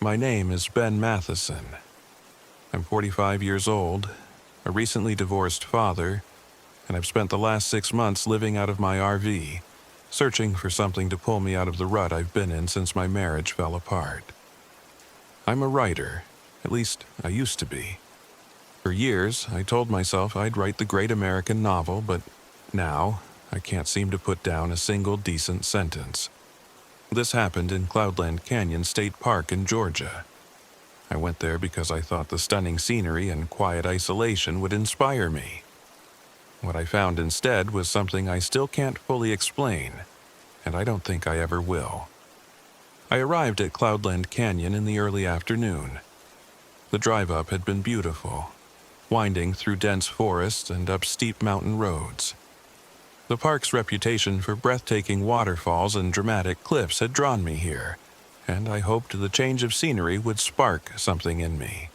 My name is Ben Matheson. I'm 45 years old, a recently divorced father, and I've spent the last 6 months living out of my RV, searching for something to pull me out of the rut I've been in since my marriage fell apart. I'm a writer, at least I used to be. For years, I told myself I'd write the great American novel, but now I can't seem to put down a single decent sentence. This happened in Cloudland Canyon State Park in Georgia. I went there because I thought the stunning scenery and quiet isolation would inspire me. What I found instead was something I still can't fully explain, and I don't think I ever will. I arrived at Cloudland Canyon in the early afternoon. The drive up had been beautiful, winding through dense forests and up steep mountain roads. The park's reputation for breathtaking waterfalls and dramatic cliffs had drawn me here, and I hoped the change of scenery would spark something in me.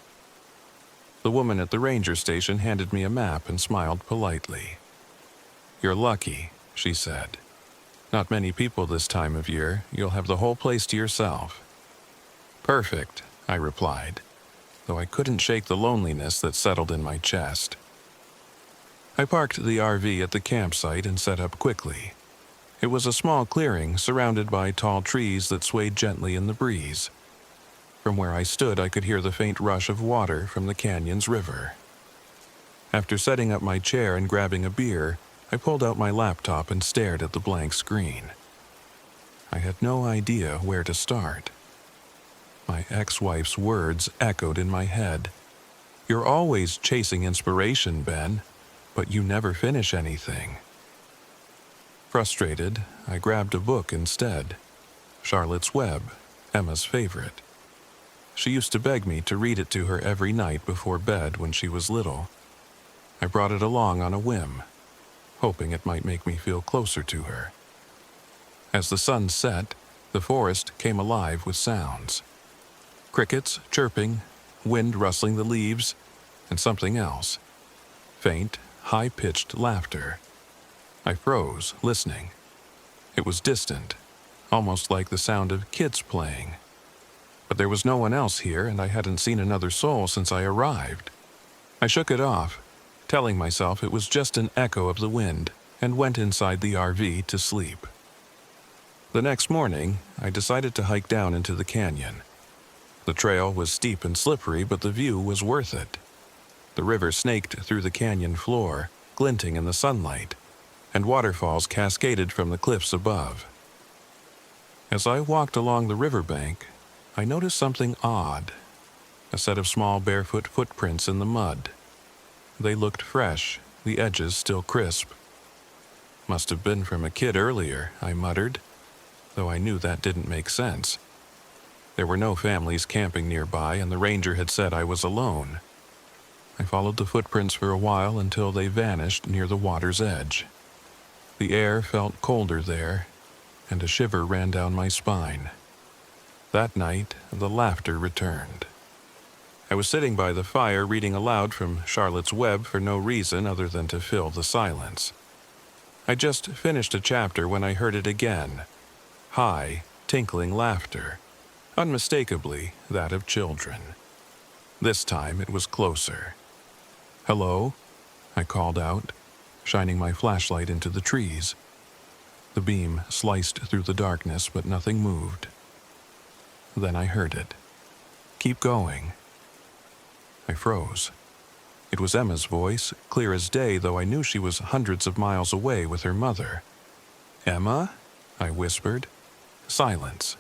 The woman at the ranger station handed me a map and smiled politely. "You're lucky," she said. "Not many people this time of year. You'll have the whole place to yourself." "Perfect," I replied, though I couldn't shake the loneliness that settled in my chest. I parked the RV at the campsite and set up quickly. It was a small clearing surrounded by tall trees that swayed gently in the breeze. From where I stood, I could hear the faint rush of water from the canyon's river. After setting up my chair and grabbing a beer, I pulled out my laptop and stared at the blank screen. I had no idea where to start. My ex-wife's words echoed in my head. "You're always chasing inspiration, Ben, but you never finish anything." Frustrated, I grabbed a book instead. Charlotte's Web, Emma's favorite. She used to beg me to read it to her every night before bed when she was little. I brought it along on a whim, hoping it might make me feel closer to her. As the sun set, the forest came alive with sounds. Crickets chirping, wind rustling the leaves, and something else. Faint, high-pitched laughter. I froze, listening. It was distant, almost like the sound of kids playing. But there was no one else here, and I hadn't seen another soul since I arrived. I shook it off, telling myself it was just an echo of the wind, and went inside the RV to sleep. The next morning, I decided to hike down into the canyon. The trail was steep and slippery, but the view was worth it. The river snaked through the canyon floor, glinting in the sunlight, and waterfalls cascaded from the cliffs above. As I walked along the riverbank, I noticed something odd. A set of small barefoot footprints in the mud. They looked fresh, the edges still crisp. "Must have been from a kid earlier," I muttered, though I knew that didn't make sense. There were no families camping nearby, and the ranger had said I was alone. I followed the footprints for a while until they vanished near the water's edge. The air felt colder there, and a shiver ran down my spine. That night, the laughter returned. I was sitting by the fire reading aloud from Charlotte's Web for no reason other than to fill the silence. I just finished a chapter when I heard it again. High, tinkling laughter, unmistakably that of children. This time it was closer. "Hello?" I called out, shining my flashlight into the trees. The beam sliced through the darkness, but nothing moved. Then I heard it. "Keep going." I froze. It was Emma's voice, clear as day, though I knew she was hundreds of miles away with her mother. "Emma?" I whispered. Silence.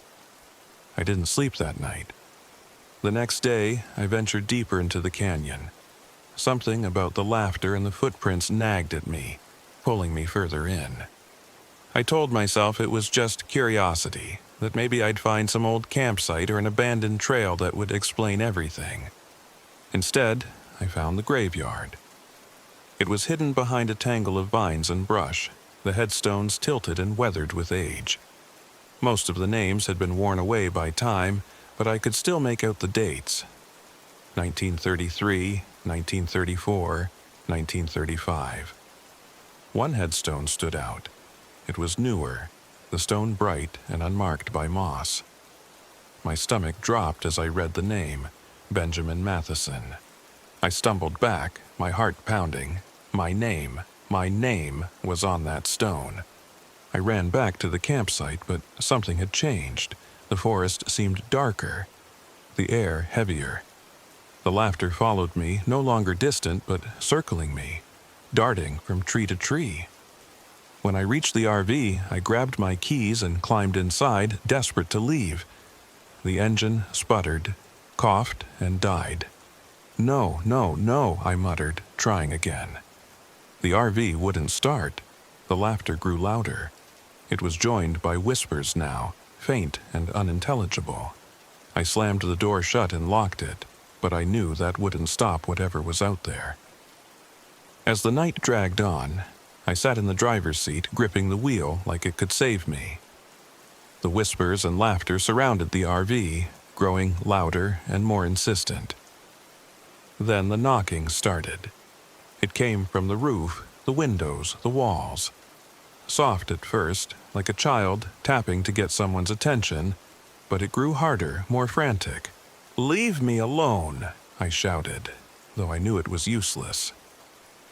I didn't sleep that night. The next day, I ventured deeper into the canyon. Something about the laughter and the footprints nagged at me, pulling me further in. I told myself it was just curiosity, that maybe I'd find some old campsite or an abandoned trail that would explain everything. Instead, I found the graveyard. It was hidden behind a tangle of vines and brush, the headstones tilted and weathered with age. Most of the names had been worn away by time, but I could still make out the dates. 1933, 1934, 1935. One headstone stood out. It was newer, the stone bright and unmarked by moss. My stomach dropped as I read the name, Benjamin Matheson. I stumbled back, my heart pounding. My name was on that stone. I ran back to the campsite, but something had changed. The forest seemed darker, the air heavier. The laughter followed me, no longer distant, but circling me, darting from tree to tree. When I reached the RV, I grabbed my keys and climbed inside, desperate to leave. The engine sputtered, coughed, and died. No, no, no, I muttered, trying again. The RV wouldn't start. The laughter grew louder. It was joined by whispers now, faint and unintelligible. I slammed the door shut and locked it, but I knew that wouldn't stop whatever was out there. As the night dragged on, I sat in the driver's seat, gripping the wheel like it could save me. The whispers and laughter surrounded the RV, growing louder and more insistent. Then the knocking started. It came from the roof, the windows, the walls. Soft at first, like a child tapping to get someone's attention, but it grew harder, more frantic. "Leave me alone," I shouted, though I knew it was useless.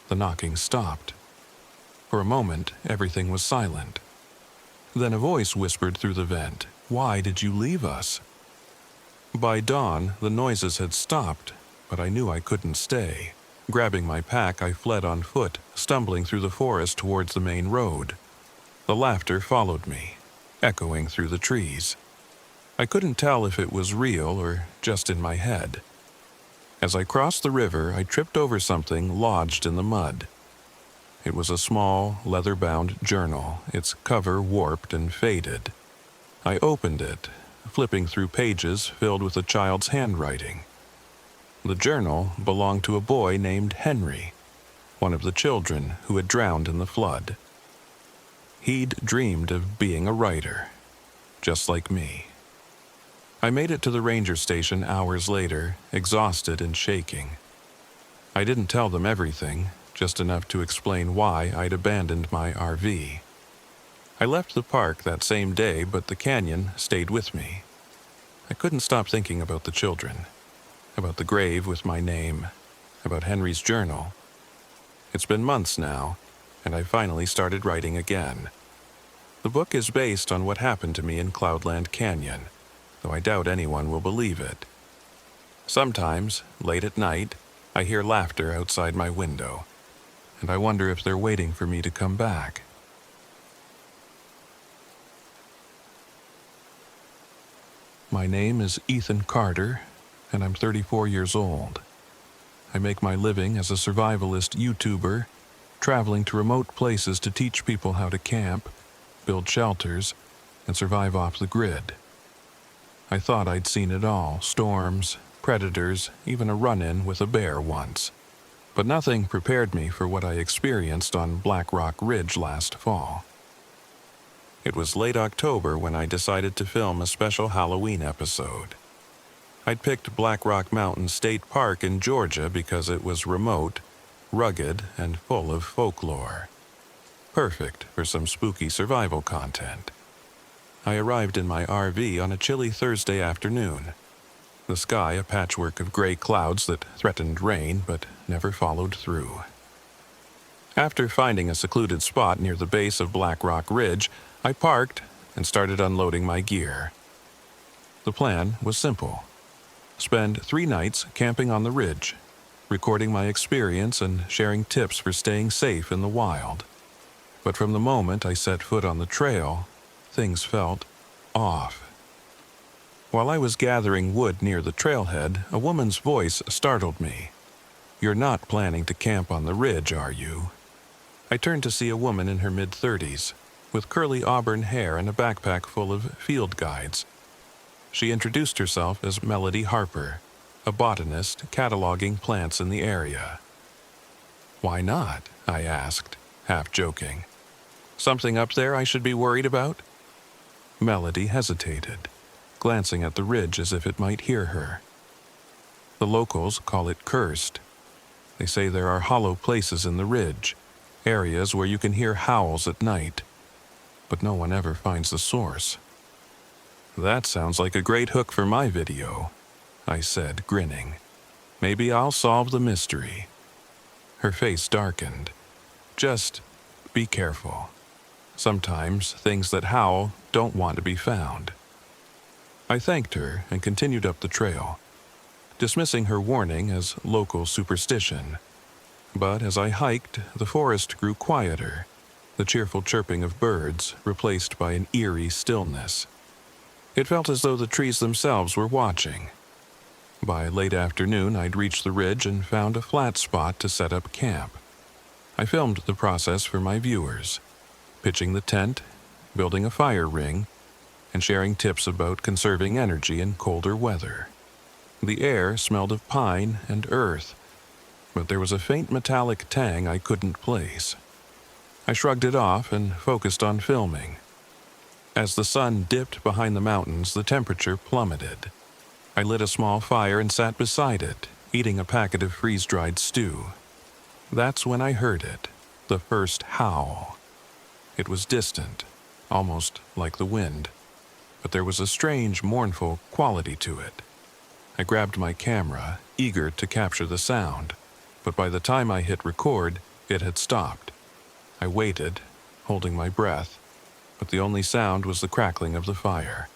The knocking stopped. For a moment, everything was silent. Then a voice whispered through the vent, "Why did you leave us?" By dawn, the noises had stopped, but I knew I couldn't stay. Grabbing my pack, I fled on foot, stumbling through the forest towards the main road. The laughter followed me, echoing through the trees. I couldn't tell if it was real or just in my head. As I crossed the river, I tripped over something lodged in the mud. It was a small, leather-bound journal, its cover warped and faded. I opened it, flipping through pages filled with a child's handwriting. The journal belonged to a boy named Henry, one of the children who had drowned in the flood. He'd dreamed of being a writer, just like me. I made it to the ranger station hours later, exhausted and shaking. I didn't tell them everything, just enough to explain why I'd abandoned my RV. I left the park that same day, but the canyon stayed with me. I couldn't stop thinking about the children, about the grave with my name, about Henry's journal. It's been months now, and I finally started writing again. The book is based on what happened to me in Cloudland Canyon, though I doubt anyone will believe it. Sometimes, late at night, I hear laughter outside my window, and I wonder if they're waiting for me to come back. My name is Ethan Carter, and I'm 34 years old. I make my living as a survivalist YouTuber, traveling to remote places to teach people how to camp, build shelters, and survive off the grid. I thought I'd seen it all, storms, predators, even a run-in with a bear once. But nothing prepared me for what I experienced on Black Rock Ridge last fall. It was late October when I decided to film a special Halloween episode. I'd picked Black Rock Mountain State Park in Georgia because it was remote, rugged, and full of folklore. Perfect for some spooky survival content. I arrived in my RV on a chilly Thursday afternoon. The sky a patchwork of gray clouds that threatened rain but never followed through. After finding a secluded spot near the base of Black Rock Ridge, I parked and started unloading my gear. The plan was simple. Spend 3 nights camping on the ridge, recording my experience and sharing tips for staying safe in the wild. But from the moment I set foot on the trail, things felt off. While I was gathering wood near the trailhead, a woman's voice startled me. "You're not planning to camp on the ridge, are you?" I turned to see a woman in her mid-30s, with curly auburn hair and a backpack full of field guides. She introduced herself as Melody Harper, a botanist cataloging plants in the area. "Why not?" I asked, half joking. "Something up there I should be worried about?" Melody hesitated, glancing at the ridge as if it might hear her. The locals call it cursed. They say there are hollow places in the ridge, areas where you can hear howls at night, but no one ever finds the source. That sounds like a great hook for my video, I said, grinning. Maybe I'll solve the mystery. Her face darkened. Just be careful. Sometimes things that howl don't want to be found. I thanked her and continued up the trail, dismissing her warning as local superstition. But as I hiked, the forest grew quieter, the cheerful chirping of birds replaced by an eerie stillness. It felt as though the trees themselves were watching. By late afternoon, I'd reached the ridge and found a flat spot to set up camp. I filmed the process for my viewers, pitching the tent, building a fire ring, and sharing tips about conserving energy in colder weather. The air smelled of pine and earth, but there was a faint metallic tang I couldn't place. I shrugged it off and focused on filming. As the sun dipped behind the mountains, the temperature plummeted. I lit a small fire and sat beside it, eating a packet of freeze-dried stew. That's when I heard it, the first howl. It was distant, almost like the wind, but there was a strange, mournful quality to it. I grabbed my camera, eager to capture the sound, but by the time I hit record, it had stopped. I waited, holding my breath, but the only sound was the crackling of the fire.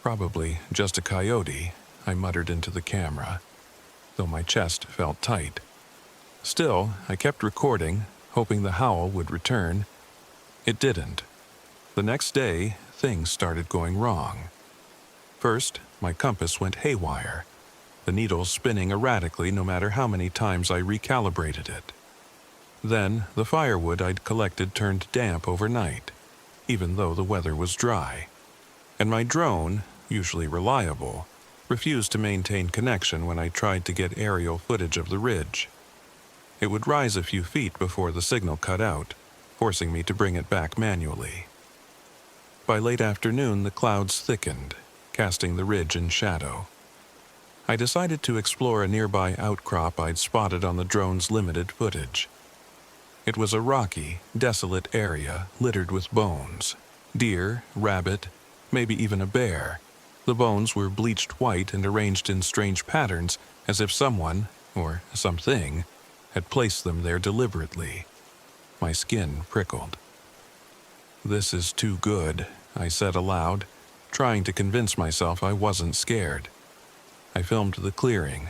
Probably just a coyote, I muttered into the camera, though my chest felt tight. Still, I kept recording, hoping the howl would return. It didn't. The next day, things started going wrong. First, my compass went haywire, the needle spinning erratically no matter how many times I recalibrated it. Then, the firewood I'd collected turned damp overnight, even though the weather was dry. And my drone, usually reliable, refused to maintain connection when I tried to get aerial footage of the ridge. It would rise a few feet before the signal cut out, forcing me to bring it back manually. By late afternoon, the clouds thickened, casting the ridge in shadow. I decided to explore a nearby outcrop I'd spotted on the drone's limited footage. It was a rocky, desolate area littered with bones. Deer, rabbit, maybe even a bear. The bones were bleached white and arranged in strange patterns as if someone, or something, had placed them there deliberately. My skin prickled. "This is too good," I said aloud, trying to convince myself I wasn't scared. I filmed the clearing,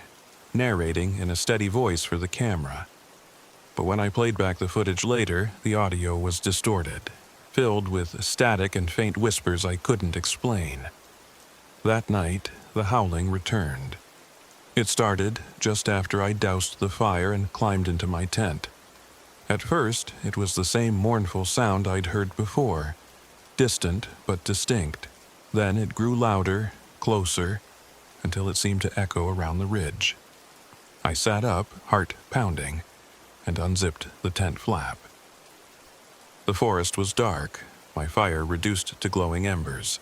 narrating in a steady voice for the camera. But when I played back the footage later, the audio was distorted, filled with static and faint whispers I couldn't explain. That night, the howling returned. It started just after I doused the fire and climbed into my tent. At first, it was the same mournful sound I'd heard before, distant but distinct. Then it grew louder, closer, until it seemed to echo around the ridge. I sat up, heart pounding, and unzipped the tent flap. The forest was dark, my fire reduced to glowing embers.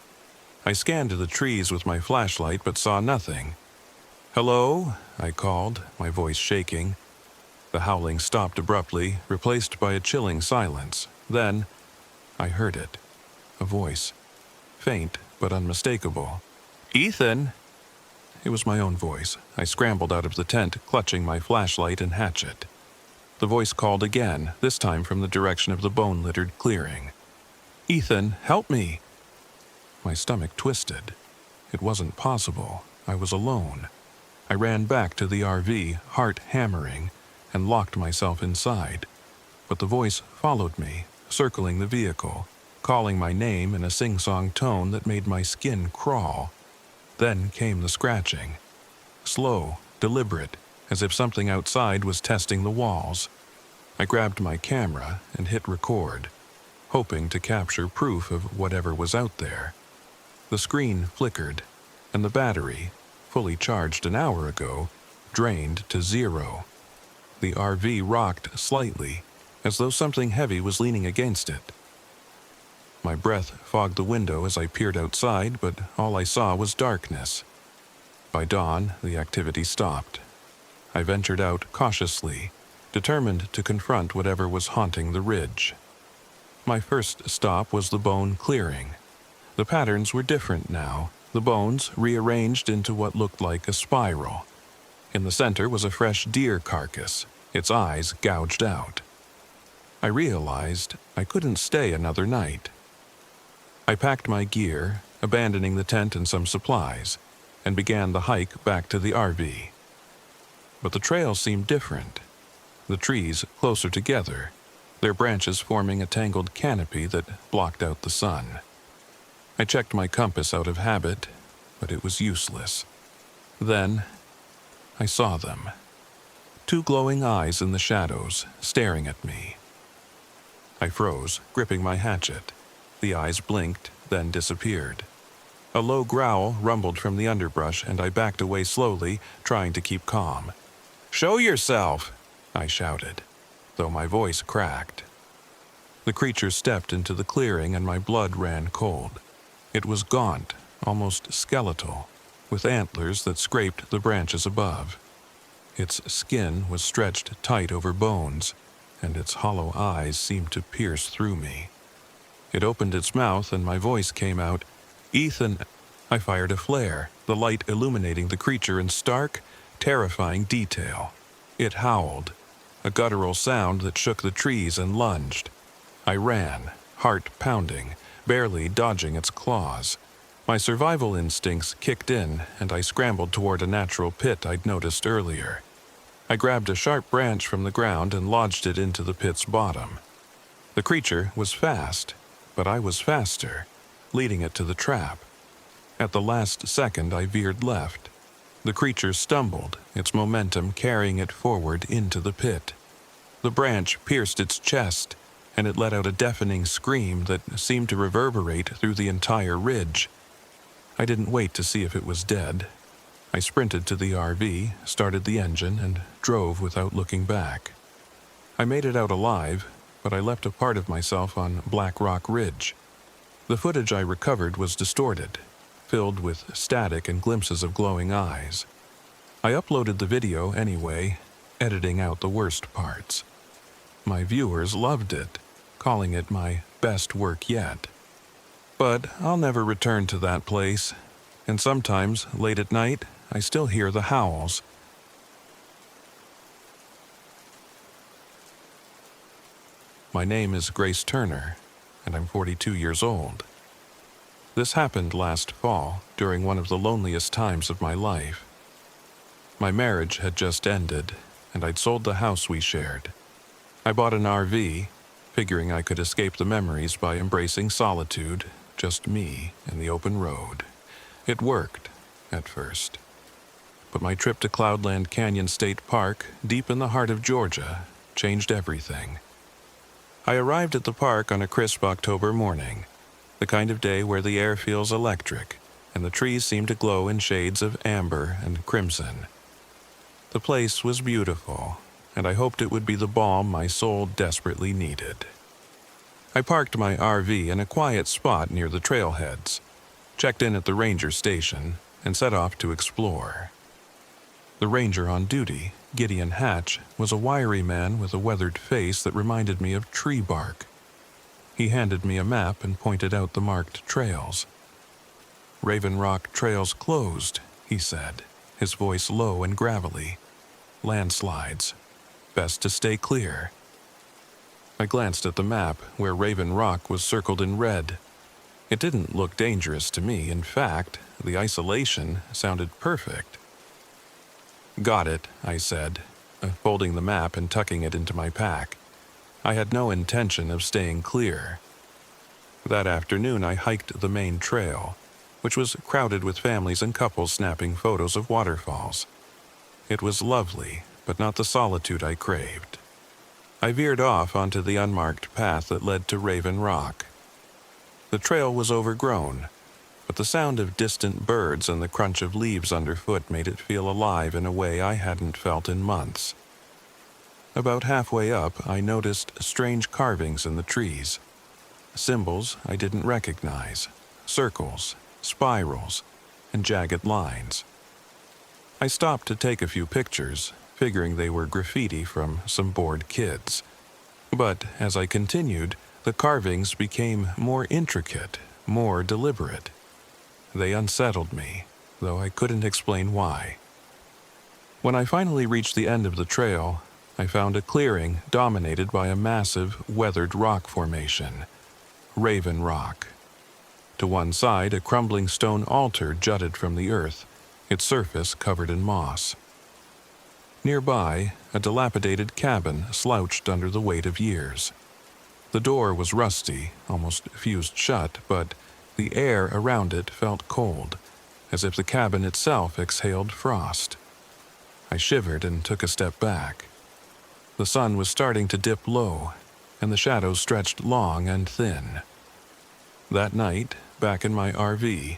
I scanned the trees with my flashlight but saw nothing. "Hello?" I called, my voice shaking. The howling stopped abruptly, replaced by a chilling silence. Then, I heard it. A voice. Faint, but unmistakable. "Ethan!" It was my own voice. I scrambled out of the tent, clutching my flashlight and hatchet. The voice called again, this time from the direction of the bone-littered clearing. "Ethan, help me!" My stomach twisted. It wasn't possible. I was alone. I ran back to the RV, heart hammering, and locked myself inside. But the voice followed me, circling the vehicle, calling my name in a sing-song tone that made my skin crawl. Then came the scratching. Slow, deliberate, as if something outside was testing the walls. I grabbed my camera and hit record, hoping to capture proof of whatever was out there. The screen flickered, and the battery, fully charged an hour ago, drained to 0. The RV rocked slightly, as though something heavy was leaning against it. My breath fogged the window as I peered outside, but all I saw was darkness. By dawn, the activity stopped. I ventured out cautiously, determined to confront whatever was haunting the ridge. My first stop was the bone clearing. The patterns were different now, the bones rearranged into what looked like a spiral. In the center was a fresh deer carcass, its eyes gouged out. I realized I couldn't stay another night. I packed my gear, abandoning the tent and some supplies, and began the hike back to the RV. But the trail seemed different. The trees closer together, their branches forming a tangled canopy that blocked out the sun. I checked my compass out of habit, but it was useless. Then, I saw them. Two glowing eyes in the shadows, staring at me. I froze, gripping my hatchet. The eyes blinked, then disappeared. A low growl rumbled from the underbrush, and I backed away slowly, trying to keep calm. "Show yourself!" I shouted, though my voice cracked. The creature stepped into the clearing, and my blood ran cold. It was gaunt, almost skeletal, with antlers that scraped the branches above. Its skin was stretched tight over bones, and its hollow eyes seemed to pierce through me. It opened its mouth, and my voice came out, "Ethan." I fired a flare, the light illuminating the creature in stark, terrifying detail. It howled, a guttural sound that shook the trees, and lunged. I ran, heart pounding, barely dodging its claws. My survival instincts kicked in, and I scrambled toward a natural pit I'd noticed earlier. I grabbed a sharp branch from the ground and lodged it into the pit's bottom. The creature was fast, but I was faster, leading it to the trap. At the last second, I veered left. The creature stumbled, its momentum carrying it forward into the pit. The branch pierced its chest, and it let out a deafening scream that seemed to reverberate through the entire ridge. I didn't wait to see if it was dead. I sprinted to the RV, started the engine, and drove without looking back. I made it out alive, but I left a part of myself on Black Rock Ridge. The footage I recovered was distorted, filled with static and glimpses of glowing eyes. I uploaded the video anyway, editing out the worst parts. My viewers loved it, calling it my best work yet. But I'll never return to that place, and sometimes, late at night, I still hear the howls. My name is Grace Turner, and I'm 42 years old. This happened last fall, during one of the loneliest times of my life. My marriage had just ended, and I'd sold the house we shared. I bought an RV, figuring I could escape the memories by embracing solitude, just me and the open road. It worked, at first. But my trip to Cloudland Canyon State Park, deep in the heart of Georgia, changed everything. I arrived at the park on a crisp October morning, the kind of day where the air feels electric, and the trees seem to glow in shades of amber and crimson. The place was beautiful, and I hoped it would be the balm my soul desperately needed. I parked my RV in a quiet spot near the trailheads, checked in at the ranger station, and set off to explore. The ranger on duty, Gideon Hatch, was a wiry man with a weathered face that reminded me of tree bark. He handed me a map and pointed out the marked trails. "Raven Rock Trail's closed," he said, his voice low and gravelly. "Landslides. Best to stay clear." I glanced at the map, where Raven Rock was circled in red. It didn't look dangerous to me. In fact, the isolation sounded perfect. "Got it," I said, folding the map and tucking it into my pack. I had no intention of staying clear. That afternoon I hiked the main trail, which was crowded with families and couples snapping photos of waterfalls. It was lovely, but not the solitude I craved. I veered off onto the unmarked path that led to Raven Rock. The trail was overgrown, but the sound of distant birds and the crunch of leaves underfoot made it feel alive in a way I hadn't felt in months. About halfway up, I noticed strange carvings in the trees. Symbols I didn't recognize, circles, spirals, and jagged lines. I stopped to take a few pictures, figuring they were graffiti from some bored kids. But as I continued, the carvings became more intricate, more deliberate. They unsettled me, though I couldn't explain why. When I finally reached the end of the trail, I found a clearing dominated by a massive, weathered rock formation, Raven Rock. To one side, a crumbling stone altar jutted from the earth, its surface covered in moss. Nearby, a dilapidated cabin slouched under the weight of years. The door was rusty, almost fused shut, but the air around it felt cold, as if the cabin itself exhaled frost. I shivered and took a step back. The sun was starting to dip low, and the shadows stretched long and thin. That night, back in my RV,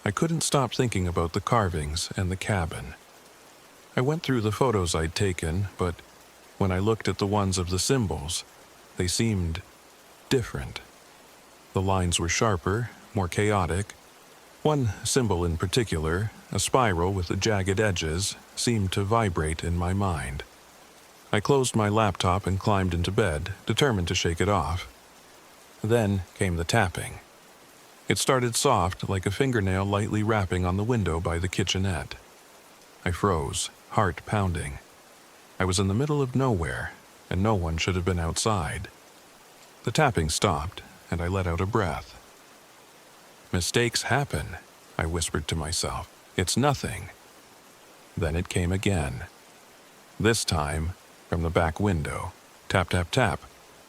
I couldn't stop thinking about the carvings and the cabin. I went through the photos I'd taken, but when I looked at the ones of the symbols, they seemed different. The lines were sharper, more chaotic. One symbol in particular, a spiral with jagged edges, seemed to vibrate in my mind. I closed my laptop and climbed into bed, determined to shake it off. Then came the tapping. It started soft, like a fingernail lightly rapping on the window by the kitchenette. I froze, heart pounding. I was in the middle of nowhere, and no one should have been outside. The tapping stopped, and I let out a breath. "Mistakes happen," I whispered to myself. "It's nothing." Then it came again. This time, from the back window. Tap, tap, tap.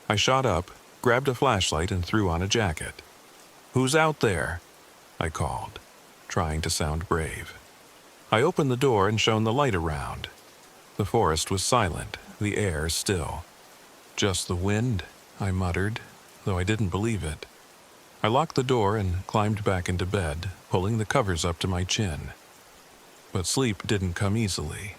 I shot up, grabbed a flashlight, and threw on a jacket. "Who's out there?" I called, trying to sound brave. I opened the door and shone the light around. The forest was silent, the air still. "Just the wind," I muttered, though I didn't believe it. I locked the door and climbed back into bed, pulling the covers up to my chin. But sleep didn't come easily.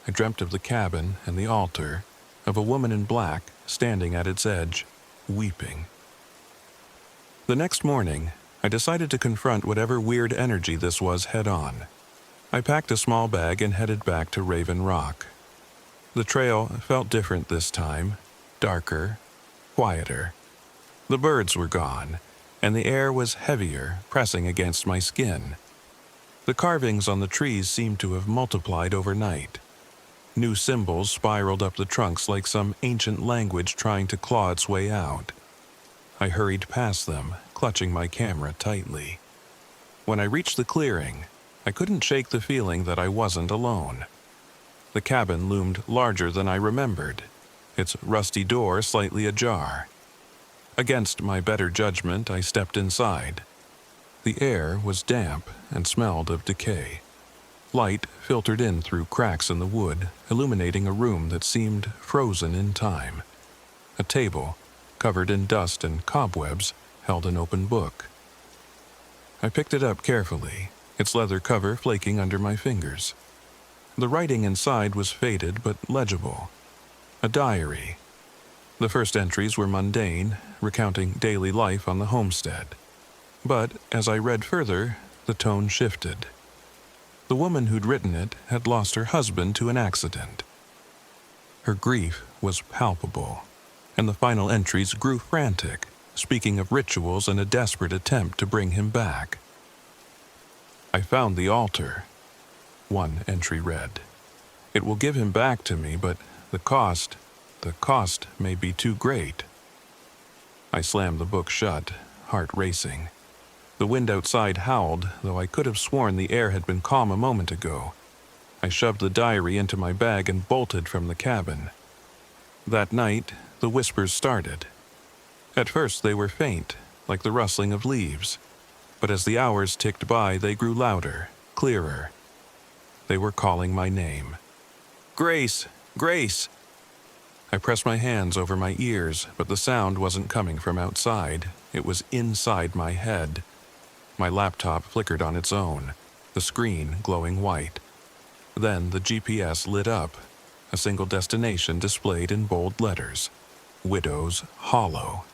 I dreamt of the cabin and the altar, of a woman in black standing at its edge, weeping. The next morning, I decided to confront whatever weird energy this was head-on. I packed a small bag and headed back to Raven Rock. The trail felt different this time, darker, quieter. The birds were gone, and the air was heavier, pressing against my skin. The carvings on the trees seemed to have multiplied overnight. New symbols spiraled up the trunks like some ancient language trying to claw its way out. I hurried past them, clutching my camera tightly. When I reached the clearing, I couldn't shake the feeling that I wasn't alone. The cabin loomed larger than I remembered, its rusty door slightly ajar. Against my better judgment, I stepped inside. The air was damp and smelled of decay. Light filtered in through cracks in the wood, illuminating a room that seemed frozen in time. A table, covered in dust and cobwebs, held an open book. I picked it up carefully, its leather cover flaking under my fingers. The writing inside was faded but legible. A diary. The first entries were mundane, recounting daily life on the homestead. But as I read further, the tone shifted. The woman who'd written it had lost her husband to an accident. Her grief was palpable, and the final entries grew frantic, speaking of rituals and a desperate attempt to bring him back. "I found the altar," one entry read. "It will give him back to me, but the cost may be too great." I slammed the book shut, heart racing. The wind outside howled, though I could have sworn the air had been calm a moment ago. I shoved the diary into my bag and bolted from the cabin. That night, the whispers started. At first they were faint, like the rustling of leaves, but as the hours ticked by, they grew louder, clearer. They were calling my name. "Grace! Grace!" I pressed my hands over my ears, but the sound wasn't coming from outside. It was inside my head. My laptop flickered on its own, the screen glowing white. Then the GPS lit up, a single destination displayed in bold letters. Widow's Hollow.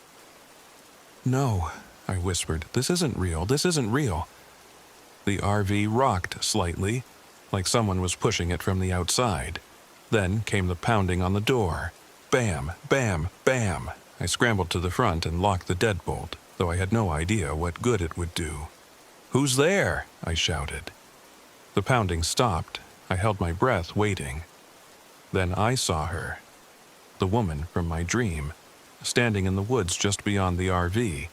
"No," I whispered. "This isn't real. This isn't real." The RV rocked slightly, like someone was pushing it from the outside. Then came the pounding on the door. Bam, bam, bam. I scrambled to the front and locked the deadbolt. though I had no idea what good it would do. "Who's there?" I shouted. The pounding stopped. I held my breath, waiting. Then I saw her, the woman from my dream, standing in the woods just beyond the RV.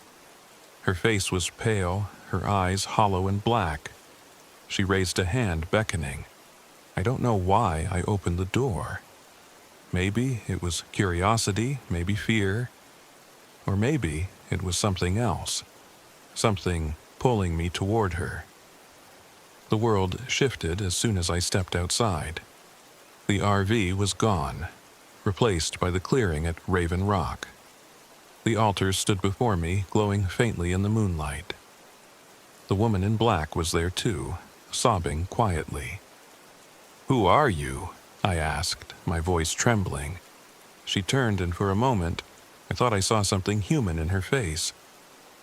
Her face was pale, her eyes hollow and black. She raised a hand, beckoning. I don't know why I opened the door. Maybe it was curiosity, maybe fear, or maybe it was something else, something pulling me toward her. The world shifted as soon as I stepped outside. The RV was gone, replaced by the clearing at Raven Rock. The altar stood before me, glowing faintly in the moonlight. The woman in black was there too, sobbing quietly. "Who are you?" I asked, my voice trembling. She turned, and for a moment, I thought I saw something human in her face.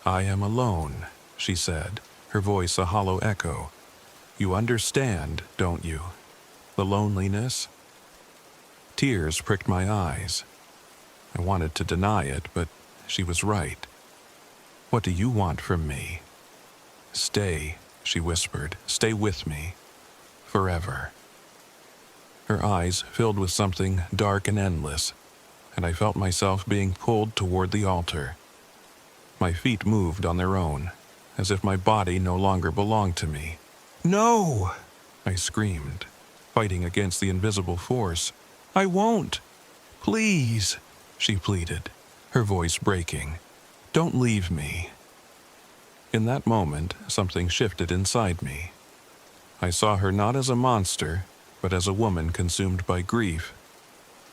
"I am alone," she said, her voice a hollow echo. "You understand, don't you? The loneliness?" Tears pricked my eyes. I wanted to deny it, but she was right. "What do you want from me?" "Stay," she whispered. "Stay with me. Forever." Her eyes filled with something dark and endless, and I felt myself being pulled toward the altar. My feet moved on their own, as if my body no longer belonged to me. "No!" I screamed, fighting against the invisible force. "I won't! Please!" she pleaded, her voice breaking. "Don't leave me." In that moment, something shifted inside me. I saw her not as a monster, but as a woman consumed by grief,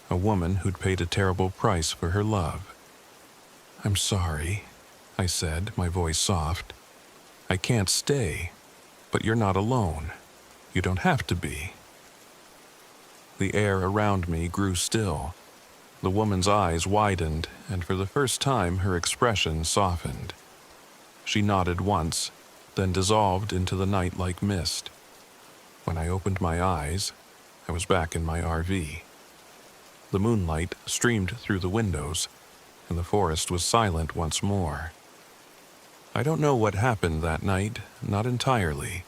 a woman who'd paid a terrible price for her love. "I'm sorry," I said, my voice soft. "I can't stay, but you're not alone. You don't have to be." The air around me grew still. The woman's eyes widened, and for the first time her expression softened. She nodded once, then dissolved into the night like mist. When I opened my eyes, I was back in my RV. The moonlight streamed through the windows, and the forest was silent once more. I don't know what happened that night, not entirely,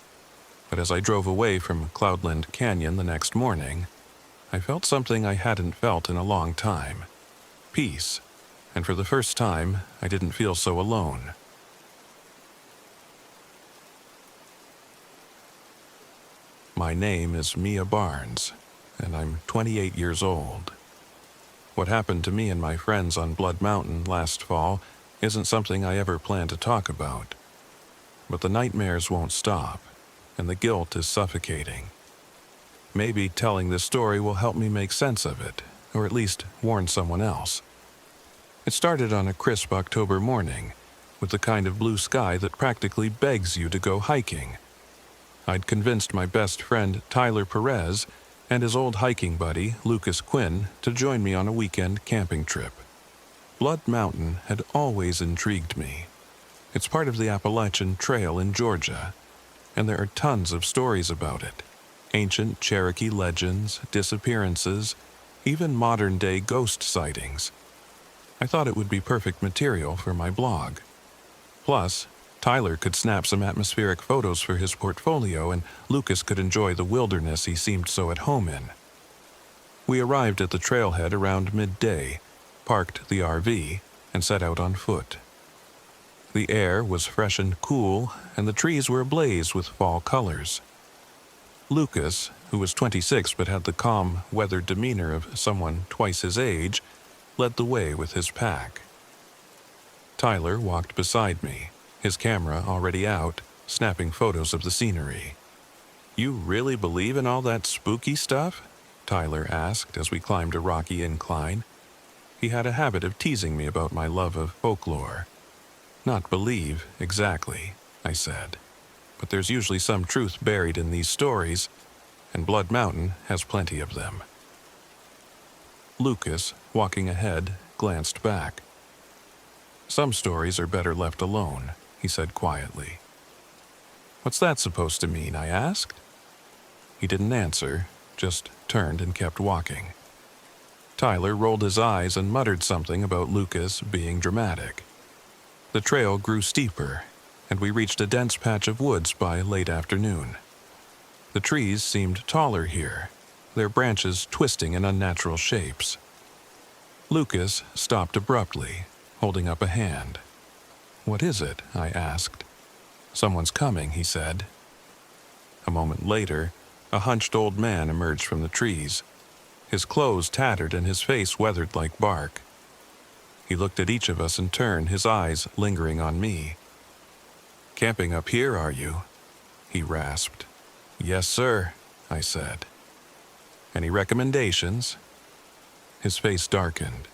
but as I drove away from Cloudland Canyon the next morning, I felt something I hadn't felt in a long time. Peace, and for the first time, I didn't feel so alone. My name is Mia Barnes, and I'm 28 years old. What happened to me and my friends on Blood Mountain last fall isn't something I ever plan to talk about. But the nightmares won't stop, and the guilt is suffocating. Maybe telling this story will help me make sense of it, or at least warn someone else. It started on a crisp October morning, with the kind of blue sky that practically begs you to go hiking. I'd convinced my best friend Tyler Perez and his old hiking buddy Lucas Quinn to join me on a weekend camping trip. Blood Mountain had always intrigued me. It's part of the Appalachian Trail in Georgia, and there are tons of stories about it. Ancient Cherokee legends, disappearances, even modern-day ghost sightings. I thought it would be perfect material for my blog. Plus, Tyler could snap some atmospheric photos for his portfolio, and Lucas could enjoy the wilderness he seemed so at home in. We arrived at the trailhead around midday, parked the RV, and set out on foot. The air was fresh and cool, and the trees were ablaze with fall colors. Lucas, who was 26 but had the calm, weathered demeanor of someone twice his age, led the way with his pack. Tyler walked beside me, his camera already out, snapping photos of the scenery. "You really believe in all that spooky stuff?" Tyler asked as we climbed a rocky incline. He had a habit of teasing me about my love of folklore. "Not believe, exactly," I said. "But there's usually some truth buried in these stories, and Blood Mountain has plenty of them." Lucas, walking ahead, glanced back. "Some stories are better left alone," he said quietly. "What's that supposed to mean?" I asked. He didn't answer, just turned and kept walking. Tyler rolled his eyes and muttered something about Lucas being dramatic. The trail grew steeper, and we reached a dense patch of woods by late afternoon. The trees seemed taller here, their branches twisting in unnatural shapes. Lucas stopped abruptly, holding up a hand. "What is it?" I asked. "Someone's coming," he said. A moment later, a hunched old man emerged from the trees, his clothes tattered and his face weathered like bark. He looked at each of us in turn, his eyes lingering on me. "Camping up here, are you?" he rasped. "Yes, sir," I said. "Any recommendations?" His face darkened.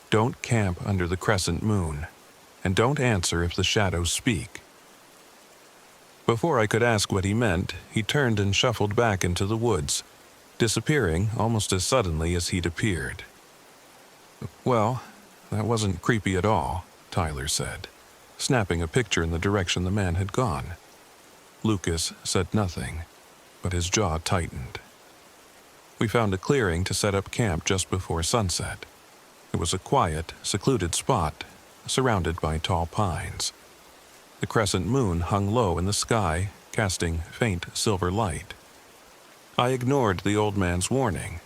"Don't camp under the crescent moon, and don't answer if the shadows speak." Before I could ask what he meant, he turned and shuffled back into the woods, disappearing almost as suddenly as he'd appeared. "Well, that wasn't creepy at all," Tyler said, snapping a picture in the direction the man had gone. Lucas said nothing, but his jaw tightened. We found a clearing to set up camp just before sunset. It was a quiet, secluded spot, surrounded by tall pines. The crescent moon hung low in the sky, casting faint silver light. I ignored the old man's warning.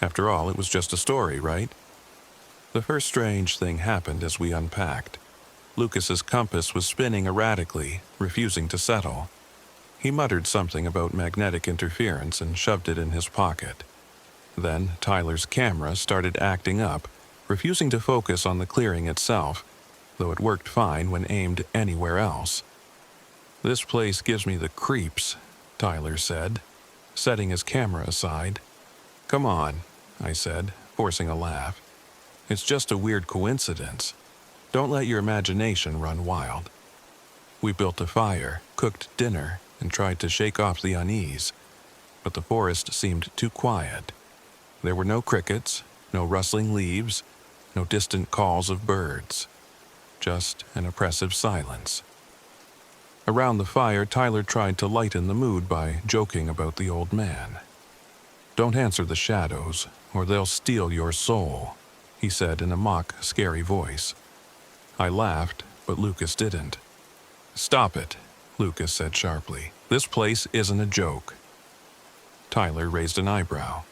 After all, it was just a story, right? The first strange thing happened as we unpacked. Lucas's compass was spinning erratically, refusing to settle. He muttered something about magnetic interference and shoved it in his pocket. Then Tyler's camera started acting up, refusing to focus on the clearing itself, though it worked fine when aimed anywhere else. "This place gives me the creeps," Tyler said, setting his camera aside. "Come on," I said, forcing a laugh. "It's just a weird coincidence. Don't let your imagination run wild." We built a fire, cooked dinner, and tried to shake off the unease, but the forest seemed too quiet. There were no crickets, no rustling leaves, no distant calls of birds. Just an oppressive silence. Around the fire, Tyler tried to lighten the mood by joking about the old man. "Don't answer the shadows, or they'll steal your soul," he said in a mock, scary voice. I laughed, but Lucas didn't. "Stop it," Lucas said sharply. "This place isn't a joke." Tyler raised an eyebrow.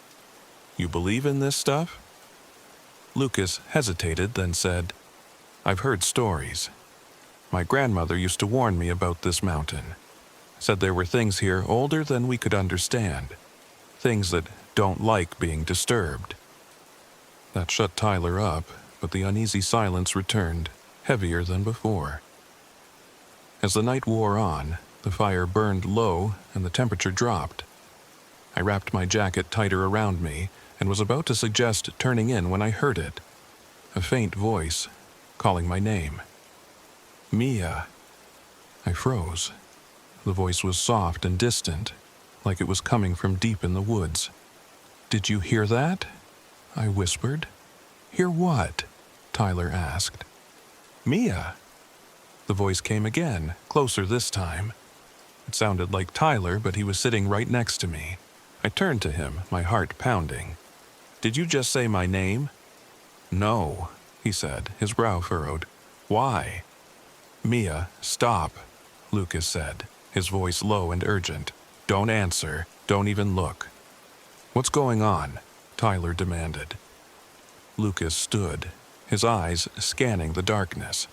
"You believe in this stuff?" Lucas hesitated, then said, "I've heard stories. My grandmother used to warn me about this mountain. Said there were things here older than we could understand. Things that don't like being disturbed." That shut Tyler up, but the uneasy silence returned, heavier than before. As the night wore on, the fire burned low and the temperature dropped. I wrapped my jacket tighter around me and was about to suggest turning in when I heard it. A faint voice, calling my name. "Mia." I froze. The voice was soft and distant, like it was coming from deep in the woods. "Did you hear that?" I whispered. "Hear what?" Tyler asked. "Mia." The voice came again, closer this time. It sounded like Tyler, but he was sitting right next to me. I turned to him, my heart pounding. "Did you just say my name?" "No," he said, his brow furrowed. "Why?" "Mia, stop," Lucas said, his voice low and urgent. "Don't answer. Don't even look." "What's going on?" Tyler demanded. Lucas stood, his eyes scanning the darkness.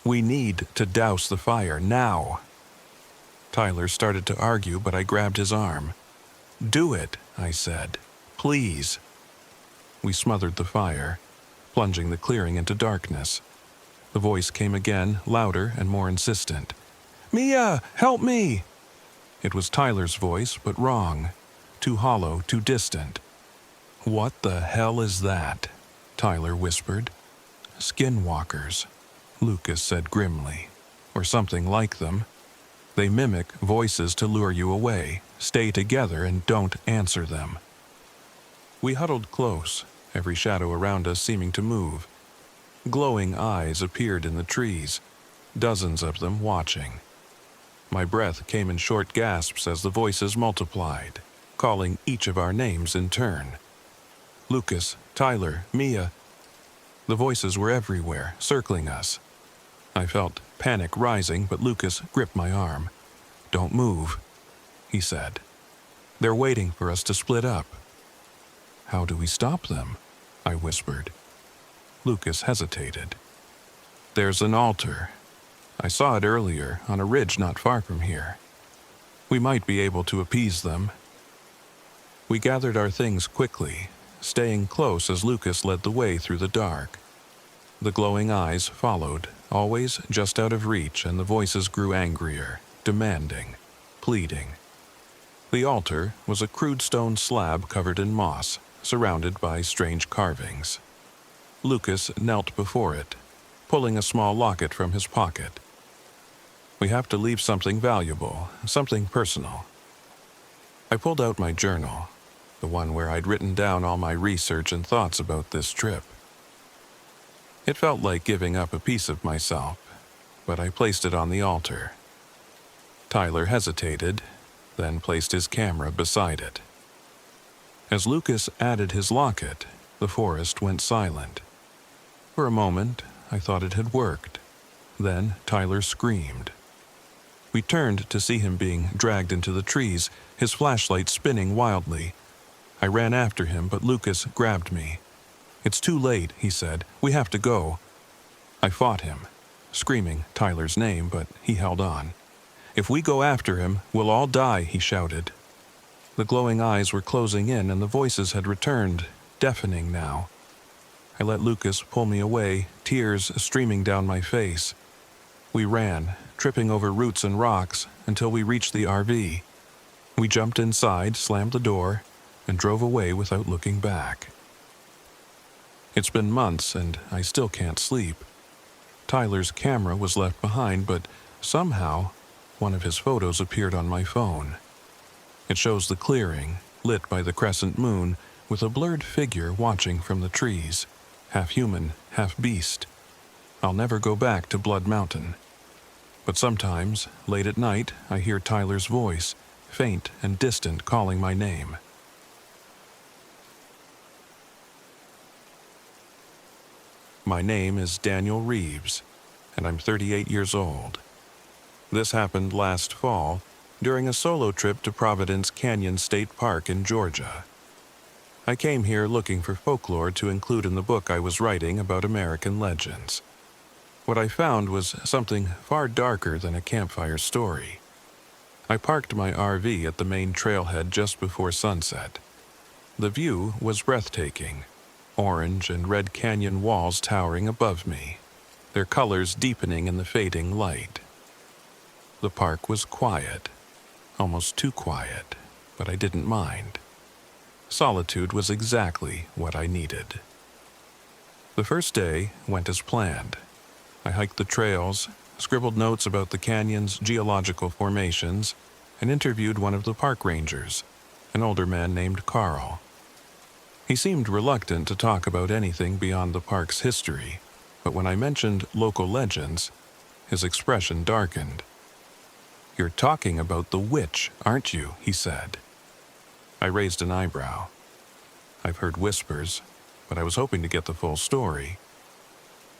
"We need to douse the fire now." Tyler started to argue, but I grabbed his arm. "Do it," I said. "Please." We smothered the fire, plunging the clearing into darkness. The voice came again, louder and more insistent. "Mia, help me!" It was Tyler's voice, but wrong. Too hollow, too distant. "What the hell is that?" Tyler whispered. "Skinwalkers," Lucas said grimly. "Or something like them. They mimic voices to lure you away. Stay together and don't answer them." We huddled close, every shadow around us seeming to move. Glowing eyes appeared in the trees, dozens of them watching. My breath came in short gasps as the voices multiplied, calling each of our names in turn. Lucas, Tyler, Mia. The voices were everywhere, circling us. I felt panic rising, but Lucas gripped my arm. "Don't move," he said. "They're waiting for us to split up." "How do we stop them?" I whispered. Lucas hesitated. "There's an altar. I saw it earlier on a ridge not far from here. We might be able to appease them." We gathered our things quickly, staying close as Lucas led the way through the dark. The glowing eyes followed, always just out of reach, and the voices grew angrier, demanding, pleading. The altar was a crude stone slab covered in moss, surrounded by strange carvings. Lucas knelt before it, pulling a small locket from his pocket. "We have to leave something valuable, something personal." I pulled out my journal, the one where I'd written down all my research and thoughts about this trip. It felt like giving up a piece of myself, but I placed it on the altar. Tyler hesitated, then placed his camera beside it. As Lucas added his locket, the forest went silent. For a moment, I thought it had worked. Then Tyler screamed. We turned to see him being dragged into the trees, his flashlight spinning wildly. I ran after him, but Lucas grabbed me. "It's too late," he said. "We have to go." I fought him, screaming Tyler's name, but he held on. "If we go after him, we'll all die," he shouted. The glowing eyes were closing in, and the voices had returned, deafening now. I let Lucas pull me away, tears streaming down my face. We ran, tripping over roots and rocks, until we reached the RV. We jumped inside, slammed the door, and drove away without looking back. It's been months, and I still can't sleep. Tyler's camera was left behind, but somehow one of his photos appeared on my phone. It shows the clearing, lit by the crescent moon, with a blurred figure watching from the trees, half human, half beast. I'll never go back to Blood Mountain. But sometimes, late at night, I hear Tyler's voice, faint and distant, calling my name. My name is Daniel Reeves, and I'm 38 years old. This happened last fall, during a solo trip to Providence Canyon State Park in Georgia. I came here looking for folklore to include in the book I was writing about American legends. What I found was something far darker than a campfire story. I parked my RV at the main trailhead just before sunset. The view was breathtaking, orange and red canyon walls towering above me, their colors deepening in the fading light. The park was quiet, almost too quiet, but I didn't mind. Solitude was exactly what I needed. The first day went as planned. I hiked the trails, scribbled notes about the canyon's geological formations, and interviewed one of the park rangers, an older man named Carl. He seemed reluctant to talk about anything beyond the park's history, but when I mentioned local legends, his expression darkened. "You're talking about the witch, aren't you?" he said. I raised an eyebrow. I've heard whispers, but I was hoping to get the full story.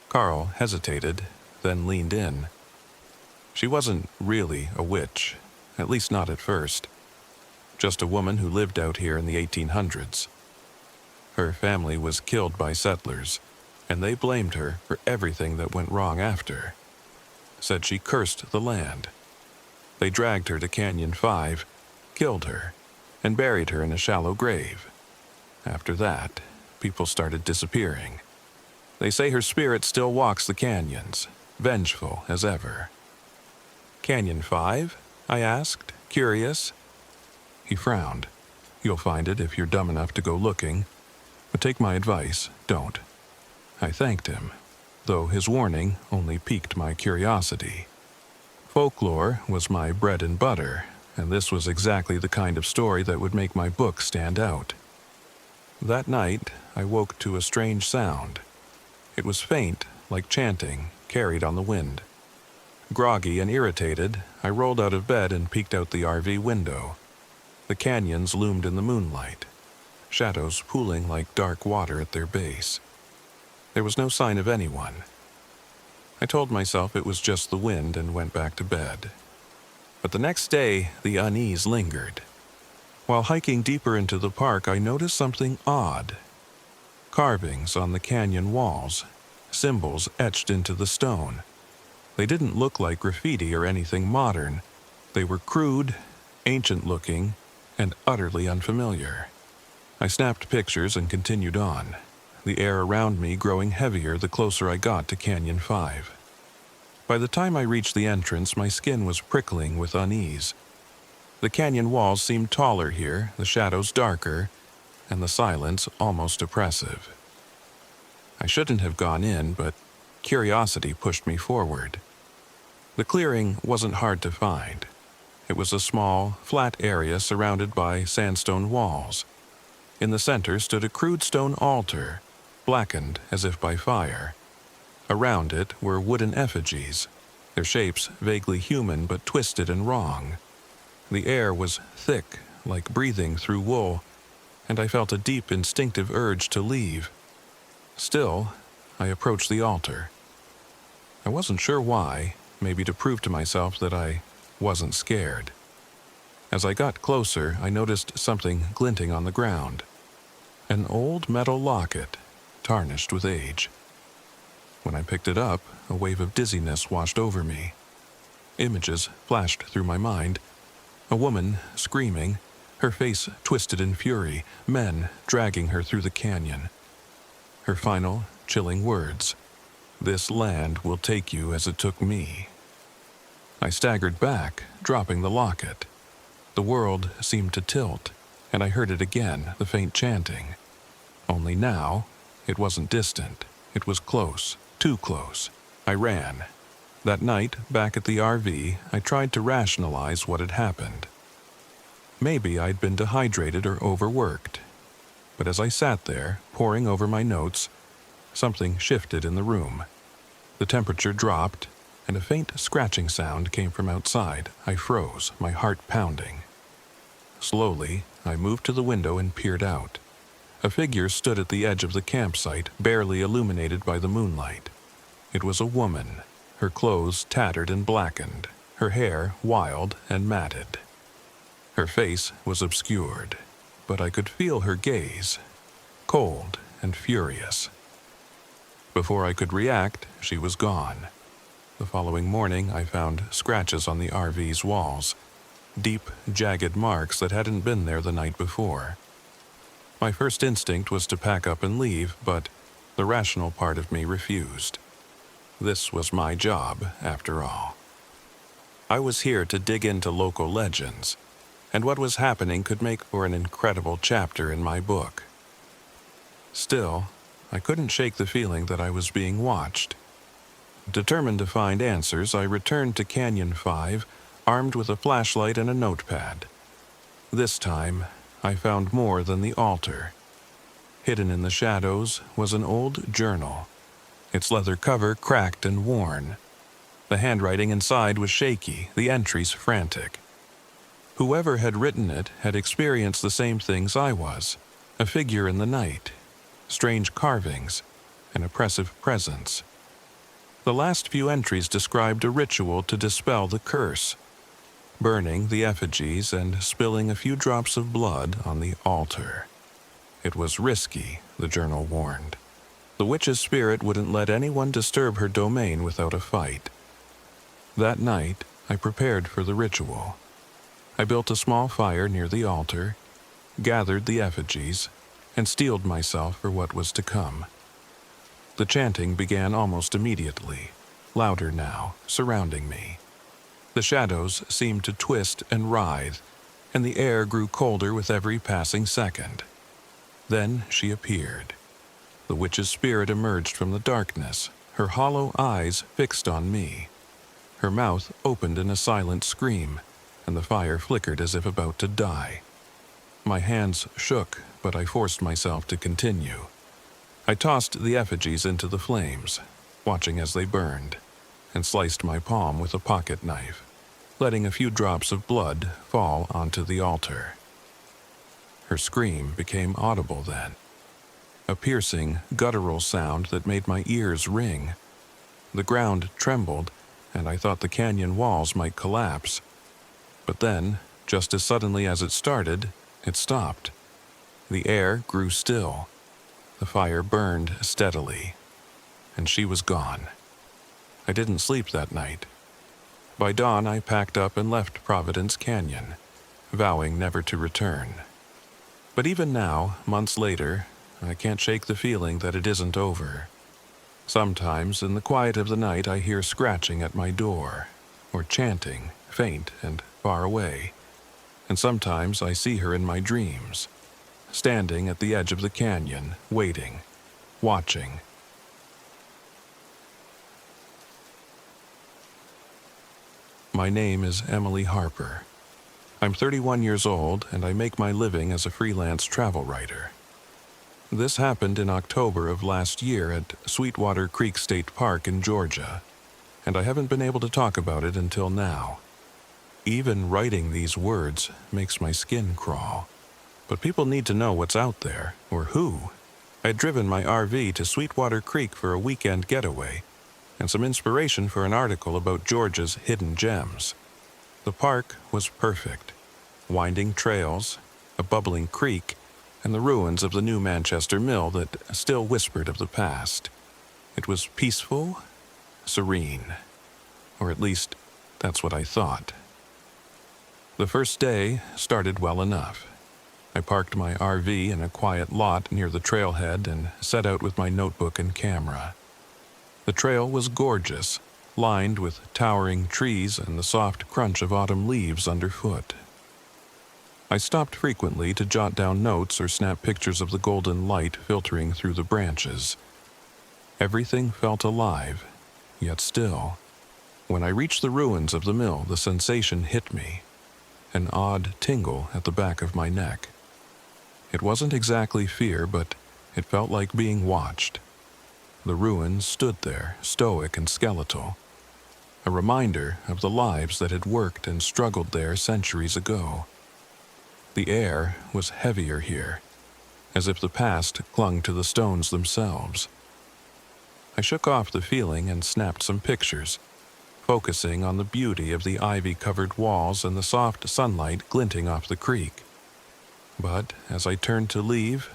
Carl hesitated, then leaned in. "She wasn't really a witch, at least not at first. Just a woman who lived out here in the 1800s. Her family was killed by settlers, and they blamed her for everything that went wrong after. Said she cursed the land. They dragged her to Canyon 5, killed her, and buried her in a shallow grave. After that, people started disappearing. They say her spirit still walks the canyons, vengeful as ever." "Canyon 5?" I asked, curious. He frowned. "You'll find it if you're dumb enough to go looking. But take my advice, don't." I thanked him, though his warning only piqued my curiosity. Folklore was my bread and butter, and this was exactly the kind of story that would make my book stand out. That night, I woke to a strange sound. It was faint, like chanting, carried on the wind. Groggy and irritated, I rolled out of bed and peeked out the RV window. The canyons loomed in the moonlight, shadows pooling like dark water at their base. There was no sign of anyone. I told myself it was just the wind and went back to bed. But the next day, the unease lingered. While hiking deeper into the park, I noticed something odd. Carvings on the canyon walls, symbols etched into the stone. They didn't look like graffiti or anything modern. They were crude, ancient-looking, and utterly unfamiliar. I snapped pictures and continued on, the air around me growing heavier the closer I got to Canyon 5. By the time I reached the entrance, my skin was prickling with unease. The canyon walls seemed taller here, the shadows darker, and the silence almost oppressive. I shouldn't have gone in, but curiosity pushed me forward. The clearing wasn't hard to find. It was a small, flat area surrounded by sandstone walls. In the center stood a crude stone altar, blackened as if by fire. Around it were wooden effigies, their shapes vaguely human but twisted and wrong. The air was thick, like breathing through wool, and I felt a deep instinctive urge to leave. Still, I approached the altar. I wasn't sure why, maybe to prove to myself that I wasn't scared. As I got closer, I noticed something glinting on the ground. An old metal locket, tarnished with age. When I picked it up, a wave of dizziness washed over me. Images flashed through my mind. A woman screaming, her face twisted in fury, men dragging her through the canyon. Her final, chilling words, "This land will take you as it took me." I staggered back, dropping the locket. The world seemed to tilt, and I heard it again, the faint chanting. Only now, it wasn't distant. It was close, too close. I ran. That night, back at the RV, I tried to rationalize what had happened. Maybe I'd been dehydrated or overworked. But as I sat there, poring over my notes, something shifted in the room. The temperature dropped, and a faint scratching sound came from outside. I froze, my heart pounding. Slowly, I moved to the window and peered out. A figure stood at the edge of the campsite, barely illuminated by the moonlight. It was a woman, her clothes tattered and blackened, her hair wild and matted. Her face was obscured, but I could feel her gaze, cold and furious. Before I could react, she was gone. The following morning, I found scratches on the RV's walls, deep, jagged marks that hadn't been there the night before. My first instinct was to pack up and leave, but the rational part of me refused. This was my job, after all. I was here to dig into local legends, and what was happening could make for an incredible chapter in my book. Still, I couldn't shake the feeling that I was being watched. Determined to find answers, I returned to Canyon 5, armed with a flashlight and a notepad. This time, I found more than the altar. Hidden in the shadows was an old journal, its leather cover cracked and worn. The handwriting inside was shaky, the entries frantic. Whoever had written it had experienced the same things I was: a figure in the night, strange carvings, an oppressive presence. The last few entries described a ritual to dispel the curse, burning the effigies and spilling a few drops of blood on the altar. It was risky, the journal warned. The witch's spirit wouldn't let anyone disturb her domain without a fight. That night, I prepared for the ritual. I built a small fire near the altar, gathered the effigies, and steeled myself for what was to come. The chanting began almost immediately, louder now, surrounding me. The shadows seemed to twist and writhe, and the air grew colder with every passing second. Then she appeared. The witch's spirit emerged from the darkness, her hollow eyes fixed on me. Her mouth opened in a silent scream, and the fire flickered as if about to die. My hands shook, but I forced myself to continue. I tossed the effigies into the flames, watching as they burned, and sliced my palm with a pocket knife, letting a few drops of blood fall onto the altar. Her scream became audible then, a piercing, guttural sound that made my ears ring. The ground trembled, and I thought the canyon walls might collapse. But then, just as suddenly as it started, it stopped. The air grew still. The fire burned steadily. And she was gone. I didn't sleep that night. By dawn, I packed up and left Providence Canyon, vowing never to return. But even now, months later, I can't shake the feeling that it isn't over. Sometimes, in the quiet of the night, I hear scratching at my door, or chanting, faint and far away. And sometimes I see her in my dreams, standing at the edge of the canyon, waiting, watching. My name is Emily Harper. I'm 31 years old, and I make my living as a freelance travel writer. This happened in October of last year at Sweetwater Creek State Park in Georgia, and I haven't been able to talk about it until now. Even writing these words makes my skin crawl. But people need to know what's out there, or who. I'd driven my RV to Sweetwater Creek for a weekend getaway, and some inspiration for an article about Georgia's hidden gems. The park was perfect. Winding trails, a bubbling creek, and the ruins of the New Manchester Mill that still whispered of the past. It was peaceful, serene, or at least that's what I thought. The first day started well enough. I parked my RV in a quiet lot near the trailhead and set out with my notebook and camera. The trail was gorgeous, lined with towering trees and the soft crunch of autumn leaves underfoot. I stopped frequently to jot down notes or snap pictures of the golden light filtering through the branches. Everything felt alive, yet still. When I reached the ruins of the mill, the sensation hit me, an odd tingle at the back of my neck. It wasn't exactly fear, but it felt like being watched. The ruins stood there, stoic and skeletal, a reminder of the lives that had worked and struggled there centuries ago. The air was heavier here, as if the past clung to the stones themselves. I shook off the feeling and snapped some pictures, focusing on the beauty of the ivy-covered walls and the soft sunlight glinting off the creek. But as I turned to leave,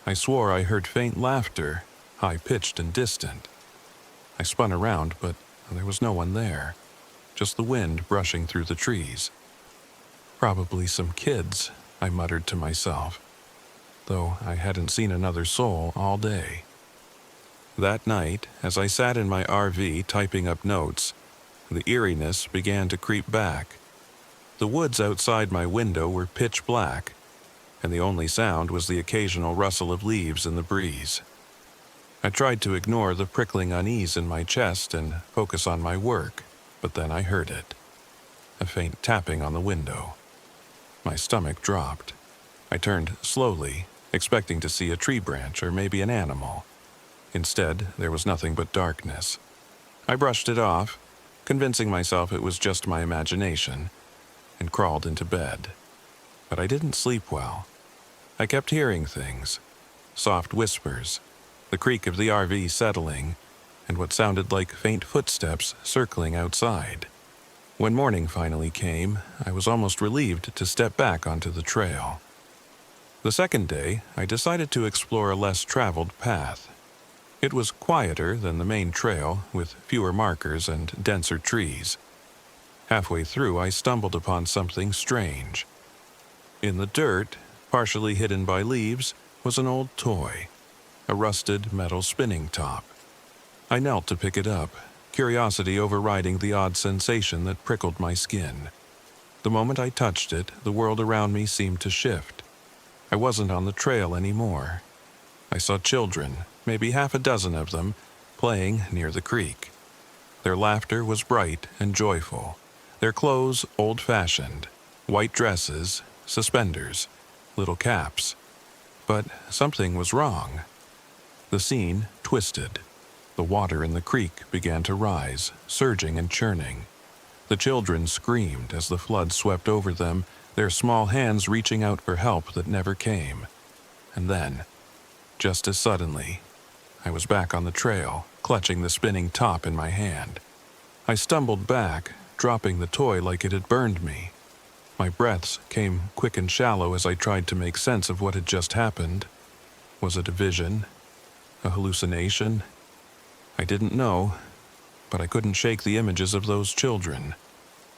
I swore I heard faint laughter, high-pitched and distant. I spun around, but there was no one there, just the wind brushing through the trees. Probably some kids, I muttered to myself, though I hadn't seen another soul all day. That night, as I sat in my RV typing up notes, the eeriness began to creep back. The woods outside my window were pitch black, and the only sound was the occasional rustle of leaves in the breeze. I tried to ignore the prickling unease in my chest and focus on my work, but then I heard it. A faint tapping on the window. My stomach dropped. I turned slowly, expecting to see a tree branch or maybe an animal. Instead, there was nothing but darkness. I brushed it off, convincing myself it was just my imagination, and crawled into bed. But I didn't sleep well. I kept hearing things, soft whispers, the creak of the RV settling, and what sounded like faint footsteps circling outside. When morning finally came, I was almost relieved to step back onto the trail. The second day, I decided to explore a less traveled path. It was quieter than the main trail, with fewer markers and denser trees. Halfway through, I stumbled upon something strange. In the dirt, partially hidden by leaves, was an old toy, a rusted metal spinning top. I knelt to pick it up, curiosity overriding the odd sensation that prickled my skin. The moment I touched it, the world around me seemed to shift. I wasn't on the trail anymore. I saw children, maybe half a dozen of them, playing near the creek. Their laughter was bright and joyful, their clothes old-fashioned, white dresses, suspenders, little caps. But something was wrong. The scene twisted. The water in the creek began to rise, surging and churning. The children screamed as the flood swept over them, their small hands reaching out for help that never came. And then, just as suddenly, I was back on the trail, clutching the spinning top in my hand. I stumbled back, dropping the toy like it had burned me. My breaths came quick and shallow as I tried to make sense of what had just happened. Was it a vision? A hallucination? I didn't know, but I couldn't shake the images of those children.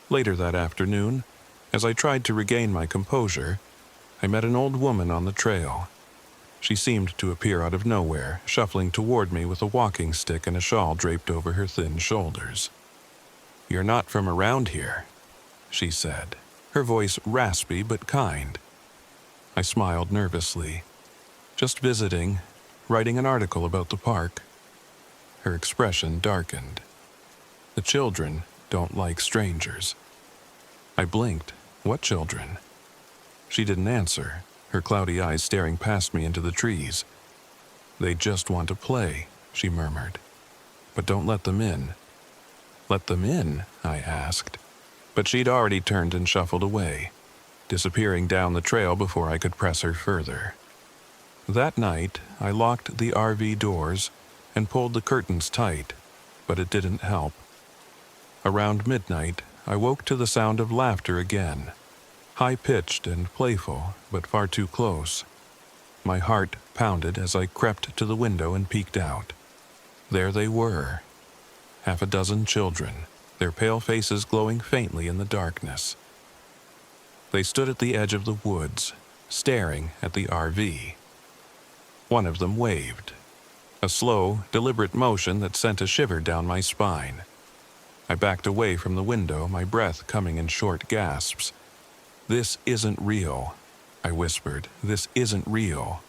Later that afternoon, as I tried to regain my composure, I met an old woman on the trail. She seemed to appear out of nowhere, shuffling toward me with a walking stick and a shawl draped over her thin shoulders. "You're not from around here," she said, her voice raspy but kind. I smiled nervously. "Just visiting, writing an article about the park." Her expression darkened. "The children don't like strangers." I blinked. What children? She didn't answer, her cloudy eyes staring past me into the trees. "They just want to play," she murmured. "But don't let them in." "Let them in?" I asked. But she'd already turned and shuffled away, disappearing down the trail before I could press her further. That night, I locked the RV doors and pulled the curtains tight, but it didn't help. Around midnight, I woke to the sound of laughter again, high-pitched and playful, but far too close. My heart pounded as I crept to the window and peeked out. There they were, half a dozen children, their pale faces glowing faintly in the darkness. They stood at the edge of the woods, staring at the RV. One of them waved, a slow, deliberate motion that sent a shiver down my spine. I backed away from the window, my breath coming in short gasps. "This isn't real," I whispered. "This isn't real."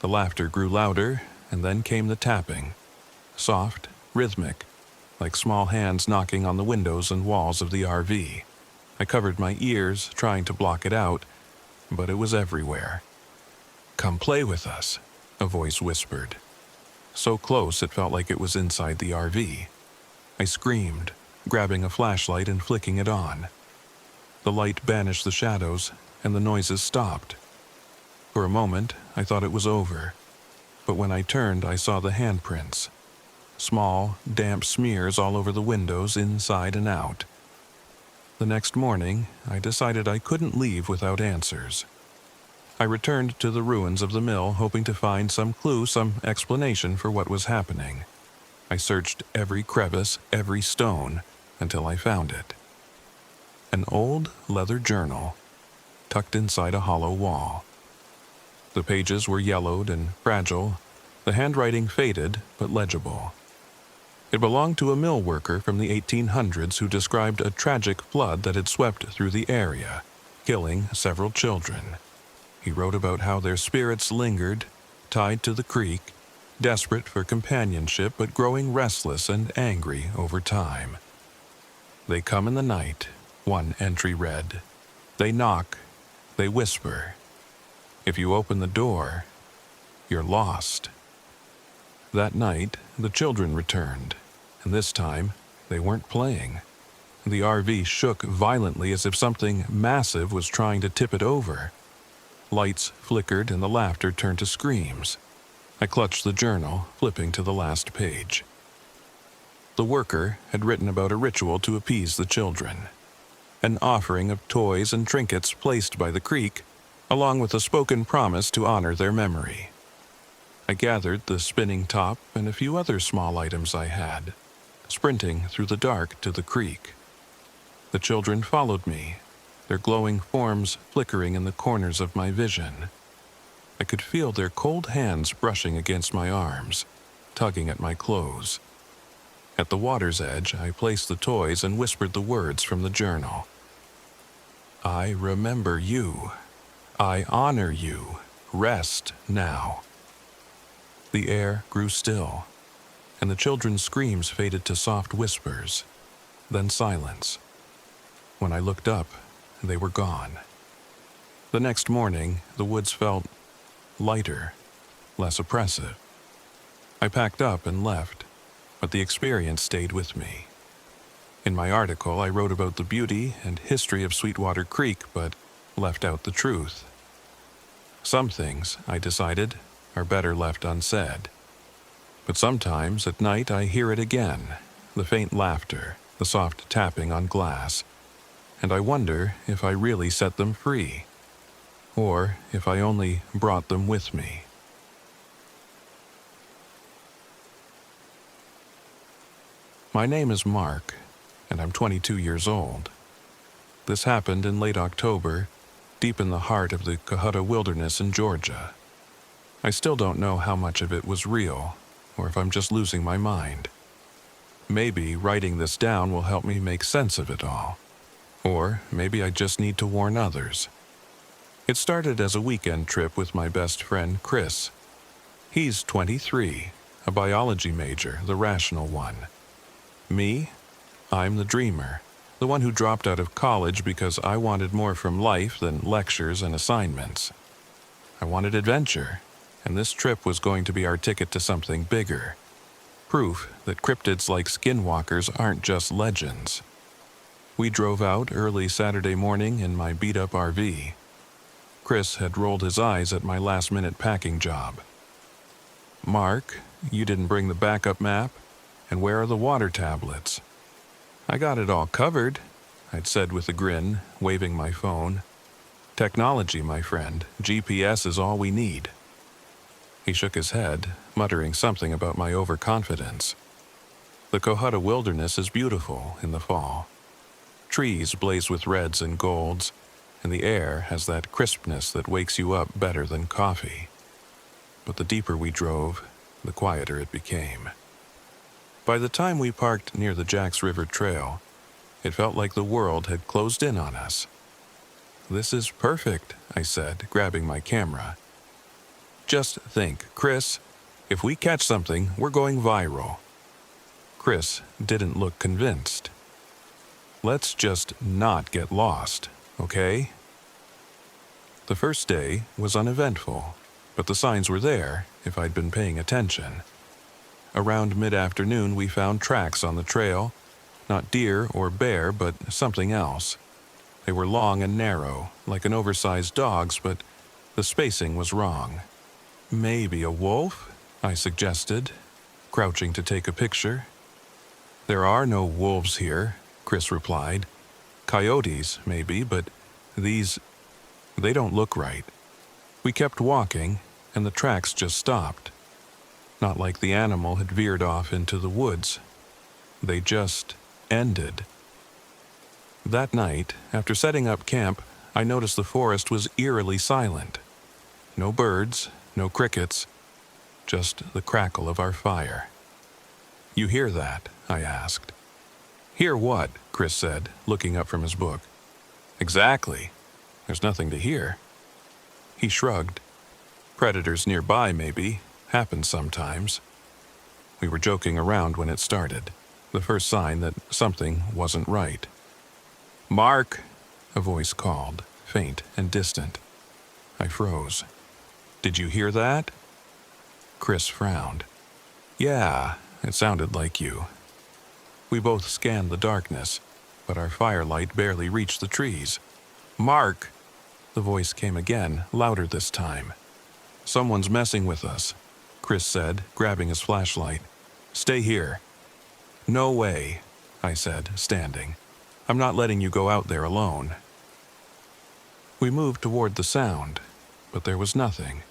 The laughter grew louder, and then came the tapping, soft, rhythmic, like small hands knocking on the windows and walls of the RV. I covered my ears, trying to block it out, but it was everywhere. "Come play with us," a voice whispered. So close it felt like it was inside the RV. I screamed, grabbing a flashlight and flicking it on. The light banished the shadows, and the noises stopped. For a moment, I thought it was over, but when I turned, I saw the handprints. Small, damp smears all over the windows, inside and out. The next morning, I decided I couldn't leave without answers. I returned to the ruins of the mill, hoping to find some clue, some explanation for what was happening. I searched every crevice, every stone, until I found it. An old leather journal, tucked inside a hollow wall. The pages were yellowed and fragile, the handwriting faded but legible. It belonged to a mill worker from the 1800s who described a tragic flood that had swept through the area, killing several children. He wrote about how their spirits lingered, tied to the creek, desperate for companionship but growing restless and angry over time. "They come in the night," one entry read. "They knock, they whisper. If you open the door, you're lost." That night, the children returned, and this time, they weren't playing. The RV shook violently as if something massive was trying to tip it over. Lights flickered and the laughter turned to screams. I clutched the journal, flipping to the last page. The worker had written about a ritual to appease the children. An offering of toys and trinkets placed by the creek, along with a spoken promise to honor their memory. I gathered the spinning top and a few other small items I had, sprinting through the dark to the creek. The children followed me, their glowing forms flickering in the corners of my vision. I could feel their cold hands brushing against my arms, tugging at my clothes. At the water's edge, I placed the toys and whispered the words from the journal. "I remember you. I honor you. Rest now." The air grew still, and the children's screams faded to soft whispers, then silence. When I looked up, they were gone. The next morning, the woods felt lighter, less oppressive. I packed up and left, but the experience stayed with me. In my article, I wrote about the beauty and history of Sweetwater Creek, but left out the truth. Some things, I decided, are better left unsaid. But sometimes at night I hear it again, the faint laughter, the soft tapping on glass, and I wonder if I really set them free, or if I only brought them with me. My name is Mark, and I'm 22 years old. This happened in late October, deep in the heart of the Cohutta Wilderness in Georgia. I still don't know how much of it was real, or if I'm just losing my mind. Maybe writing this down will help me make sense of it all. Or maybe I just need to warn others. It started as a weekend trip with my best friend, Chris. He's 23, a biology major, the rational one. Me? I'm the dreamer, the one who dropped out of college because I wanted more from life than lectures and assignments. I wanted adventure, and this trip was going to be our ticket to something bigger. Proof that cryptids like skinwalkers aren't just legends. We drove out early Saturday morning in my beat-up RV. Chris had rolled his eyes at my last-minute packing job. "Mark, you didn't bring the backup map? And where are the water tablets?" "I got it all covered," I'd said with a grin, waving my phone. "Technology, my friend. GPS is all we need." He shook his head, muttering something about my overconfidence. The Cohutta Wilderness is beautiful in the fall. Trees blaze with reds and golds, and the air has that crispness that wakes you up better than coffee. But the deeper we drove, the quieter it became. By the time we parked near the Jacks River Trail, it felt like the world had closed in on us. "This is perfect," I said, grabbing my camera. "Just think, Chris, if we catch something, we're going viral." Chris didn't look convinced. "Let's just not get lost, okay?" The first day was uneventful, but the signs were there if I'd been paying attention. Around mid-afternoon, we found tracks on the trail, not deer or bear, but something else. They were long and narrow, like an oversized dog's, but the spacing was wrong. "Maybe a wolf?" I suggested, crouching to take a picture. "There are no wolves here," Chris replied. "Coyotes, maybe, but they don't look right." We kept walking, and the tracks just stopped. Not like the animal had veered off into the woods. They just ended. That night, after setting up camp, I noticed the forest was eerily silent. No birds, no crickets, just the crackle of our fire. "You hear that?" I asked. "Hear what?" Chris said, looking up from his book. "Exactly. There's nothing to hear." He shrugged. "Predators nearby, maybe. Happens sometimes." We were joking around when it started, the first sign that something wasn't right. "Mark!" a voice called, faint and distant. I froze. "Did you hear that?" Chris frowned. "Yeah, it sounded like you." We both scanned the darkness, but our firelight barely reached the trees. "Mark!" The voice came again, louder this time. "Someone's messing with us," Chris said, grabbing his flashlight. "Stay here." "No way," I said, standing. "I'm not letting you go out there alone." We moved toward the sound, but there was nothing,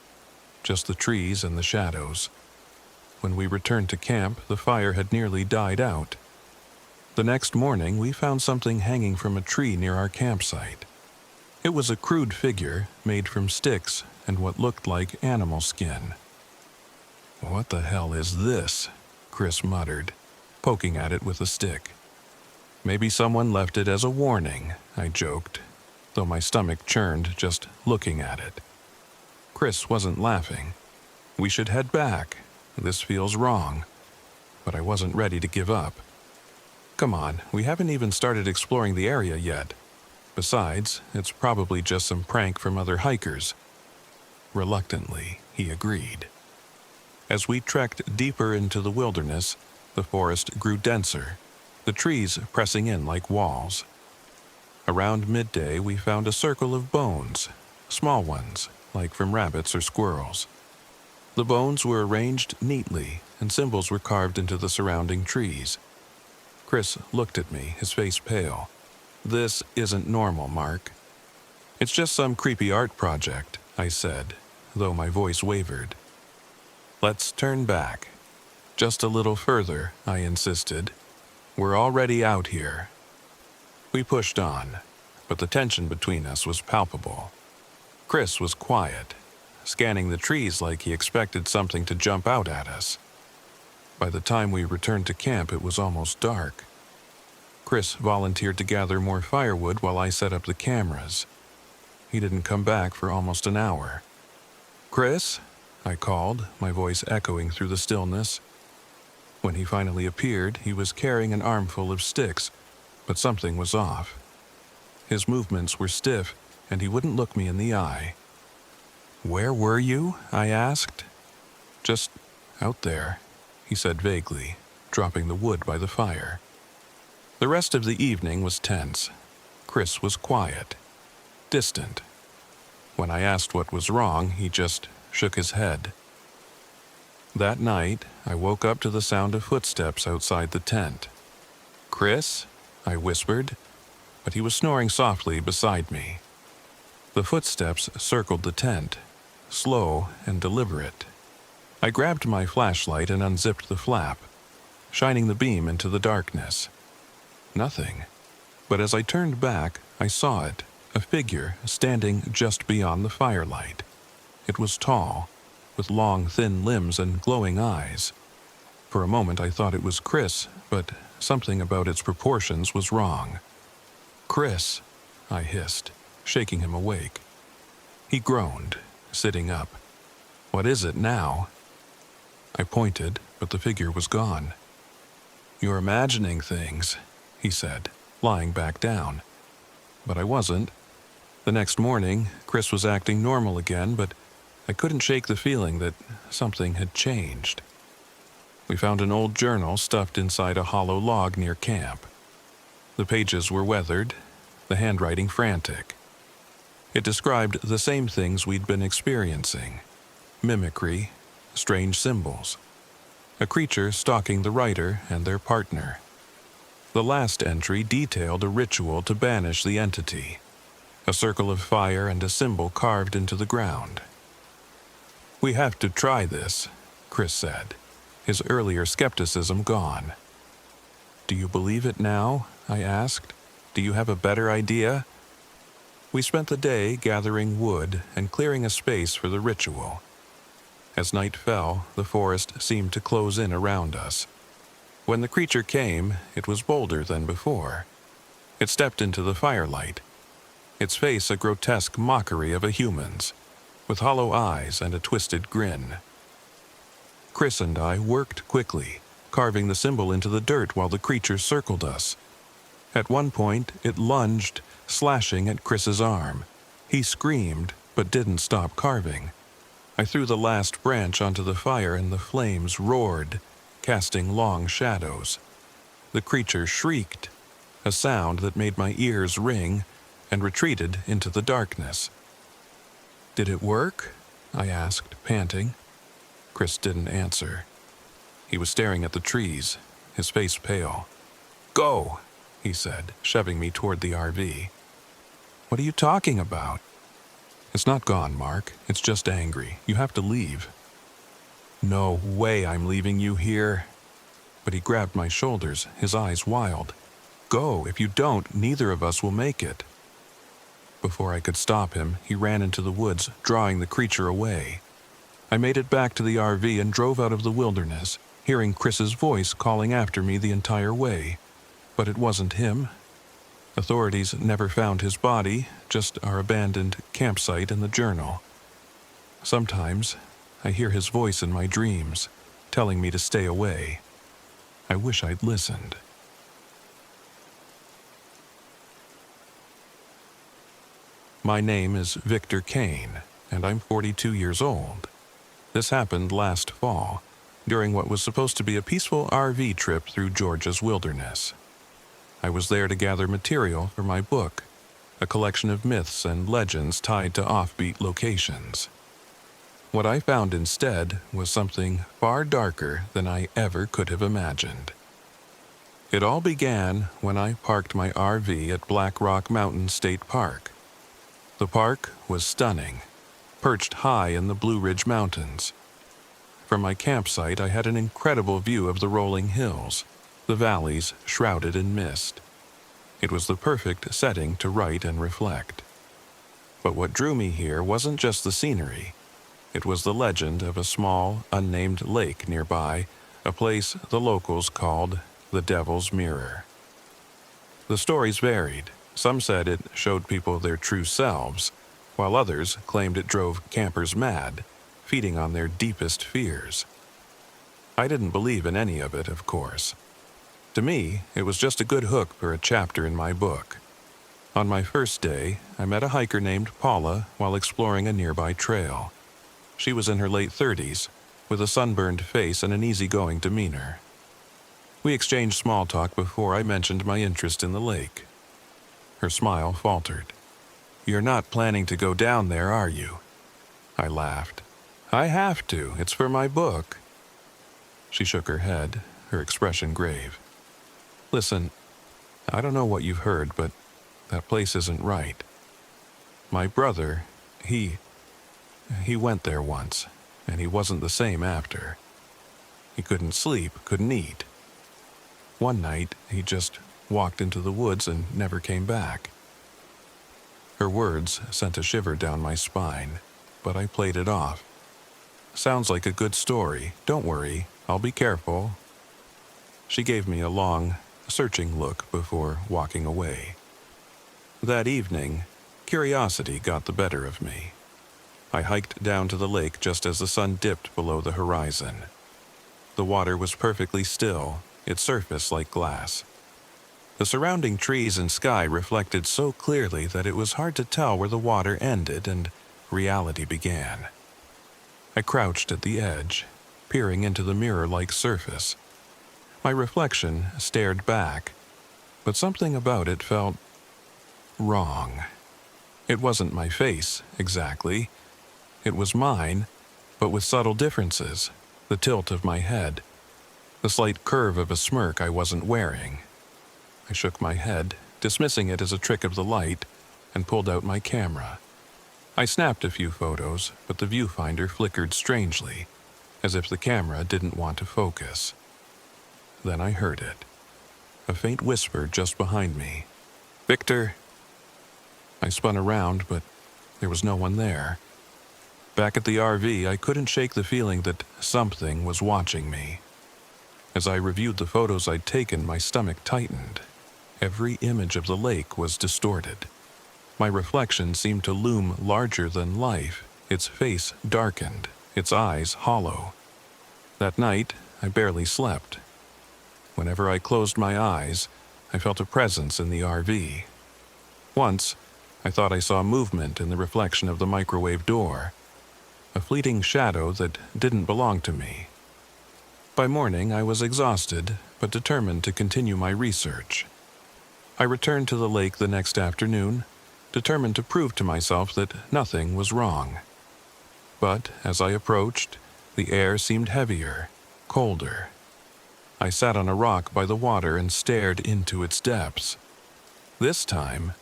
just the trees and the shadows. When we returned to camp, the fire had nearly died out. The next morning, we found something hanging from a tree near our campsite. It was a crude figure made from sticks and what looked like animal skin. "What the hell is this?" Chris muttered, poking at it with a stick. "Maybe someone left it as a warning," I joked, though my stomach churned just looking at it. Chris wasn't laughing. "We should head back. This feels wrong." But I wasn't ready to give up. "Come on, we haven't even started exploring the area yet. Besides, it's probably just some prank from other hikers." Reluctantly, he agreed. As we trekked deeper into the wilderness, the forest grew denser, the trees pressing in like walls. Around midday, we found a circle of bones, small ones, like from rabbits or squirrels. The bones were arranged neatly, and symbols were carved into the surrounding trees. Chris looked at me, his face pale. "This isn't normal, Mark." "It's just some creepy art project," I said, though my voice wavered. "Let's turn back." "Just a little further," I insisted. "We're already out here." We pushed on, but the tension between us was palpable. Chris was quiet, scanning the trees like he expected something to jump out at us. By the time we returned to camp, it was almost dark. Chris volunteered to gather more firewood while I set up the cameras. He didn't come back for almost an hour. "Chris?" I called, my voice echoing through the stillness. When he finally appeared, he was carrying an armful of sticks, but something was off. His movements were stiff, and he wouldn't look me in the eye. "Where were you?" I asked. "Just out there," he said vaguely, dropping the wood by the fire. The rest of the evening was tense. Chris was quiet, distant. When I asked what was wrong, he just shook his head. That night, I woke up to the sound of footsteps outside the tent. "Chris?" I whispered, but he was snoring softly beside me. The footsteps circled the tent, slow and deliberate. I grabbed my flashlight and unzipped the flap, shining the beam into the darkness. Nothing. But as I turned back, I saw it, a figure standing just beyond the firelight. It was tall, with long, thin limbs and glowing eyes. For a moment I thought it was Chris, but something about its proportions was wrong. "Chris," I hissed, shaking him awake. He groaned, sitting up. "What is it now?" I pointed, but the figure was gone. "You're imagining things," he said, lying back down. But I wasn't. The next morning, Chris was acting normal again, but I couldn't shake the feeling that something had changed. We found an old journal stuffed inside a hollow log near camp. The pages were weathered, the handwriting frantic. It described the same things we'd been experiencing: mimicry, strange symbols, a creature stalking the writer and their partner. The last entry detailed a ritual to banish the entity, a circle of fire and a symbol carved into the ground. "We have to try this," Chris said, his earlier skepticism gone. "Do you believe it now?" I asked. "Do you have a better idea?" We spent the day gathering wood and clearing a space for the ritual. As night fell, the forest seemed to close in around us. When the creature came, it was bolder than before. It stepped into the firelight, its face a grotesque mockery of a human's, with hollow eyes and a twisted grin. Chris and I worked quickly, carving the symbol into the dirt while the creature circled us. At one point, it lunged, slashing at Chris's arm. He screamed, but didn't stop carving. I threw the last branch onto the fire and the flames roared, casting long shadows. The creature shrieked, a sound that made my ears ring, and retreated into the darkness. "Did it work?" I asked, panting. Chris didn't answer. He was staring at the trees, his face pale. "Go," he said, shoving me toward the RV. "What are you talking about?" "It's not gone, Mark. It's just angry. You have to leave." "No way I'm leaving you here." But he grabbed my shoulders, his eyes wild. "Go. If you don't, neither of us will make it." Before I could stop him, he ran into the woods, drawing the creature away. I made it back to the RV and drove out of the wilderness, hearing Chris's voice calling after me the entire way. But it wasn't him. Authorities never found his body, just our abandoned campsite in the journal. Sometimes, I hear his voice in my dreams, telling me to stay away. I wish I'd listened. My name is Victor Kane, and I'm 42 years old. This happened last fall, during what was supposed to be a peaceful RV trip through Georgia's wilderness. I was there to gather material for my book, a collection of myths and legends tied to offbeat locations. What I found instead was something far darker than I ever could have imagined. It all began when I parked my RV at Black Rock Mountain State Park. The park was stunning, perched high in the Blue Ridge Mountains. From my campsite, I had an incredible view of the rolling hills, the valleys shrouded in mist. It was the perfect setting to write and reflect. But what drew me here wasn't just the scenery. It was the legend of a small, unnamed lake nearby, a place the locals called the Devil's Mirror. The stories varied. Some said it showed people their true selves, while others claimed it drove campers mad, feeding on their deepest fears. I didn't believe in any of it, of course. To me, it was just a good hook for a chapter in my book. On my first day, I met a hiker named Paula while exploring a nearby trail. She was in her late 30s, with a sunburned face and an easygoing demeanor. We exchanged small talk before I mentioned my interest in the lake. Her smile faltered. "You're not planning to go down there, are you?" I laughed. "I have to. It's for my book." She shook her head, her expression grave. "Listen, I don't know what you've heard, but that place isn't right. My brother, he went there once, and he wasn't the same after. He couldn't sleep, couldn't eat. One night, he just walked into the woods and never came back." Her words sent a shiver down my spine, but I played it off. "Sounds like a good story. Don't worry, I'll be careful." She gave me a long, searching look before walking away. That evening, curiosity got the better of me. I hiked down to the lake just as the sun dipped below the horizon. The water was perfectly still, its surface like glass. The surrounding trees and sky reflected so clearly that it was hard to tell where the water ended and reality began. I crouched at the edge, peering into the mirror-like surface. My reflection stared back, but something about it felt wrong. It wasn't my face, exactly. It was mine, but with subtle differences, the tilt of my head, the slight curve of a smirk I wasn't wearing. I shook my head, dismissing it as a trick of the light, and pulled out my camera. I snapped a few photos, but the viewfinder flickered strangely, as if the camera didn't want to focus. Then I heard it. A faint whisper just behind me. "Victor." I spun around, but there was no one there. Back at the RV, I couldn't shake the feeling that something was watching me. As I reviewed the photos I'd taken, my stomach tightened. Every image of the lake was distorted. My reflection seemed to loom larger than life, its face darkened, its eyes hollow. That night, I barely slept. Whenever I closed my eyes, I felt a presence in the RV. Once, I thought I saw movement in the reflection of the microwave door, a fleeting shadow that didn't belong to me. By morning, I was exhausted, but determined to continue my research. I returned to the lake the next afternoon, determined to prove to myself that nothing was wrong. But as I approached, the air seemed heavier, colder. I sat on a rock by the water and stared into its depths. This time,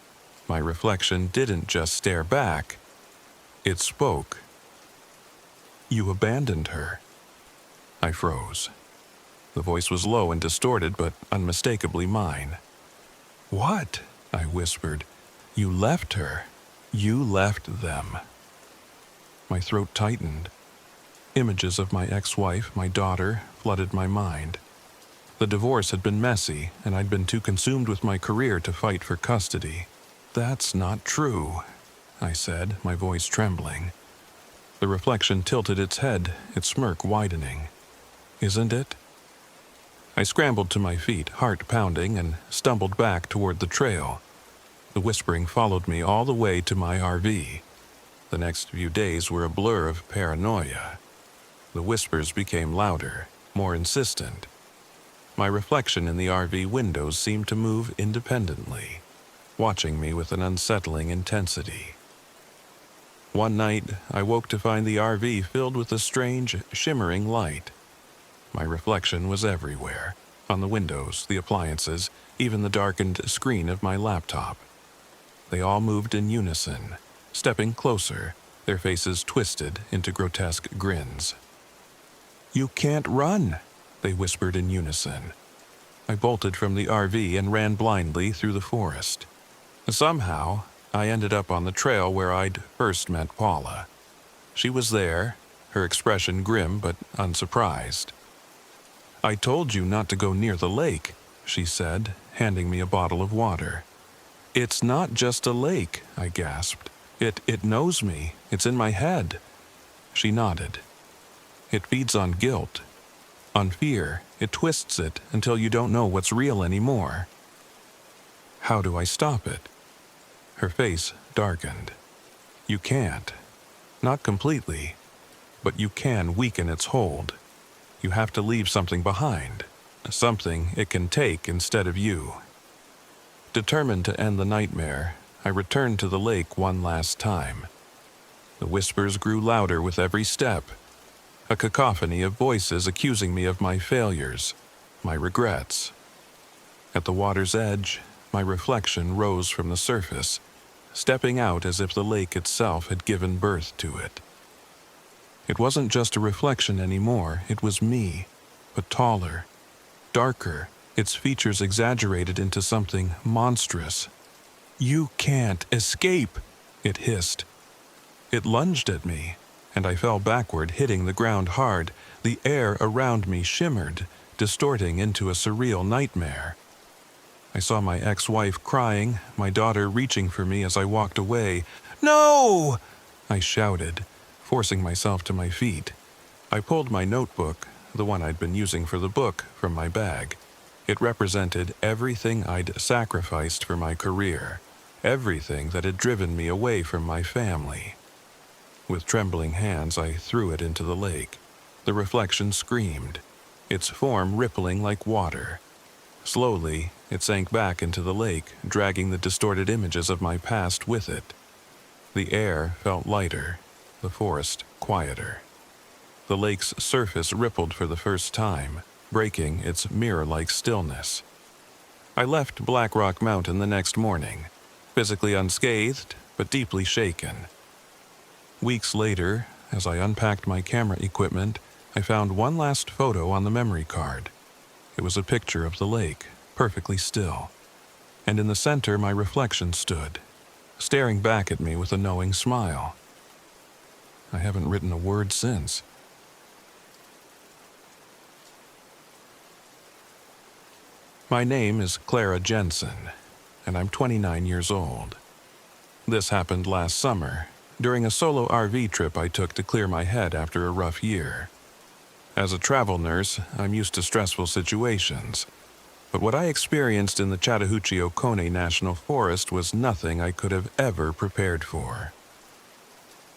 my reflection didn't just stare back, it spoke. "You abandoned her." I froze. The voice was low and distorted, but unmistakably mine. "What?" I whispered. "You left her. You left them." My throat tightened. Images of my ex-wife, my daughter, flooded my mind. The divorce had been messy, and I'd been too consumed with my career to fight for custody. "That's not true," I said, my voice trembling. The reflection tilted its head, its smirk widening. "Isn't it?" I scrambled to my feet, heart pounding, and stumbled back toward the trail. The whispering followed me all the way to my RV. The next few days were a blur of paranoia. The whispers became louder, more insistent. My reflection in the RV windows seemed to move independently, watching me with an unsettling intensity. One night, I woke to find the RV filled with a strange, shimmering light. My reflection was everywhere, on the windows, the appliances, even the darkened screen of my laptop. They all moved in unison, stepping closer, their faces twisted into grotesque grins. "You can't run," they whispered in unison. I bolted from the RV and ran blindly through the forest. Somehow, I ended up on the trail where I'd first met Paula. She was there, her expression grim but unsurprised. "I told you not to go near the lake," she said, handing me a bottle of water. "It's not just a lake," I gasped. It knows me. It's in my head." She nodded. "It feeds on guilt, on fear. It twists it until you don't know what's real anymore." "How do I stop it?" Her face darkened. "You can't. Not completely. But you can weaken its hold. You have to leave something behind. Something it can take instead of you." Determined to end the nightmare, I returned to the lake one last time. The whispers grew louder with every step, a cacophony of voices accusing me of my failures, my regrets. At the water's edge, my reflection rose from the surface, stepping out as if the lake itself had given birth to it. It wasn't just a reflection anymore, it was me, but taller, darker, its features exaggerated into something monstrous. "You can't escape," it hissed. It lunged at me, and I fell backward, hitting the ground hard. The air around me shimmered, distorting into a surreal nightmare. I saw my ex-wife crying, my daughter reaching for me as I walked away. "No!" I shouted, forcing myself to my feet. I pulled my notebook, the one I'd been using for the book, from my bag. It represented everything I'd sacrificed for my career, everything that had driven me away from my family. With trembling hands, I threw it into the lake. The reflection screamed, its form rippling like water. Slowly, it sank back into the lake, dragging the distorted images of my past with it. The air felt lighter, the forest quieter. The lake's surface rippled for the first time, breaking its mirror-like stillness. I left Black Rock Mountain the next morning, physically unscathed, but deeply shaken. Weeks later, as I unpacked my camera equipment, I found one last photo on the memory card. It was a picture of the lake, perfectly still. And in the center, my reflection stood, staring back at me with a knowing smile. I haven't written a word since. My name is Clara Jensen, and I'm 29 years old. This happened last summer, during a solo RV trip I took to clear my head after a rough year. As a travel nurse, I'm used to stressful situations, but what I experienced in the Chattahoochee-Oconee National Forest was nothing I could have ever prepared for.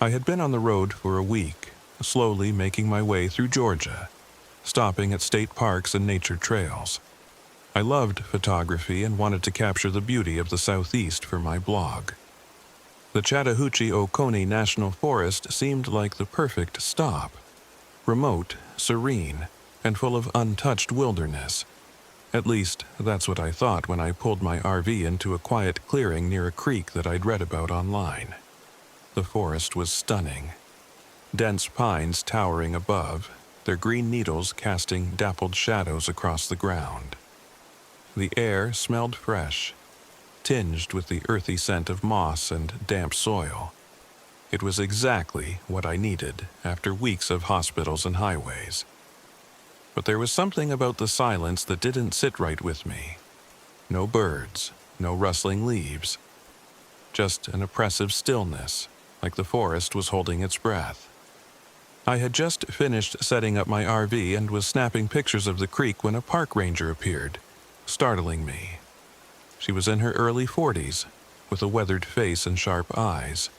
I had been on the road for a week, slowly making my way through Georgia, stopping at state parks and nature trails. I loved photography and wanted to capture the beauty of the Southeast for my blog. The Chattahoochee-Oconee National Forest seemed like the perfect stop. Remote, serene, and full of untouched wilderness. At least, that's what I thought when I pulled my RV into a quiet clearing near a creek that I'd read about online. The forest was stunning. Dense pines towering above, their green needles casting dappled shadows across the ground. The air smelled fresh, tinged with the earthy scent of moss and damp soil. It was exactly what I needed after weeks of hospitals and highways. But there was something about the silence that didn't sit right with me. No birds, no rustling leaves. Just an oppressive stillness, like the forest was holding its breath. I had just finished setting up my RV and was snapping pictures of the creek when a park ranger appeared, startling me. She was in her early 40s, with a weathered face and sharp eyes.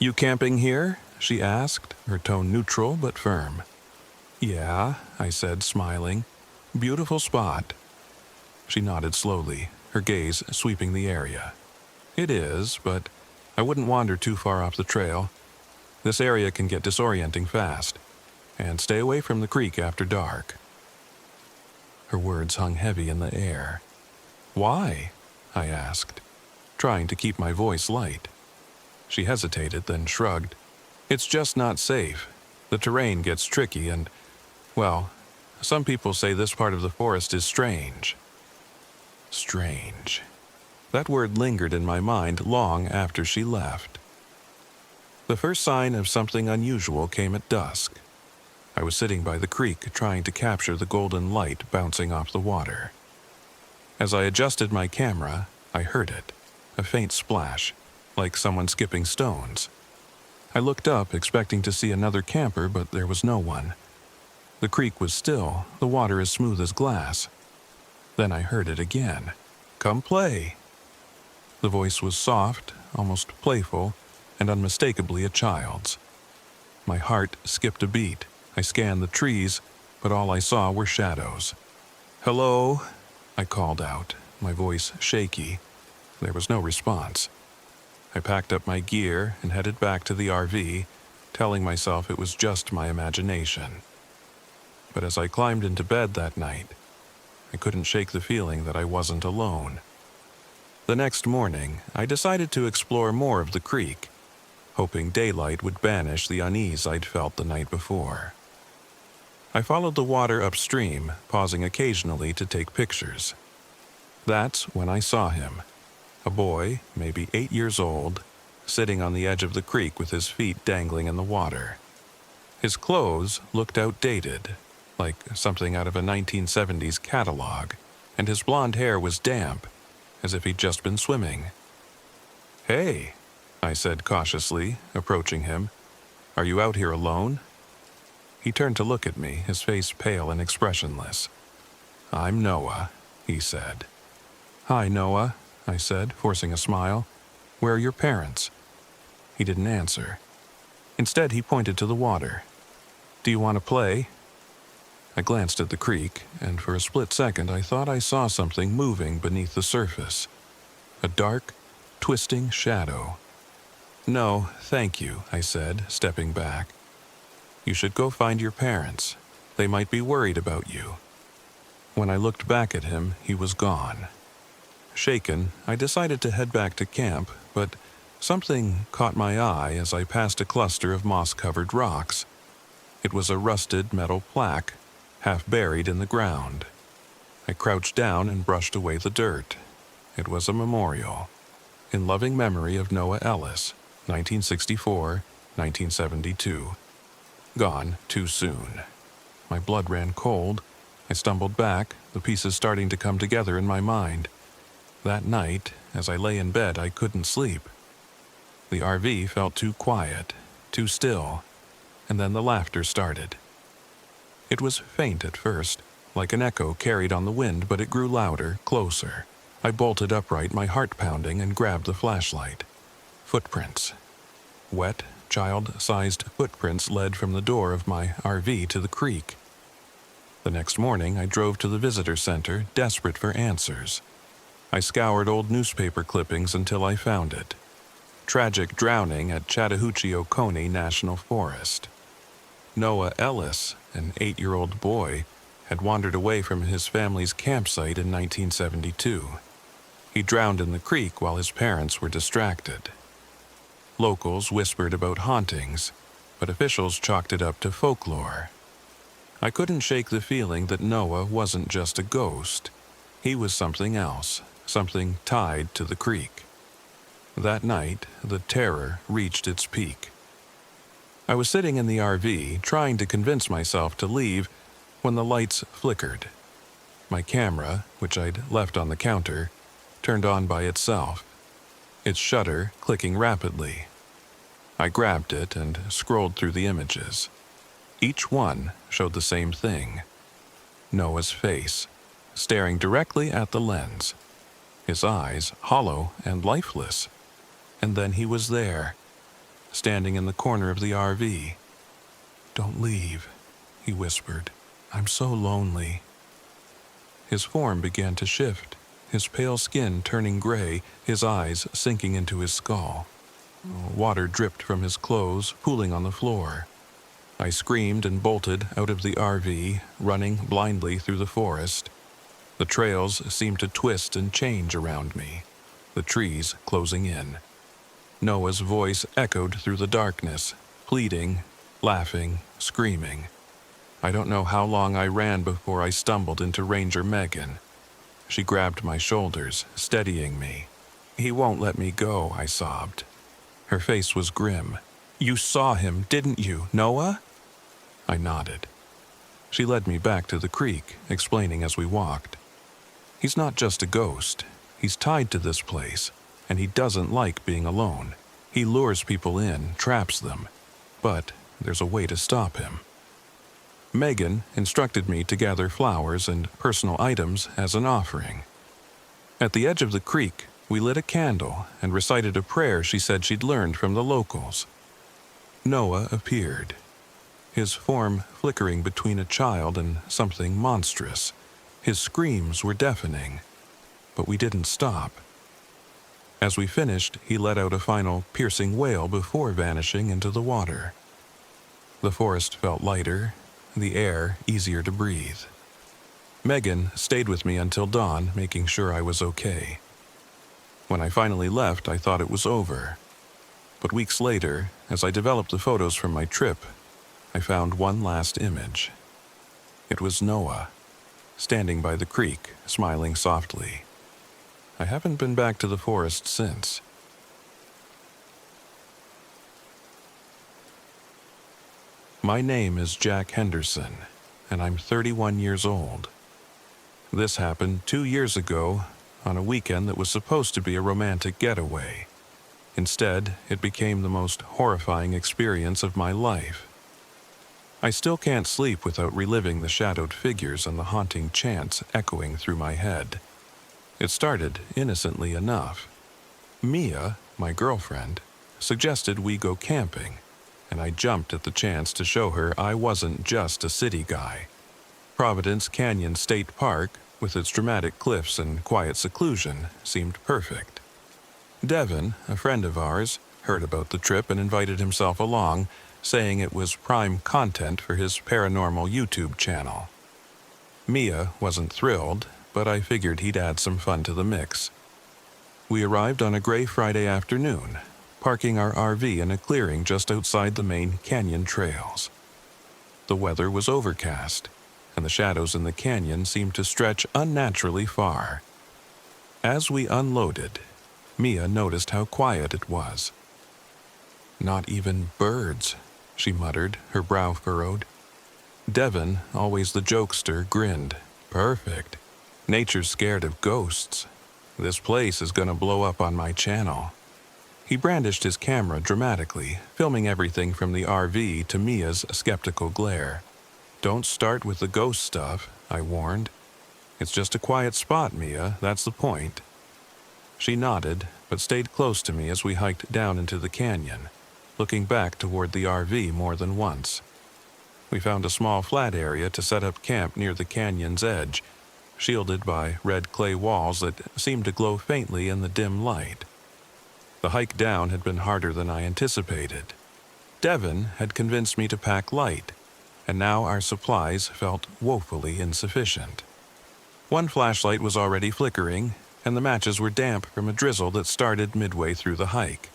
"You camping here?" she asked, her tone neutral but firm. "Yeah," I said, smiling. "Beautiful spot." She nodded slowly, her gaze sweeping the area. "It is, but I wouldn't wander too far off the trail. This area can get disorienting fast. And stay away from the creek after dark." Her words hung heavy in the air. "Why?" I asked, trying to keep my voice light. She hesitated, then shrugged. "It's just not safe. The terrain gets tricky and, well, some people say this part of the forest is strange." Strange. That word lingered in my mind long after she left. The first sign of something unusual came at dusk. I was sitting by the creek trying to capture the golden light bouncing off the water. As I adjusted my camera, I heard it, a faint splash, like someone skipping stones. I looked up, expecting to see another camper, but there was no one. The creek was still, the water as smooth as glass. Then I heard it again. "Come play." The voice was soft, almost playful, and unmistakably a child's. My heart skipped a beat. I scanned the trees, but all I saw were shadows. "Hello?" I called out, my voice shaky. There was no response. I packed up my gear and headed back to the RV, telling myself it was just my imagination. But as I climbed into bed that night, I couldn't shake the feeling that I wasn't alone. The next morning, I decided to explore more of the creek, hoping daylight would banish the unease I'd felt the night before. I followed the water upstream, pausing occasionally to take pictures. That's when I saw him, a boy, maybe 8 years old, sitting on the edge of the creek with his feet dangling in the water. His clothes looked outdated, like something out of a 1970s catalog, and his blonde hair was damp, as if he'd just been swimming. "Hey," I said cautiously, approaching him. "Are you out here alone?" He turned to look at me, his face pale and expressionless. "I'm Noah," he said. "Hi, Noah," I said, forcing a smile. "Where are your parents?" He didn't answer. Instead, he pointed to the water. "Do you want to play?" I glanced at the creek, and for a split second I thought I saw something moving beneath the surface. A dark, twisting shadow. "No, thank you," I said, stepping back. "You should go find your parents. They might be worried about you." When I looked back at him, he was gone. Shaken, I decided to head back to camp, but something caught my eye as I passed a cluster of moss-covered rocks. It was a rusted metal plaque, half buried in the ground. I crouched down and brushed away the dirt. It was a memorial. "In loving memory of Noah Ellis, 1964-1972. Gone too soon." My blood ran cold. I stumbled back, the pieces starting to come together in my mind. That night, as I lay in bed, I couldn't sleep. The RV felt too quiet, too still, and then the laughter started. It was faint at first, like an echo carried on the wind, but it grew louder, closer. I bolted upright, my heart pounding, and grabbed the flashlight. Footprints. Wet, child-sized footprints led from the door of my RV to the creek. The next morning, I drove to the visitor center, desperate for answers. I scoured old newspaper clippings until I found it. Tragic drowning at Chattahoochee Oconee National Forest. Noah Ellis, an 8-year-old boy, had wandered away from his family's campsite in 1972. He drowned in the creek while his parents were distracted. Locals whispered about hauntings, but officials chalked it up to folklore. I couldn't shake the feeling that Noah wasn't just a ghost. He was something else, something tied to the creek. That night, the terror reached its peak. I was sitting in the RV, trying to convince myself to leave, when the lights flickered. My camera, which I'd left on the counter, turned on by itself, its shutter clicking rapidly. I grabbed it and scrolled through the images. Each one showed the same thing. Noah's face, staring directly at the lens. His eyes hollow and lifeless. And then he was there, standing in the corner of the RV. "Don't leave," he whispered. "I'm so lonely." His form began to shift, his pale skin turning gray, his eyes sinking into his skull. Water dripped from his clothes, pooling on the floor. I screamed and bolted out of the RV, running blindly through the forest. The trails seemed to twist and change around me, the trees closing in. Noah's voice echoed through the darkness, pleading, laughing, screaming. I don't know how long I ran before I stumbled into Ranger Megan. She grabbed my shoulders, steadying me. "He won't let me go," I sobbed. Her face was grim. "You saw him, didn't you, Noah?" I nodded. She led me back to the creek, explaining as we walked. "He's not just a ghost. He's tied to this place, and he doesn't like being alone. He lures people in, traps them. But there's a way to stop him." Megan instructed me to gather flowers and personal items as an offering. At the edge of the creek, we lit a candle and recited a prayer she said she'd learned from the locals. Noah appeared, his form flickering between a child and something monstrous. His screams were deafening, but we didn't stop. As we finished, he let out a final piercing wail before vanishing into the water. The forest felt lighter, the air easier to breathe. Megan stayed with me until dawn, making sure I was okay. When I finally left, I thought it was over. But weeks later, as I developed the photos from my trip, I found one last image. It was Noah, standing by the creek, smiling softly. I haven't been back to the forest since. My name is Jack Henderson, and I'm 31 years old. This happened 2 years ago, on a weekend that was supposed to be a romantic getaway. Instead, it became the most horrifying experience of my life. I still can't sleep without reliving the shadowed figures and the haunting chants echoing through my head. It started innocently enough. Mia, my girlfriend, suggested we go camping, and I jumped at the chance to show her I wasn't just a city guy. Providence Canyon State Park, with its dramatic cliffs and quiet seclusion, seemed perfect. Devin, a friend of ours, heard about the trip and invited himself along, saying it was prime content for his paranormal YouTube channel. Mia wasn't thrilled, but I figured he'd add some fun to the mix. We arrived on a gray Friday afternoon, parking our RV in a clearing just outside the main canyon trails. The weather was overcast, and the shadows in the canyon seemed to stretch unnaturally far. As we unloaded, Mia noticed how quiet it was. "Not even birds," she muttered, her brow furrowed. Devin, always the jokester, grinned. "Perfect. Nature's scared of ghosts. This place is gonna blow up on my channel." He brandished his camera dramatically, filming everything from the RV to Mia's skeptical glare. "Don't start with the ghost stuff," I warned. "It's just a quiet spot, Mia, that's the point." She nodded, but stayed close to me as we hiked down into the canyon, looking back toward the RV more than once. We found a small flat area to set up camp near the canyon's edge, shielded by red clay walls that seemed to glow faintly in the dim light. The hike down had been harder than I anticipated. Devin had convinced me to pack light, and now our supplies felt woefully insufficient. One flashlight was already flickering, and the matches were damp from a drizzle that started midway through the hike.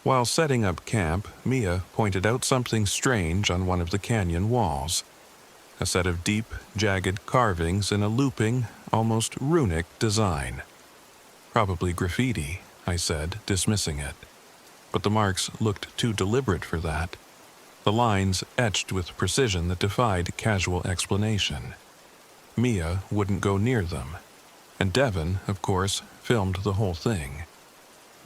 While setting up camp, Mia pointed out something strange on one of the canyon walls. A set of deep, jagged carvings in a looping, almost runic design. "Probably graffiti," I said, dismissing it. But the marks looked too deliberate for that. The lines etched with precision that defied casual explanation. Mia wouldn't go near them. And Devin, of course, filmed the whole thing.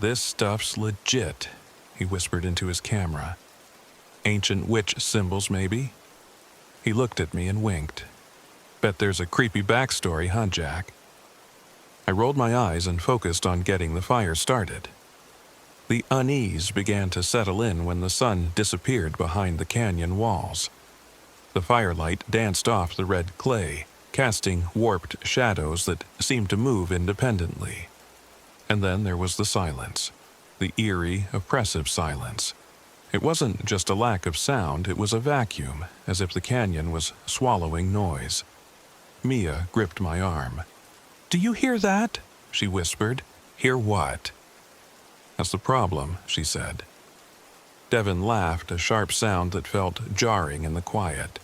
"This stuff's legit," he whispered into his camera. "Ancient witch symbols, maybe?" He looked at me and winked. "Bet there's a creepy backstory, huh, Jack?" I rolled my eyes and focused on getting the fire started. The unease began to settle in when the sun disappeared behind the canyon walls. The firelight danced off the red clay, casting warped shadows that seemed to move independently. And then there was the silence. The eerie, oppressive silence. It wasn't just a lack of sound, it was a vacuum, as if the canyon was swallowing noise. Mia gripped my arm. "Do you hear that?" she whispered. "Hear what?" "That's the problem," she said. Devin laughed, a sharp sound that felt jarring in the quiet.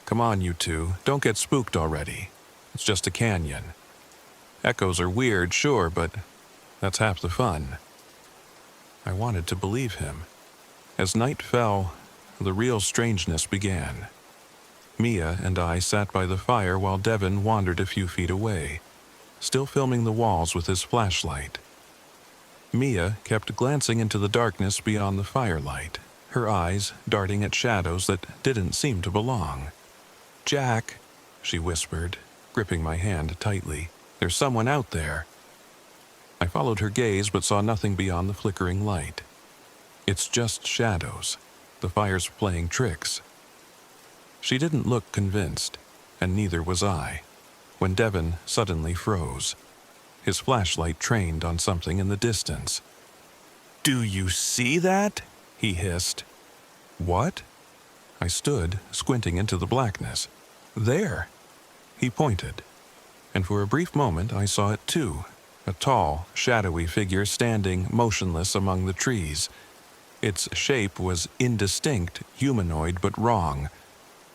"Come on, you two, don't get spooked already. It's just a canyon. Echoes are weird, sure, but that's half the fun." I wanted to believe him. As night fell, the real strangeness began. Mia and I sat by the fire while Devin wandered a few feet away, still filming the walls with his flashlight. Mia kept glancing into the darkness beyond the firelight, her eyes darting at shadows that didn't seem to belong. "Jack," she whispered, gripping my hand tightly, "there's someone out there." I followed her gaze but saw nothing beyond the flickering light. "It's just shadows. The fire's playing tricks." She didn't look convinced, and neither was I, when Devin suddenly froze. His flashlight trained on something in the distance. "Do you see that?" he hissed. "What?" I stood, squinting into the blackness. "There." He pointed, and for a brief moment I saw it too, a tall, shadowy figure standing motionless among the trees. Its shape was indistinct, humanoid, but wrong.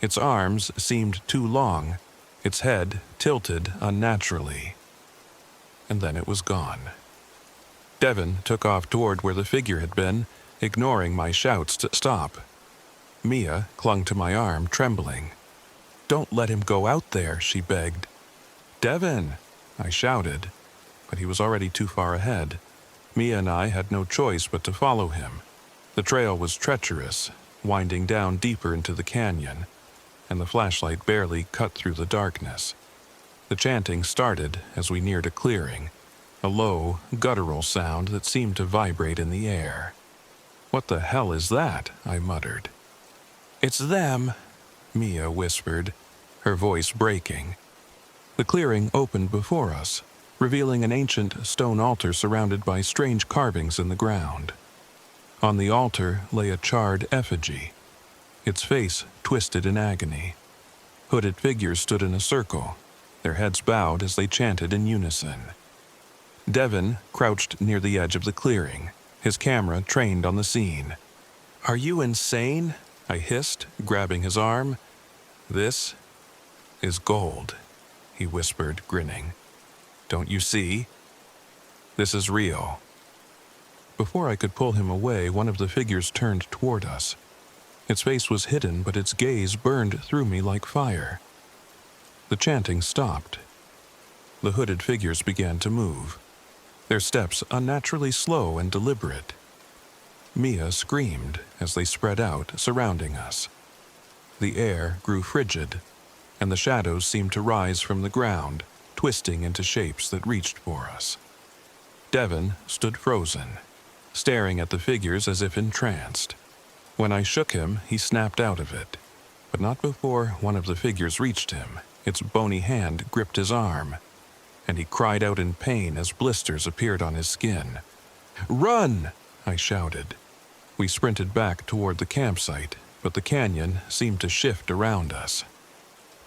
Its arms seemed too long, its head tilted unnaturally. And then it was gone. Devin took off toward where the figure had been, ignoring my shouts to stop. Mia clung to my arm, trembling. "Don't let him go out there," she begged. "Devin!" I shouted, but he was already too far ahead. Mia and I had no choice but to follow him. The trail was treacherous, winding down deeper into the canyon, and the flashlight barely cut through the darkness. The chanting started as we neared a clearing, a low, guttural sound that seemed to vibrate in the air. "What the hell is that?" I muttered. "It's them," Mia whispered, her voice breaking. The clearing opened before us, revealing an ancient stone altar surrounded by strange carvings in the ground. On the altar lay a charred effigy, its face twisted in agony. Hooded figures stood in a circle, their heads bowed as they chanted in unison. Devin crouched near the edge of the clearing, his camera trained on the scene. "Are you insane?" I hissed, grabbing his arm. "This is gold," he whispered, grinning. "Don't you see? This is real." Before I could pull him away, one of the figures turned toward us. Its face was hidden, but its gaze burned through me like fire. The chanting stopped. The hooded figures began to move, their steps unnaturally slow and deliberate. Mia screamed as they spread out, surrounding us. The air grew frigid, and the shadows seemed to rise from the ground, twisting into shapes that reached for us. Devin stood frozen, staring at the figures as if entranced. When I shook him, he snapped out of it, but not before one of the figures reached him. Its bony hand gripped his arm, and he cried out in pain as blisters appeared on his skin. "Run!" I shouted. We sprinted back toward the campsite, but the canyon seemed to shift around us.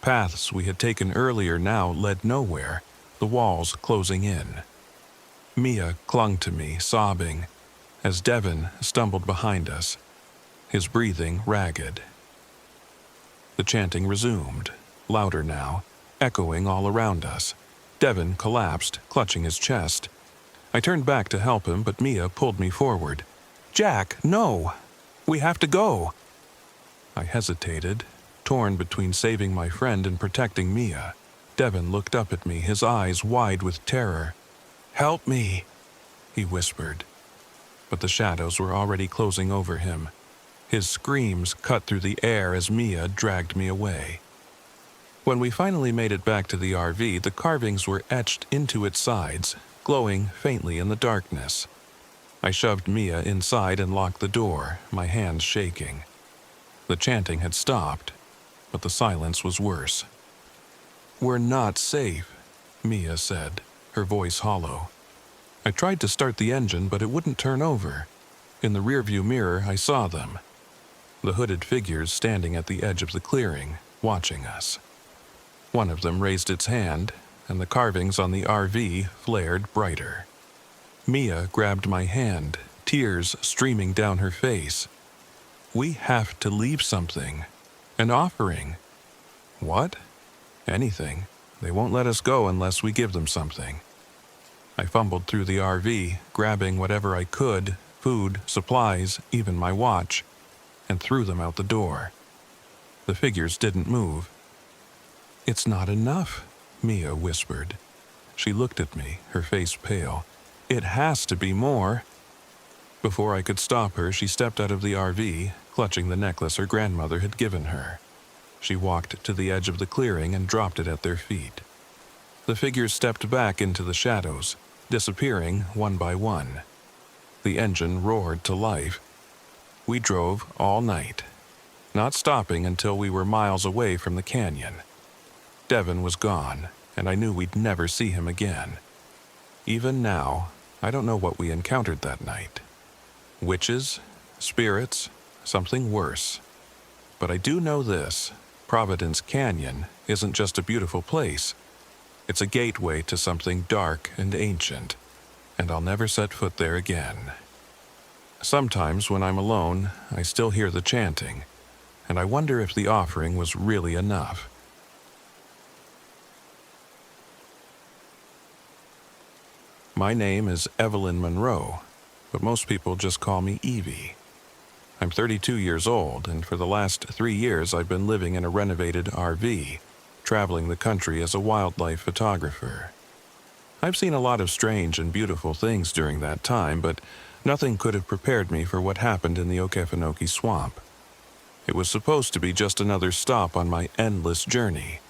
Paths we had taken earlier now led nowhere, the walls closing in. Mia clung to me, sobbing, as Devin stumbled behind us, his breathing ragged. The chanting resumed, louder now, echoing all around us. Devin collapsed, clutching his chest. I turned back to help him, but Mia pulled me forward. "Jack, no! We have to go!" I hesitated, torn between saving my friend and protecting Mia. Devin looked up at me, his eyes wide with terror. "Help me," he whispered. But the shadows were already closing over him. His screams cut through the air as Mia dragged me away. When we finally made it back to the RV, the carvings were etched into its sides, glowing faintly in the darkness. I shoved Mia inside and locked the door, my hands shaking. The chanting had stopped, but the silence was worse. "We're not safe," Mia said, her voice hollow. I tried to start the engine, but it wouldn't turn over. In the rearview mirror, I saw them. The hooded figures standing at the edge of the clearing, watching us. One of them raised its hand, and the carvings on the RV flared brighter. Mia grabbed my hand, tears streaming down her face. We have to leave something. An offering. What? Anything. They won't let us go unless we give them something. I fumbled through the RV, grabbing whatever I could, food, supplies, even my watch, and threw them out the door. The figures didn't move. "It's not enough," Mia whispered. She looked at me, her face pale. "It has to be more." Before I could stop her, she stepped out of the RV, clutching the necklace her grandmother had given her. She walked to the edge of the clearing and dropped it at their feet. The figures stepped back into the shadows, disappearing one by one. The engine roared to life. We drove all night, not stopping until we were miles away from the canyon. Devin was gone, and I knew we'd never see him again. Even now, I don't know what we encountered that night. Witches, spirits, something worse. But I do know this: Providence Canyon isn't just a beautiful place. It's a gateway to something dark and ancient, and I'll never set foot there again. Sometimes when I'm alone, I still hear the chanting, and I wonder if the offering was really enough. My name is Evelyn Monroe, but most people just call me Evie. I'm 32 years old, and for the last 3 years I've been living in a renovated RV, traveling the country as a wildlife photographer. I've seen a lot of strange and beautiful things during that time, but nothing could have prepared me for what happened in the Okefenokee Swamp. It was supposed to be just another stop on my endless journey.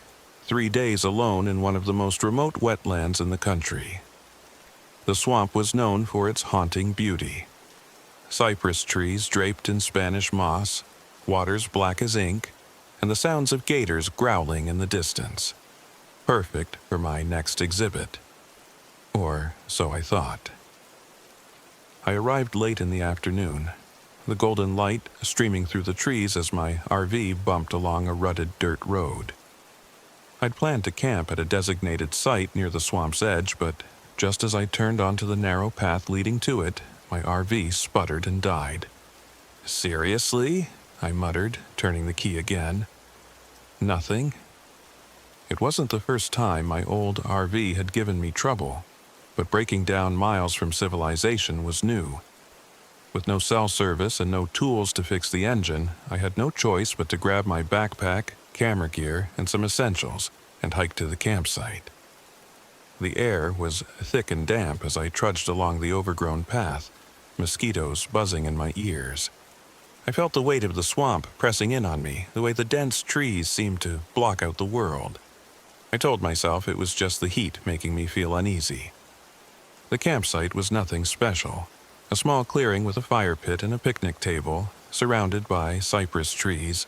3 days alone in one of the most remote wetlands in the country. The swamp was known for its haunting beauty. Cypress trees draped in Spanish moss, waters black as ink, and the sounds of gators growling in the distance. Perfect for my next exhibit. Or so I thought. I arrived late in the afternoon, the golden light streaming through the trees as my RV bumped along a rutted dirt road. I'd planned to camp at a designated site near the swamp's edge, but just as I turned onto the narrow path leading to it, my RV sputtered and died. "Seriously?" I muttered, turning the key again. Nothing. It wasn't the first time my old RV had given me trouble, but breaking down miles from civilization was new. With no cell service and no tools to fix the engine, I had no choice but to grab my backpack, camera gear, and some essentials, and hike to the campsite. The air was thick and damp as I trudged along the overgrown path, mosquitoes buzzing in my ears. I felt the weight of the swamp pressing in on me, the way the dense trees seemed to block out the world. I told myself it was just the heat making me feel uneasy. The campsite was nothing special. A small clearing with a fire pit and a picnic table, surrounded by cypress trees.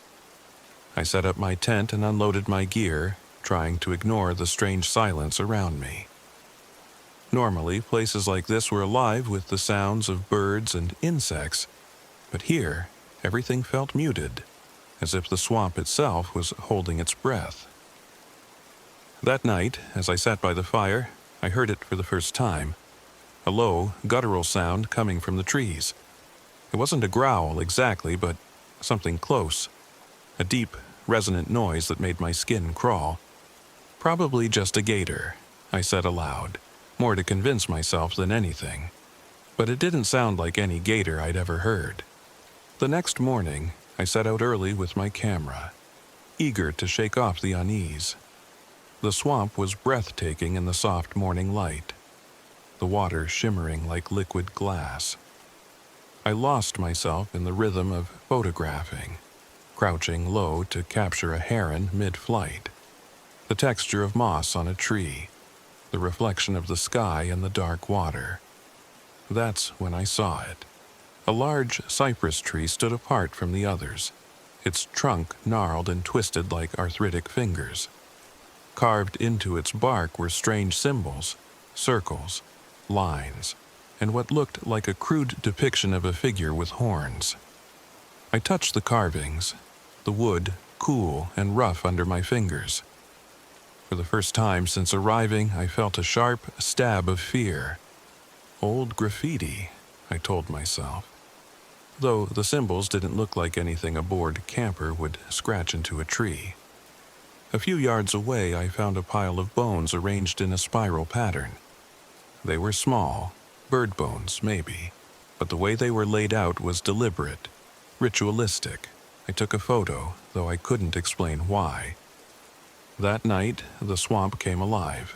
I set up my tent and unloaded my gear, trying to ignore the strange silence around me. Normally, places like this were alive with the sounds of birds and insects, but here, everything felt muted, as if the swamp itself was holding its breath. That night, as I sat by the fire, I heard it for the first time. A low, guttural sound coming from the trees. It wasn't a growl exactly, but something close. A deep, resonant noise that made my skin crawl. "Probably just a gator," I said aloud, more to convince myself than anything. But it didn't sound like any gator I'd ever heard. The next morning, I set out early with my camera, eager to shake off the unease. The swamp was breathtaking in the soft morning light, the water shimmering like liquid glass. I lost myself in the rhythm of photographing, crouching low to capture a heron mid-flight, the texture of moss on a tree, the reflection of the sky in the dark water. That's when I saw it. A large cypress tree stood apart from the others, its trunk gnarled and twisted like arthritic fingers. Carved into its bark were strange symbols, circles, lines, and what looked like a crude depiction of a figure with horns. I touched the carvings, the wood cool and rough under my fingers. For the first time since arriving, I felt a sharp stab of fear. Old graffiti, I told myself, though the symbols didn't look like anything a bored camper would scratch into a tree. A few yards away, I found a pile of bones arranged in a spiral pattern. They were small, bird bones maybe, but the way they were laid out was deliberate, ritualistic. I took a photo, though I couldn't explain why. That night, the swamp came alive.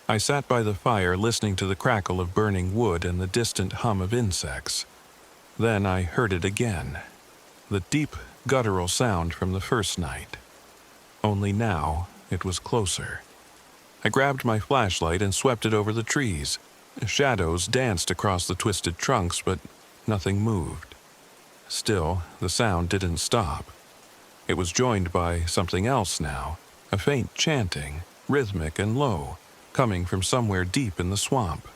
I sat by the fire listening to the crackle of burning wood and the distant hum of insects. Then I heard it again, the deep, guttural sound from the first night. Only now, it was closer. I grabbed my flashlight and swept it over the trees. Shadows danced across the twisted trunks, but nothing moved. Still, the sound didn't stop. It was joined by something else now, a faint chanting, rhythmic and low, coming from somewhere deep in the swamp.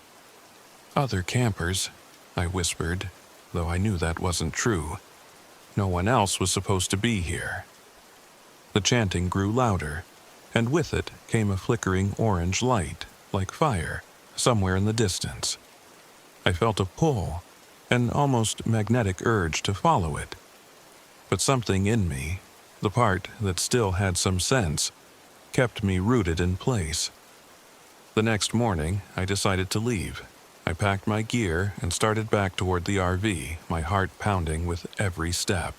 "Other campers," I whispered, though I knew that wasn't true. No one else was supposed to be here. The chanting grew louder, and with it came a flickering orange light, like fire, somewhere in the distance. I felt a pull, an almost magnetic urge to follow it. But something in me, the part that still had some sense, kept me rooted in place. The next morning, I decided to leave. I packed my gear and started back toward the RV, my heart pounding with every step.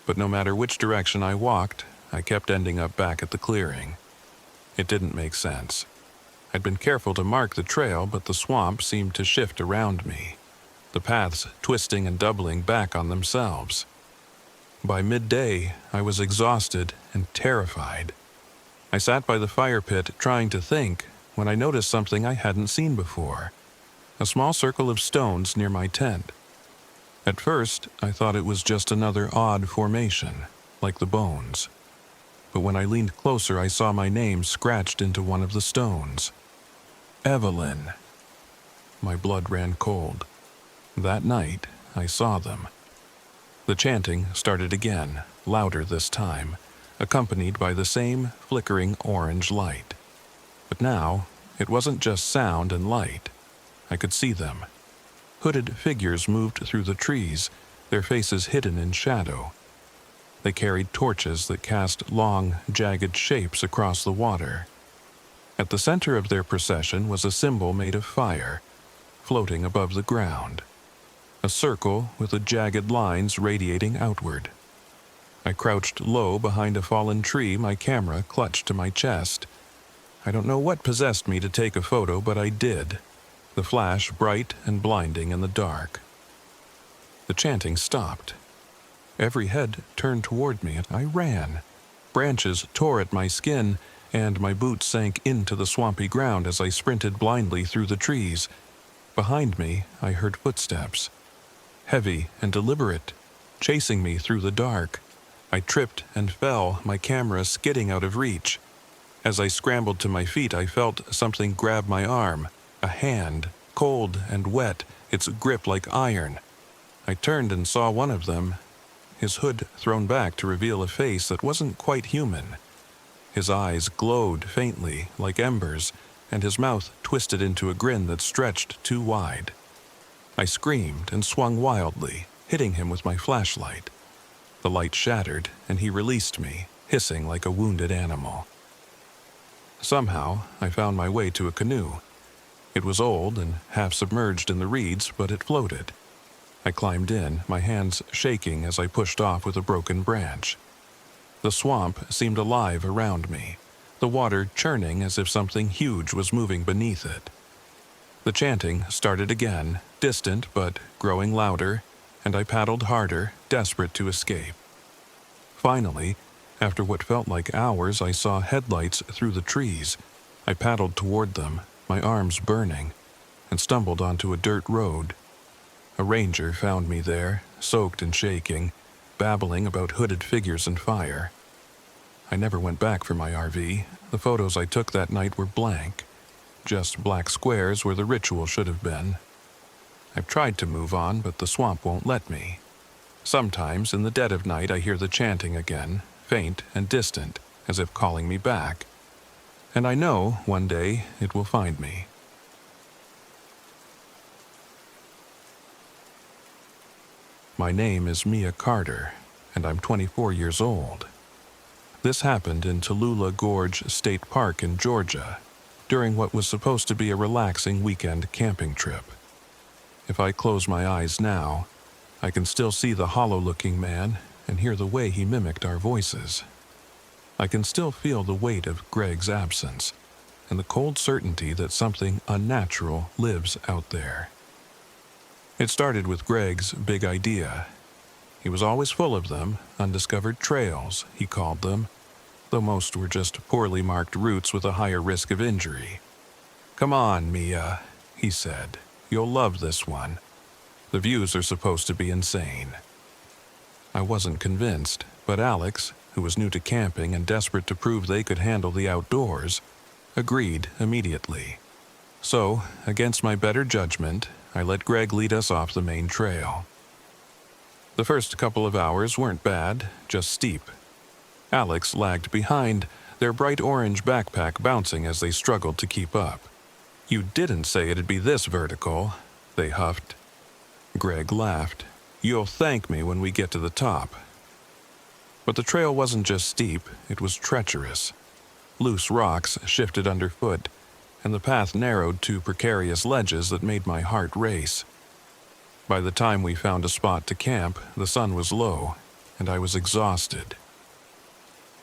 But no matter which direction I walked, I kept ending up back at the clearing. It didn't make sense. I'd been careful to mark the trail, but the swamp seemed to shift around me, the paths twisting and doubling back on themselves. By midday, I was exhausted and terrified. I sat by the fire pit trying to think when I noticed something I hadn't seen before, a small circle of stones near my tent. At first, I thought it was just another odd formation, like the bones. But when I leaned closer, I saw my name scratched into one of the stones. Evelyn. My blood ran cold. That night, I saw them. The chanting started again, louder this time, accompanied by the same flickering orange light. But now, it wasn't just sound and light. I could see them. Hooded figures moved through the trees, their faces hidden in shadow. They carried torches that cast long, jagged shapes across the water. At the center of their procession was a symbol made of fire, floating above the ground. A circle with the jagged lines radiating outward. I crouched low behind a fallen tree, my camera clutched to my chest. I don't know what possessed me to take a photo, but I did, the flash bright and blinding in the dark. The chanting stopped. Every head turned toward me, and I ran. Branches tore at my skin, and my boots sank into the swampy ground as I sprinted blindly through the trees. Behind me, I heard footsteps, heavy and deliberate, chasing me through the dark. I tripped and fell, my camera skidding out of reach. As I scrambled to my feet, I felt something grab my arm, a hand, cold and wet, its grip like iron. I turned and saw one of them, his hood thrown back to reveal a face that wasn't quite human. His eyes glowed faintly, like embers, and his mouth twisted into a grin that stretched too wide. I screamed and swung wildly, hitting him with my flashlight. The light shattered, and he released me, hissing like a wounded animal. Somehow, I found my way to a canoe. It was old and half submerged in the reeds, but it floated. I climbed in, my hands shaking as I pushed off with a broken branch. The swamp seemed alive around me, the water churning as if something huge was moving beneath it. The chanting started again, distant but growing louder, and I paddled harder, desperate to escape. Finally, after what felt like hours, I saw headlights through the trees. I paddled toward them, my arms burning, and stumbled onto a dirt road. A ranger found me there, soaked and shaking, babbling about hooded figures and fire. I never went back for my RV. The photos I took that night were blank. just black squares where the ritual should have been. I've tried to move on, but the swamp won't let me. Sometimes, in the dead of night, I hear the chanting again, faint and distant, as if calling me back. And I know, one day, it will find me. My name is Mia Carter, and I'm 24 years old. This happened in Tallulah Gorge State Park in Georgia, during what was supposed to be a relaxing weekend camping trip. If I close my eyes now, I can still see the hollow-looking man and hear the way he mimicked our voices. I can still feel the weight of Greg's absence and the cold certainty that something unnatural lives out there. It started with Greg's big idea. He was always full of them, undiscovered trails, he called them, though most were just poorly marked routes with a higher risk of injury. "Come on, Mia," he said. "You'll love this one. The views are supposed to be insane." I wasn't convinced, but Alex, who was new to camping and desperate to prove they could handle the outdoors, agreed immediately. So, against my better judgment, I let Greg lead us off the main trail. The first couple of hours weren't bad, just steep. Alex lagged behind, their bright orange backpack bouncing as they struggled to keep up. "You didn't say it'd be this vertical," they huffed. Greg laughed. "You'll thank me when we get to the top." But the trail wasn't just steep, it was treacherous. Loose rocks shifted underfoot, and the path narrowed to precarious ledges that made my heart race. By the time we found a spot to camp, the sun was low, and I was exhausted.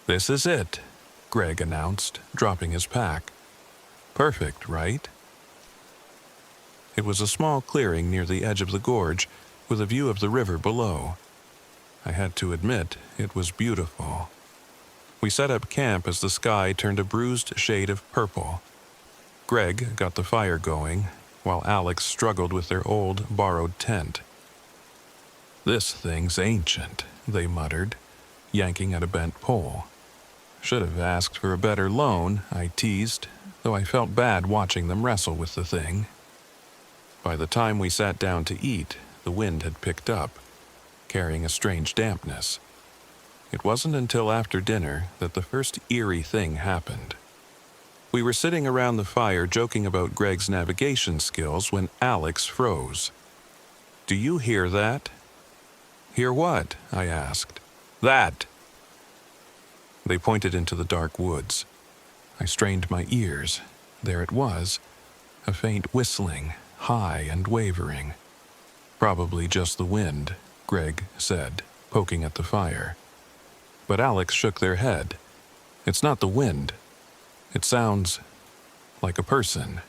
"This is it," Greg announced, dropping his pack. "Perfect, right?" It was a small clearing near the edge of the gorge, with a view of the river below. I had to admit, it was beautiful. We set up camp as the sky turned a bruised shade of purple. Greg got the fire going, while Alex struggled with their old, borrowed tent. "This thing's ancient," they muttered, yanking at a bent pole. "Should have asked for a better loan," I teased, though I felt bad watching them wrestle with the thing. By the time we sat down to eat, the wind had picked up, carrying a strange dampness. It wasn't until after dinner that the first eerie thing happened. We were sitting around the fire joking about Greg's navigation skills when Alex froze. "Do you hear that?" "Hear what?" I asked. "That!" They pointed into the dark woods. I strained my ears. There it was, a faint whistling, high and wavering. "Probably just the wind," Greg said, poking at the fire. But Alex shook their head. "It's not the wind. It sounds like a person."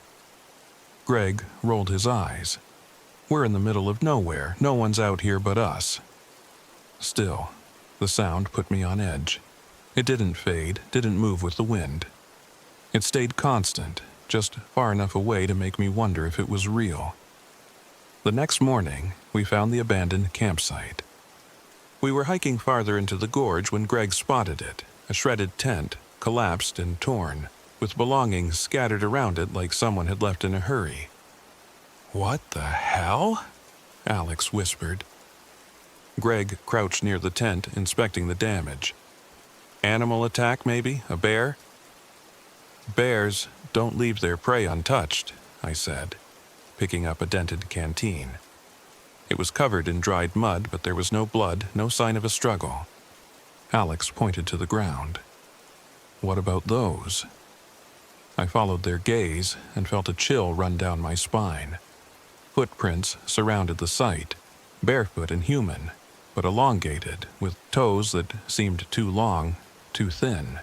Greg rolled his eyes. "We're in the middle of nowhere. No one's out here but us." Still, the sound put me on edge. It didn't fade, didn't move with the wind. It stayed constant, just far enough away to make me wonder if it was real. The next morning, we found the abandoned campsite. We were hiking farther into the gorge when Greg spotted it, a shredded tent, collapsed and torn, with belongings scattered around it like someone had left in a hurry. "What the hell?" Alex whispered. Greg crouched near the tent, inspecting the damage. "Animal attack, maybe? A bear?" "Bears don't leave their prey untouched," I said, picking up a dented canteen. It was covered in dried mud, but there was no blood, no sign of a struggle. Alex pointed to the ground. "What about those?" I followed their gaze and felt a chill run down my spine. Footprints surrounded the site, barefoot and human, but elongated, with toes that seemed too long, too thin.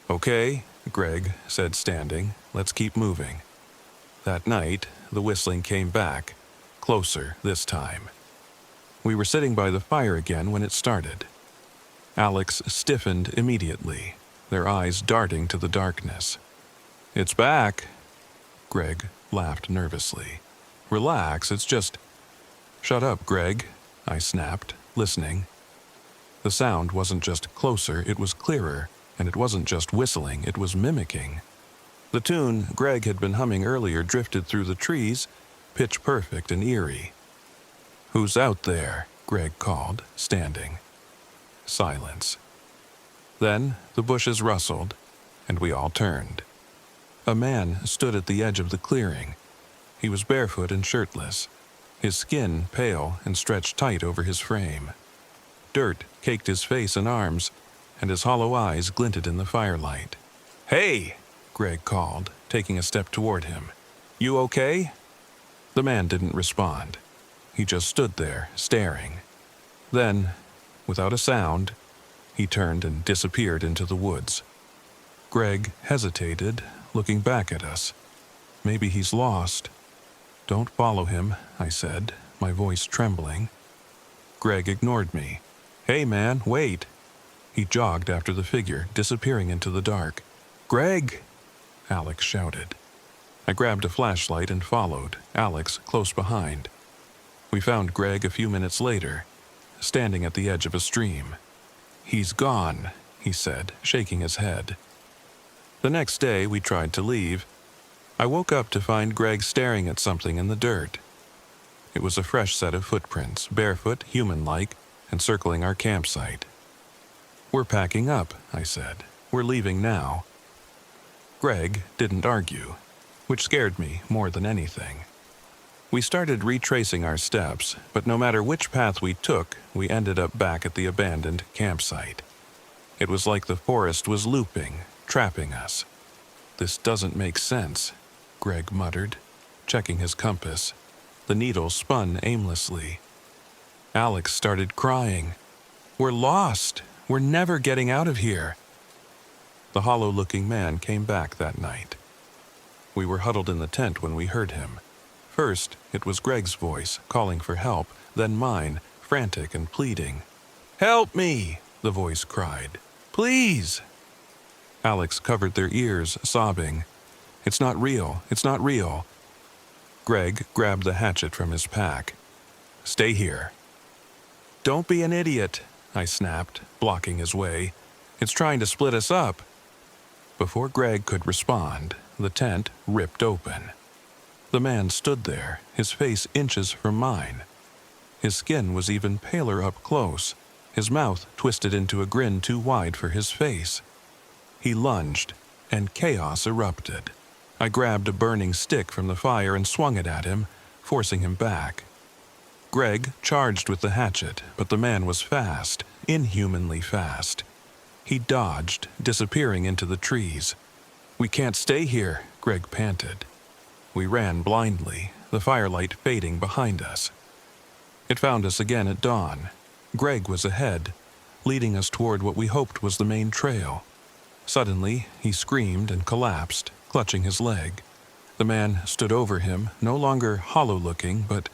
"Okay," Greg said, standing. "Let's keep moving." That night, the whistling came back, closer this time. We were sitting by the fire again when it started. Alex stiffened immediately, their eyes darting to the darkness. "It's back." Greg laughed nervously. "Relax, it's just—" "Shut up, Greg," I snapped, listening. The sound wasn't just closer, it was clearer, and it wasn't just whistling, it was mimicking. The tune Greg had been humming earlier drifted through the trees, pitch perfect and eerie. "Who's out there?" Greg called, standing. Silence. Then the bushes rustled, and we all turned. A man stood at the edge of the clearing. He was barefoot and shirtless, his skin pale and stretched tight over his frame. Dirt caked his face and arms, and his hollow eyes glinted in the firelight. "Hey!" Greg called, taking a step toward him. "You okay?" The man didn't respond. He just stood there, staring. Then, without a sound, he turned and disappeared into the woods. Greg hesitated, looking back at us. "Maybe he's lost." "Don't follow him," I said, my voice trembling. Greg ignored me. "Hey man, wait!" He jogged after the figure, disappearing into the dark. "Greg!" Alex shouted. I grabbed a flashlight and followed, Alex close behind. We found Greg a few minutes later, standing at the edge of a stream. "He's gone," he said, shaking his head. The next day we tried to leave. I woke up to find Greg staring at something in the dirt. It was a fresh set of footprints, barefoot, human-like, and circling our campsite. "We're packing up," I said. "We're leaving now." Greg didn't argue, which scared me more than anything. We started retracing our steps, but no matter which path we took, we ended up back at the abandoned campsite. It was like the forest was looping, trapping us. "This doesn't make sense," Greg muttered, checking his compass. The needle spun aimlessly. Alex started crying. "We're lost! We're never getting out of here!" The hollow-looking man came back that night. We were huddled in the tent when we heard him. First, it was Greg's voice, calling for help, then mine, frantic and pleading. "Help me!" the voice cried. "Please!" Alex covered their ears, sobbing. "It's not real. It's not real." Greg grabbed the hatchet from his pack. "Stay here." "Don't be an idiot," I snapped, blocking his way. "It's trying to split us up." Before Greg could respond, the tent ripped open. The man stood there, his face inches from mine. His skin was even paler up close, his mouth twisted into a grin too wide for his face. He lunged, and chaos erupted. I grabbed a burning stick from the fire and swung it at him, forcing him back. Greg charged with the hatchet, but the man was fast, inhumanly fast. He dodged, disappearing into the trees. "We can't stay here," Greg panted. We ran blindly, the firelight fading behind us. It found us again at dawn. Greg was ahead, leading us toward what we hoped was the main trail. Suddenly, he screamed and collapsed, clutching his leg. The man stood over him, no longer hollow-looking, but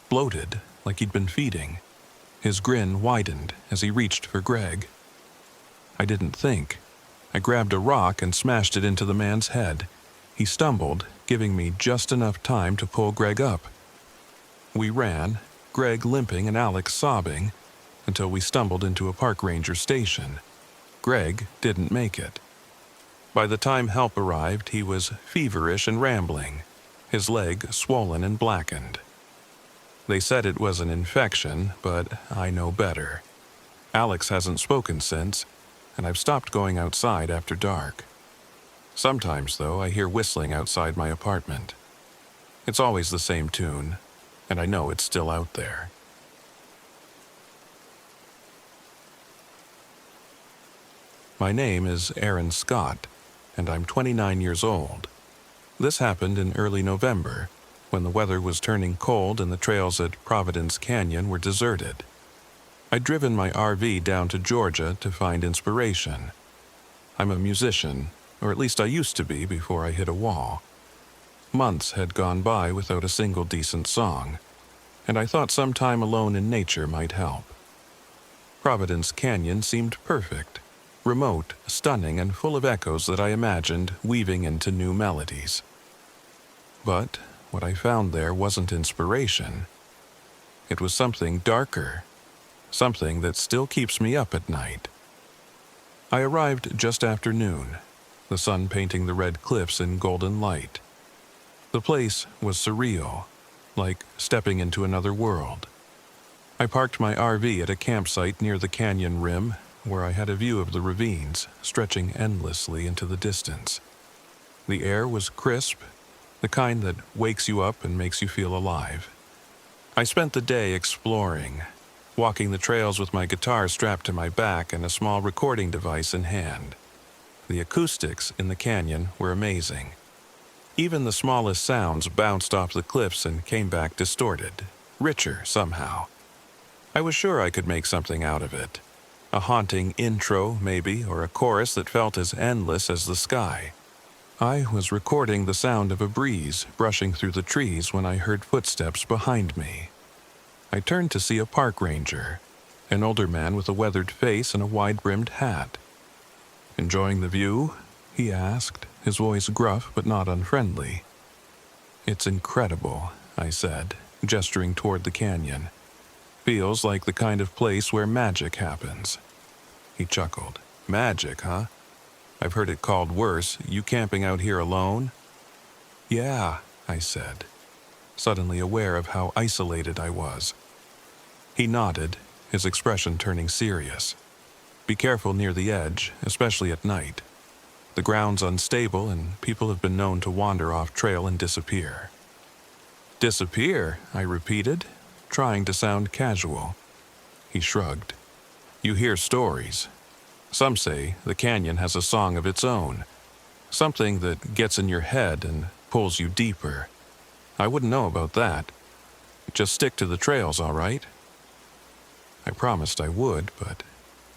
bloated, like he'd been feeding. His grin widened as he reached for Greg. I didn't think. I grabbed a rock and smashed it into the man's head. He stumbled, giving me just enough time to pull Greg up. We ran, Greg limping and Alex sobbing, until we stumbled into a park ranger station. Greg didn't make it. By the time help arrived, he was feverish and rambling, his leg swollen and blackened. They said it was an infection, but I know better. Alex hasn't spoken since, and I've stopped going outside after dark. Sometimes, though, I hear whistling outside my apartment. It's always the same tune, and I know it's still out there. My name is Aaron Scott, and I'm 29 years old. This happened in early November, when the weather was turning cold and the trails at Providence Canyon were deserted. I'd driven my RV down to Georgia to find inspiration. I'm a musician, or at least I used to be before I hit a wall. Months had gone by without a single decent song, and I thought some time alone in nature might help. Providence Canyon seemed perfect, remote, stunning, and full of echoes that I imagined weaving into new melodies. But what I found there wasn't inspiration. It was something darker, something that still keeps me up at night. I arrived just after noon. the sun painting the red cliffs in golden light. The place was surreal, like stepping into another world. I parked my RV at a campsite near the canyon rim, where I had a view of the ravines stretching endlessly into the distance. The air was crisp, the kind that wakes you up and makes you feel alive. I spent the day exploring, walking the trails with my guitar strapped to my back and a small recording device in hand. The acoustics in the canyon were amazing. Even the smallest sounds bounced off the cliffs and came back distorted, richer somehow. I was sure I could make something out of it. A haunting intro, maybe, or a chorus that felt as endless as the sky. I was recording the sound of a breeze brushing through the trees when I heard footsteps behind me. I turned to see a park ranger, an older man with a weathered face and a wide-brimmed hat. "Enjoying the view?" he asked, his voice gruff but not unfriendly. "It's incredible," I said, gesturing toward the canyon. "Feels like the kind of place where magic happens." He chuckled. "Magic, huh? I've heard it called worse. You camping out here alone?" "Yeah," I said, suddenly aware of how isolated I was. He nodded, his expression turning serious. "Be careful near the edge, especially at night. The ground's unstable and people have been known to wander off trail and disappear." "Disappear?" I repeated, trying to sound casual. He shrugged. "You hear stories. Some say the canyon has a song of its own, something that gets in your head and pulls you deeper. I wouldn't know about that. Just stick to the trails, all right?" I promised I would, but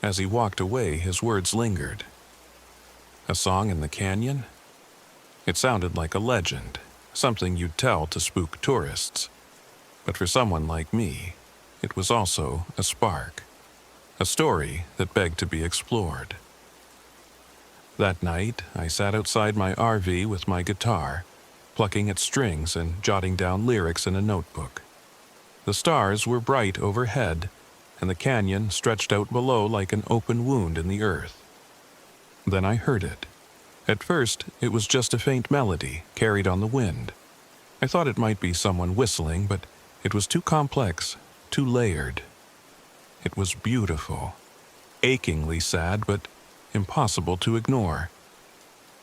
as he walked away, his words lingered. A song in the canyon? It sounded like a legend, something you'd tell to spook tourists. But for someone like me, it was also a spark. A story that begged to be explored. That night, I sat outside my RV with my guitar, plucking at strings and jotting down lyrics in a notebook. The stars were bright overhead, and the canyon stretched out below like an open wound in the earth. Then I heard it. At first, it was just a faint melody carried on the wind. I thought it might be someone whistling, but it was too complex, too layered. It was beautiful, achingly sad, but impossible to ignore.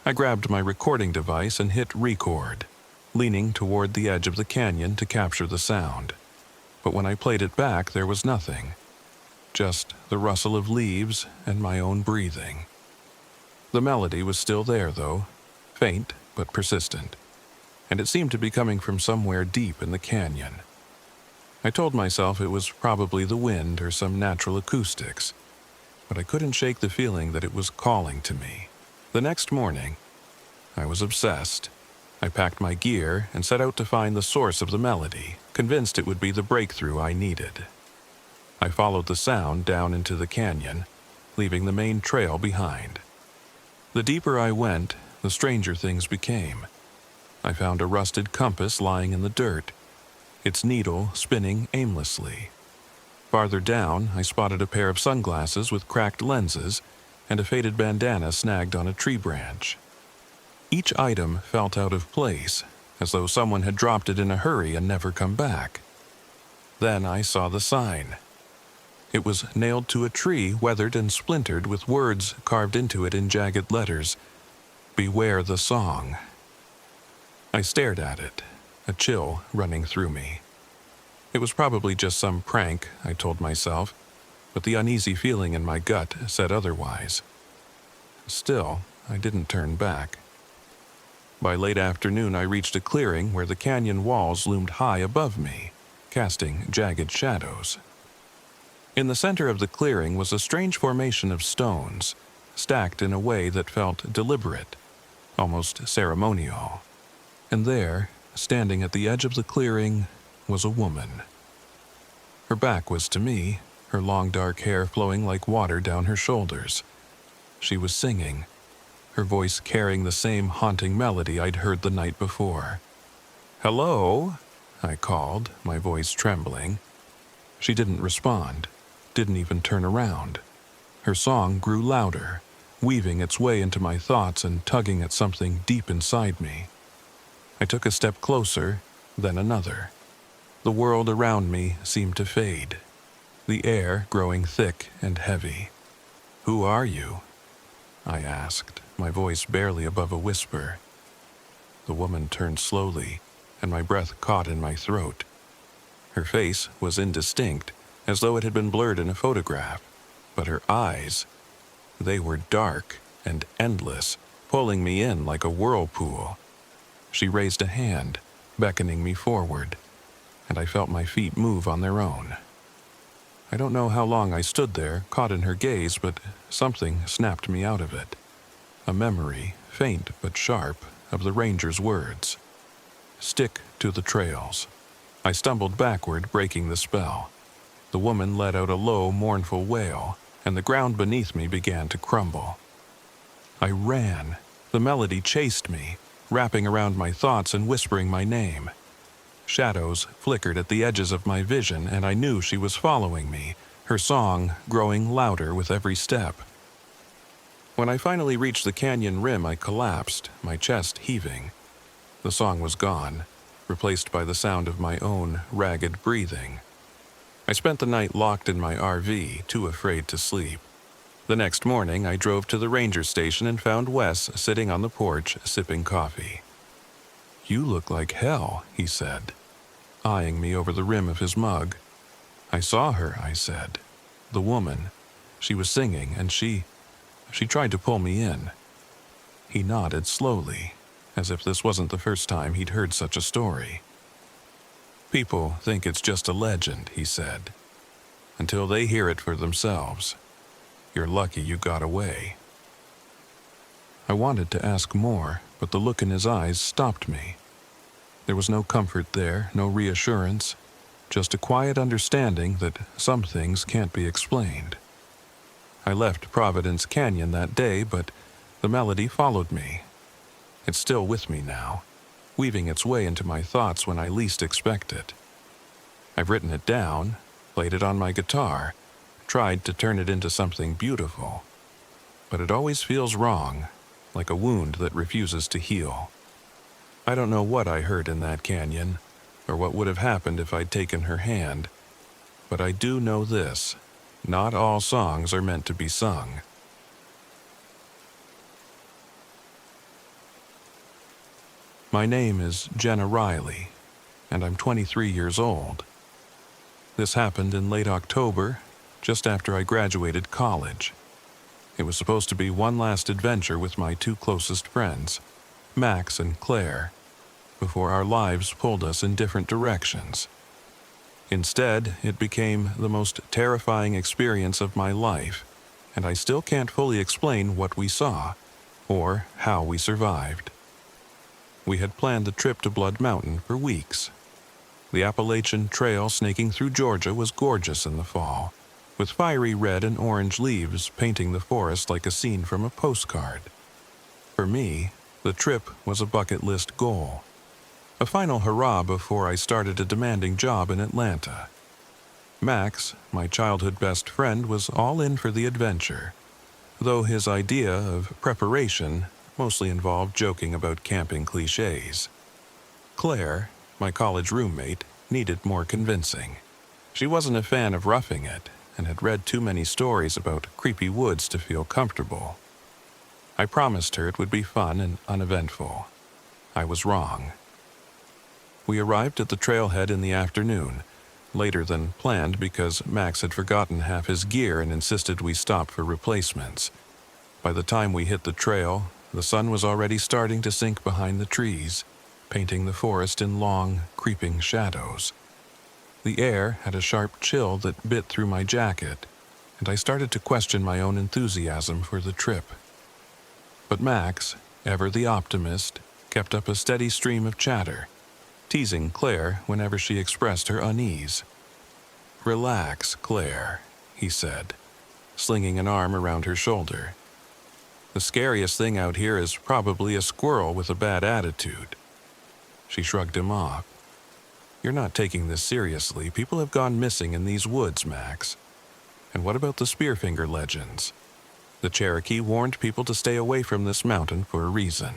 I grabbed my recording device and hit record, leaning toward the edge of the canyon to capture the sound. But when I played it back, there was nothing. Just the rustle of leaves and my own breathing. The melody was still there, though, faint but persistent, and it seemed to be coming from somewhere deep in the canyon. I told myself it was probably the wind or some natural acoustics, but I couldn't shake the feeling that it was calling to me. The next morning, I was obsessed. I packed my gear and set out to find the source of the melody, convinced it would be the breakthrough I needed. I followed the sound down into the canyon, leaving the main trail behind. The deeper I went, the stranger things became. I found a rusted compass lying in the dirt, its needle spinning aimlessly. Farther down, I spotted a pair of sunglasses with cracked lenses and a faded bandana snagged on a tree branch. Each item felt out of place, as though someone had dropped it in a hurry and never come back. Then I saw the sign. It was nailed to a tree, weathered and splintered, with words carved into it in jagged letters. "Beware the song." I stared at it, a chill running through me. It was probably just some prank, I told myself, but the uneasy feeling in my gut said otherwise. Still, I didn't turn back. By late afternoon, I reached a clearing where the canyon walls loomed high above me, casting jagged shadows. In the center of the clearing was a strange formation of stones, stacked in a way that felt deliberate, almost ceremonial. And there, standing at the edge of the clearing, was a woman. Her back was to me, her long dark hair flowing like water down her shoulders. She was singing, her voice carrying the same haunting melody I'd heard the night before. "Hello?" I called, my voice trembling. She didn't respond, didn't even turn around. Her song grew louder, weaving its way into my thoughts and tugging at something deep inside me. I took a step closer, then another. The world around me seemed to fade, the air growing thick and heavy. "Who are you?" I asked, my voice barely above a whisper. The woman turned slowly, and my breath caught in my throat. Her face was indistinct, as though it had been blurred in a photograph, but her eyes, they were dark and endless, pulling me in like a whirlpool. She raised a hand, beckoning me forward, and I felt my feet move on their own. I don't know how long I stood there, caught in her gaze, but something snapped me out of it. A memory, faint but sharp, of the ranger's words. "Stick to the trails." I stumbled backward, breaking the spell. The woman let out a low, mournful wail, and the ground beneath me began to crumble. I ran. The melody chased me, wrapping around my thoughts and whispering my name. Shadows flickered at the edges of my vision, and I knew she was following me, her song growing louder with every step. When I finally reached the canyon rim, I collapsed, my chest heaving. The song was gone, replaced by the sound of my own ragged breathing. I spent the night locked in my RV, too afraid to sleep. The next morning, I drove to the ranger station and found Wes sitting on the porch, sipping coffee. "You look like hell," he said, eyeing me over the rim of his mug. "I saw her," I said. "The woman. She was singing, and she tried to pull me in." He nodded slowly, as if this wasn't the first time he'd heard such a story. "People think it's just a legend," he said, "until they hear it for themselves. You're lucky you got away." I wanted to ask more, but the look in his eyes stopped me. There was no comfort there, no reassurance, just a quiet understanding that some things can't be explained. I left Providence Canyon that day, but the melody followed me. It's still with me now, weaving its way into my thoughts when I least expect it. I've written it down, played it on my guitar, tried to turn it into something beautiful. But it always feels wrong, like a wound that refuses to heal. I don't know what I heard in that canyon, or what would have happened if I'd taken her hand, but I do know this: not all songs are meant to be sung. My name is Jenna Riley, and I'm 23 years old. This happened in late October, just after I graduated college. It was supposed to be one last adventure with my two closest friends, Max and Claire, before our lives pulled us in different directions. Instead, it became the most terrifying experience of my life, and I still can't fully explain what we saw, or how we survived. We had planned the trip to Blood Mountain for weeks. The Appalachian Trail snaking through Georgia was gorgeous in the fall, with fiery red and orange leaves painting the forest like a scene from a postcard. For me, the trip was a bucket list goal, a final hurrah before I started a demanding job in Atlanta. Max, my childhood best friend, was all in for the adventure, though his idea of preparation mostly involved joking about camping cliches. Claire, my college roommate, needed more convincing. She wasn't a fan of roughing it, and had read too many stories about creepy woods to feel comfortable. I promised her it would be fun and uneventful. I was wrong. We arrived at the trailhead in the afternoon, later than planned because Max had forgotten half his gear and insisted we stop for replacements. By the time we hit the trail, the sun was already starting to sink behind the trees, painting the forest in long, creeping shadows. The air had a sharp chill that bit through my jacket, and I started to question my own enthusiasm for the trip. But Max, ever the optimist, kept up a steady stream of chatter, teasing Claire whenever she expressed her unease. "Relax, Claire," he said, slinging an arm around her shoulder. "The scariest thing out here is probably a squirrel with a bad attitude." She shrugged him off. "You're not taking this seriously. People have gone missing in these woods, Max. And what about the Spearfinger legends?" The Cherokee warned people to stay away from this mountain for a reason.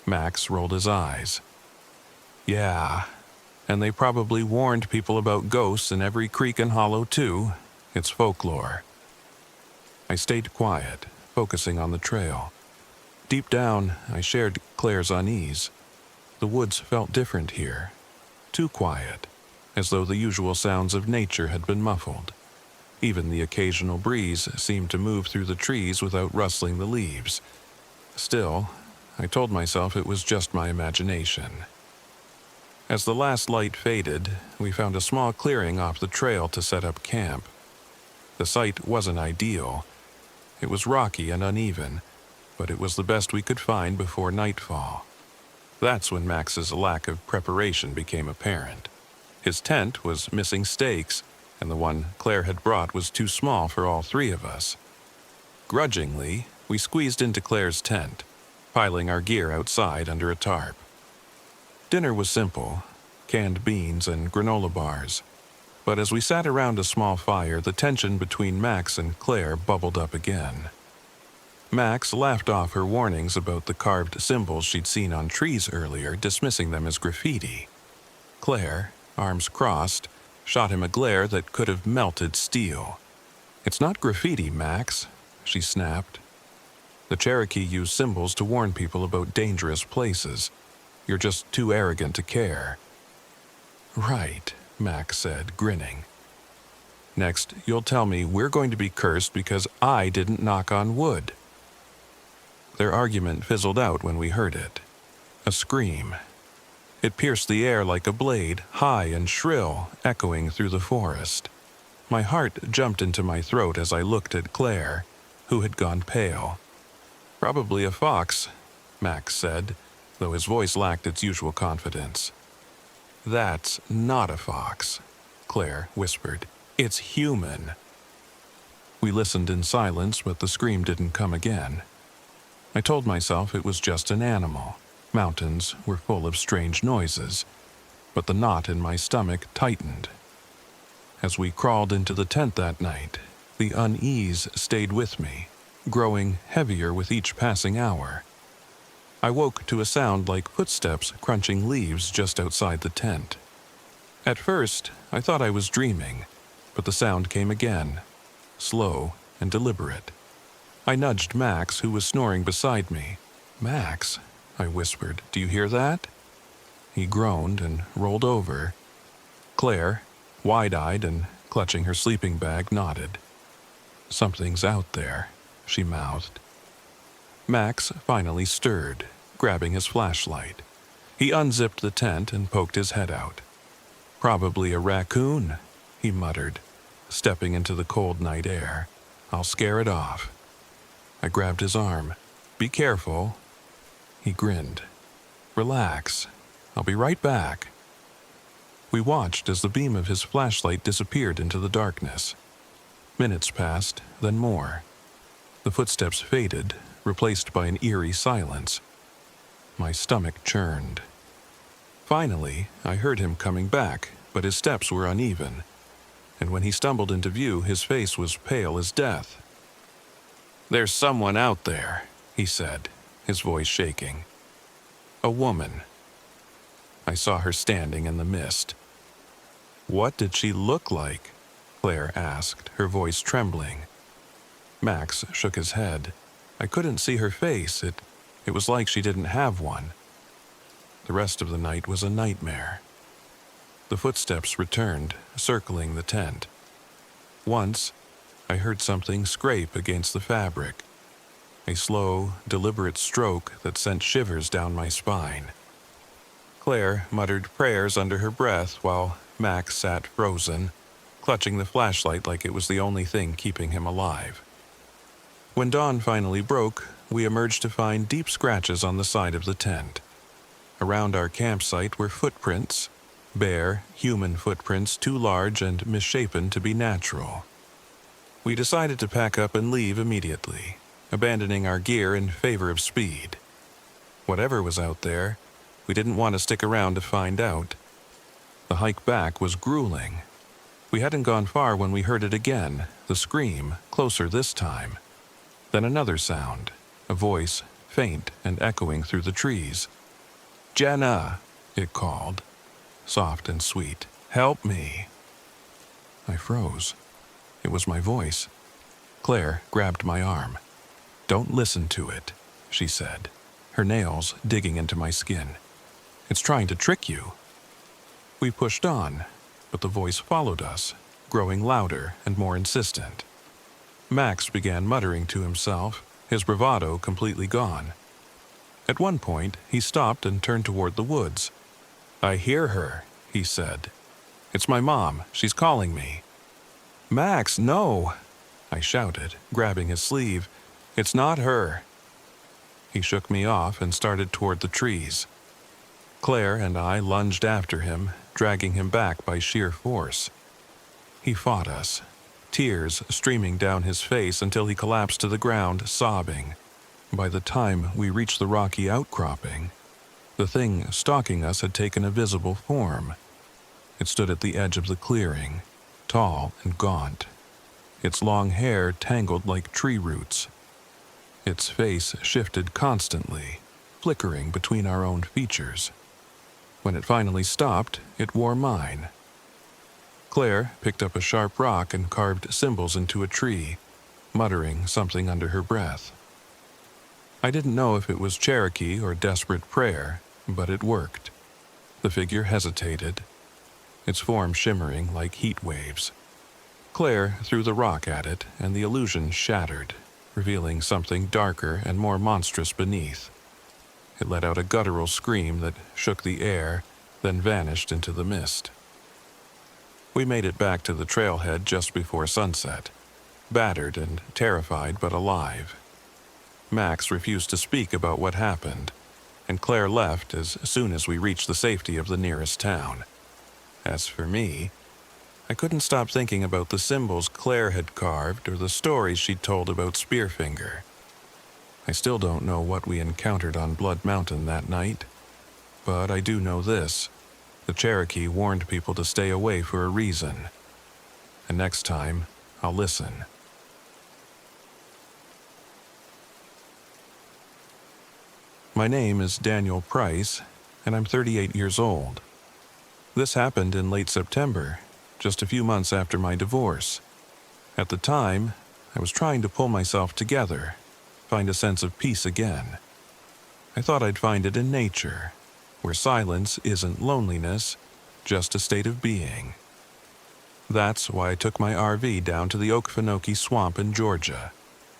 Max rolled his eyes. Yeah, and they probably warned people about ghosts in every creek and hollow too. It's folklore. I stayed quiet, focusing on the trail. Deep down, I shared Claire's unease. The woods felt different here. Too quiet, as though the usual sounds of nature had been muffled. Even the occasional breeze seemed to move through the trees without rustling the leaves. Still, I told myself it was just my imagination. As the last light faded, we found a small clearing off the trail to set up camp. The site wasn't ideal. It was rocky and uneven, but it was the best we could find before nightfall. That's when Max's lack of preparation became apparent. His tent was missing stakes, and the one Claire had brought was too small for all three of us. Grudgingly, we squeezed into Claire's tent, piling our gear outside under a tarp. Dinner was simple, canned beans and granola bars. But as we sat around a small fire, the tension between Max and Claire bubbled up again. Max laughed off her warnings about the carved symbols she'd seen on trees earlier, dismissing them as graffiti. Claire, arms crossed, shot him a glare that could have melted steel. "It's not graffiti, Max," she snapped. "The Cherokee used symbols to warn people about dangerous places. You're just too arrogant to care." "Right," Max said, grinning. "Next, you'll tell me we're going to be cursed because I didn't knock on wood." Their argument fizzled out when we heard it. A scream. It pierced the air like a blade, high and shrill, echoing through the forest. My heart jumped into my throat as I looked at Claire, who had gone pale. "Probably a fox," Max said, though his voice lacked its usual confidence. "That's not a fox," Claire whispered. "It's human." We listened in silence, but the scream didn't come again. I told myself it was just an animal. Mountains were full of strange noises, but the knot in my stomach tightened. As we crawled into the tent that night, the unease stayed with me, growing heavier with each passing hour. I woke to a sound like footsteps crunching leaves just outside the tent. At first, I thought I was dreaming, but the sound came again, slow and deliberate. I nudged Max, who was snoring beside me. "Max," I whispered, "do you hear that?" He groaned and rolled over. Claire, wide-eyed and clutching her sleeping bag, nodded. "Something's out there," she mouthed. Max finally stirred, grabbing his flashlight. He unzipped the tent and poked his head out. "Probably a raccoon," he muttered, stepping into the cold night air. "I'll scare it off." I grabbed his arm. "Be careful." He grinned. "Relax. I'll be right back." We watched as the beam of his flashlight disappeared into the darkness. Minutes passed, then more. The footsteps faded, replaced by an eerie silence. My stomach churned. Finally, I heard him coming back, but his steps were uneven, and when he stumbled into view, his face was pale as death. "There's someone out there," he said, his voice shaking. "A woman." I saw her standing in the mist. "What did she look like?" Claire asked, her voice trembling. Max shook his head. I couldn't see her face. It was like she didn't have one. The rest of the night was a nightmare. The footsteps returned, circling the tent. Once, I heard something scrape against the fabric. A slow, deliberate stroke that sent shivers down my spine. Claire muttered prayers under her breath while Max sat frozen, clutching the flashlight like it was the only thing keeping him alive. When dawn finally broke, we emerged to find deep scratches on the side of the tent. Around our campsite were footprints, bare, human footprints too large and misshapen to be natural. We decided to pack up and leave immediately, abandoning our gear in favor of speed. Whatever was out there, we didn't want to stick around to find out. The hike back was grueling. We hadn't gone far when we heard it again, the scream, closer this time. Then another sound, a voice, faint and echoing through the trees. "Jenna," it called, soft and sweet. "Help me." I froze. It was my voice. Claire grabbed my arm. "Don't listen to it," she said, her nails digging into my skin. "It's trying to trick you." We pushed on, but the voice followed us, growing louder and more insistent. Max began muttering to himself, his bravado completely gone. At one point, he stopped and turned toward the woods. "I hear her," he said. "It's my mom. She's calling me." "Max, no!" I shouted, grabbing his sleeve. "It's not her." He shook me off and started toward the trees. Claire and I lunged after him, dragging him back by sheer force. He fought us, tears streaming down his face until he collapsed to the ground, sobbing. By the time we reached the rocky outcropping, the thing stalking us had taken a visible form. It stood at the edge of the clearing, tall and gaunt, its long hair tangled like tree roots. Its face shifted constantly, flickering between our own features. When it finally stopped, it wore mine. Claire picked up a sharp rock and carved symbols into a tree, muttering something under her breath. I didn't know if it was Cherokee or desperate prayer, but it worked. The figure hesitated, its form shimmering like heat waves. Claire threw the rock at it, and the illusion shattered, revealing something darker and more monstrous beneath. It let out a guttural scream that shook the air, then vanished into the mist. We made it back to the trailhead just before sunset, battered and terrified but alive. Max refused to speak about what happened, and Claire left as soon as we reached the safety of the nearest town. As for me, I couldn't stop thinking about the symbols Claire had carved or the stories she'd told about Spearfinger. I still don't know what we encountered on Blood Mountain that night, but I do know this. The Cherokee warned people to stay away for a reason. And next time, I'll listen. My name is Daniel Price, and I'm 38 years old. This happened in late September, just a few months after my divorce. At the time, I was trying to pull myself together, find a sense of peace again. I thought I'd find it in nature, where silence isn't loneliness, just a state of being. That's why I took my RV down to the Okefenokee Swamp in Georgia,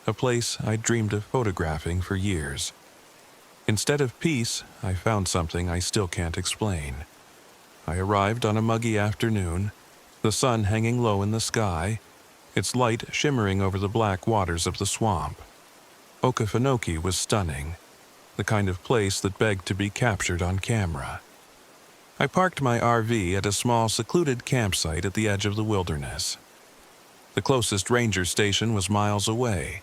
a place I'd dreamed of photographing for years. Instead of peace, I found something I still can't explain. I arrived on a muggy afternoon, the sun hanging low in the sky, its light shimmering over the black waters of the swamp. Okefenokee was stunning, the kind of place that begged to be captured on camera. I parked my RV at a small secluded campsite at the edge of the wilderness. The closest ranger station was miles away,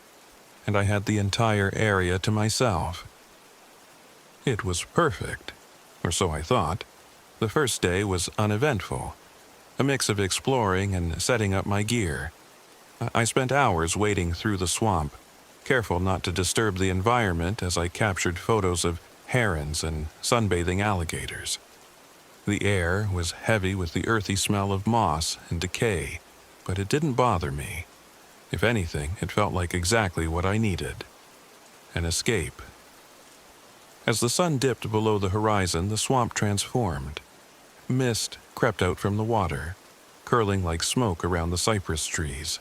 and I had the entire area to myself. It was perfect, or so I thought. The first day was uneventful, a mix of exploring and setting up my gear. I spent hours wading through the swamp, careful not to disturb the environment as I captured photos of herons and sunbathing alligators. The air was heavy with the earthy smell of moss and decay, but it didn't bother me. If anything, it felt like exactly what I needed. An escape. As the sun dipped below the horizon, the swamp transformed. Mist crept out from the water, curling like smoke around the cypress trees.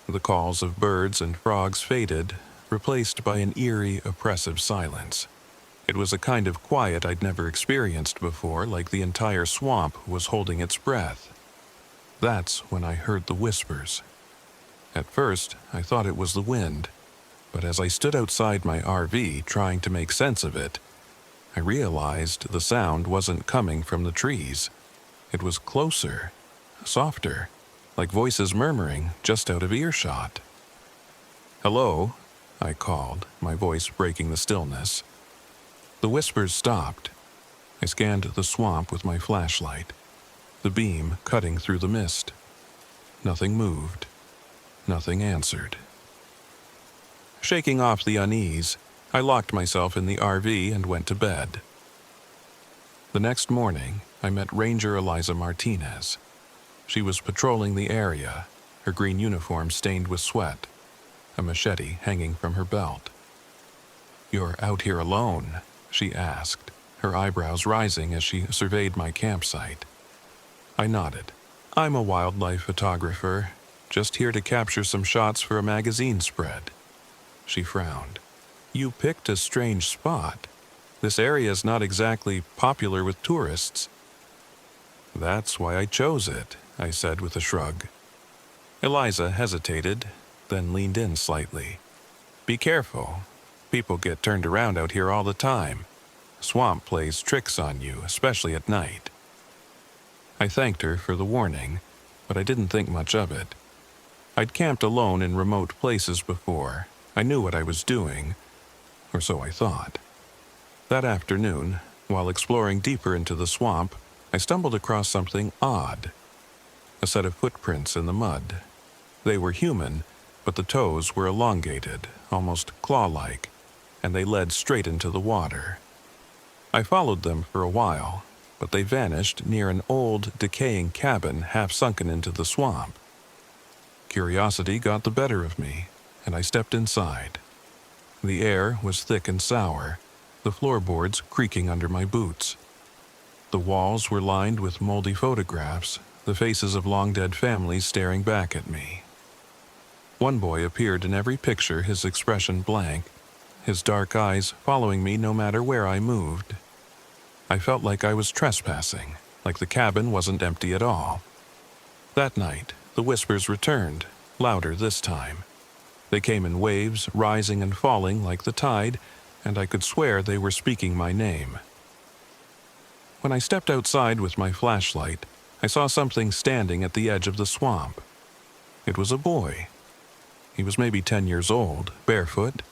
The calls of birds and frogs faded, replaced by an eerie, oppressive silence. It was a kind of quiet I'd never experienced before, like the entire swamp was holding its breath. That's when I heard the whispers. At first, I thought it was the wind, but as I stood outside my RV trying to make sense of it, I realized the sound wasn't coming from the trees. It was closer, softer, like voices murmuring just out of earshot. "Hello," I called, my voice breaking the stillness. The whispers stopped. I scanned the swamp with my flashlight, the beam cutting through the mist. Nothing moved. Nothing answered. Shaking off the unease, I locked myself in the RV and went to bed. The next morning, I met Ranger Eliza Martinez. She was patrolling the area, her green uniform stained with sweat, a machete hanging from her belt. "You're out here alone?" she asked, her eyebrows rising as she surveyed my campsite. I nodded. "I'm a wildlife photographer, just here to capture some shots for a magazine spread." She frowned. "You picked a strange spot. This area is not exactly popular with tourists." "That's why I chose it," I said with a shrug. Eliza hesitated, then leaned in slightly. "Be careful. People get turned around out here all the time. Swamp plays tricks on you, especially at night." I thanked her for the warning, but I didn't think much of it. I'd camped alone in remote places before. I knew what I was doing, or so I thought. That afternoon, while exploring deeper into the swamp, I stumbled across something odd. A set of footprints in the mud. They were human, but the toes were elongated, almost claw-like, and they led straight into the water. I followed them for a while, but they vanished near an old, decaying cabin half sunken into the swamp. Curiosity got the better of me, and I stepped inside. The air was thick and sour, the floorboards creaking under my boots. The walls were lined with moldy photographs, the faces of long-dead families staring back at me. One boy appeared in every picture, his expression blank, his dark eyes following me no matter where I moved. I felt like I was trespassing, like the cabin wasn't empty at all. That night, the whispers returned, louder this time. They came in waves, rising and falling like the tide, and I could swear they were speaking my name. When I stepped outside with my flashlight, I saw something standing at the edge of the swamp. It was a boy. He was maybe 10 years old, barefoot,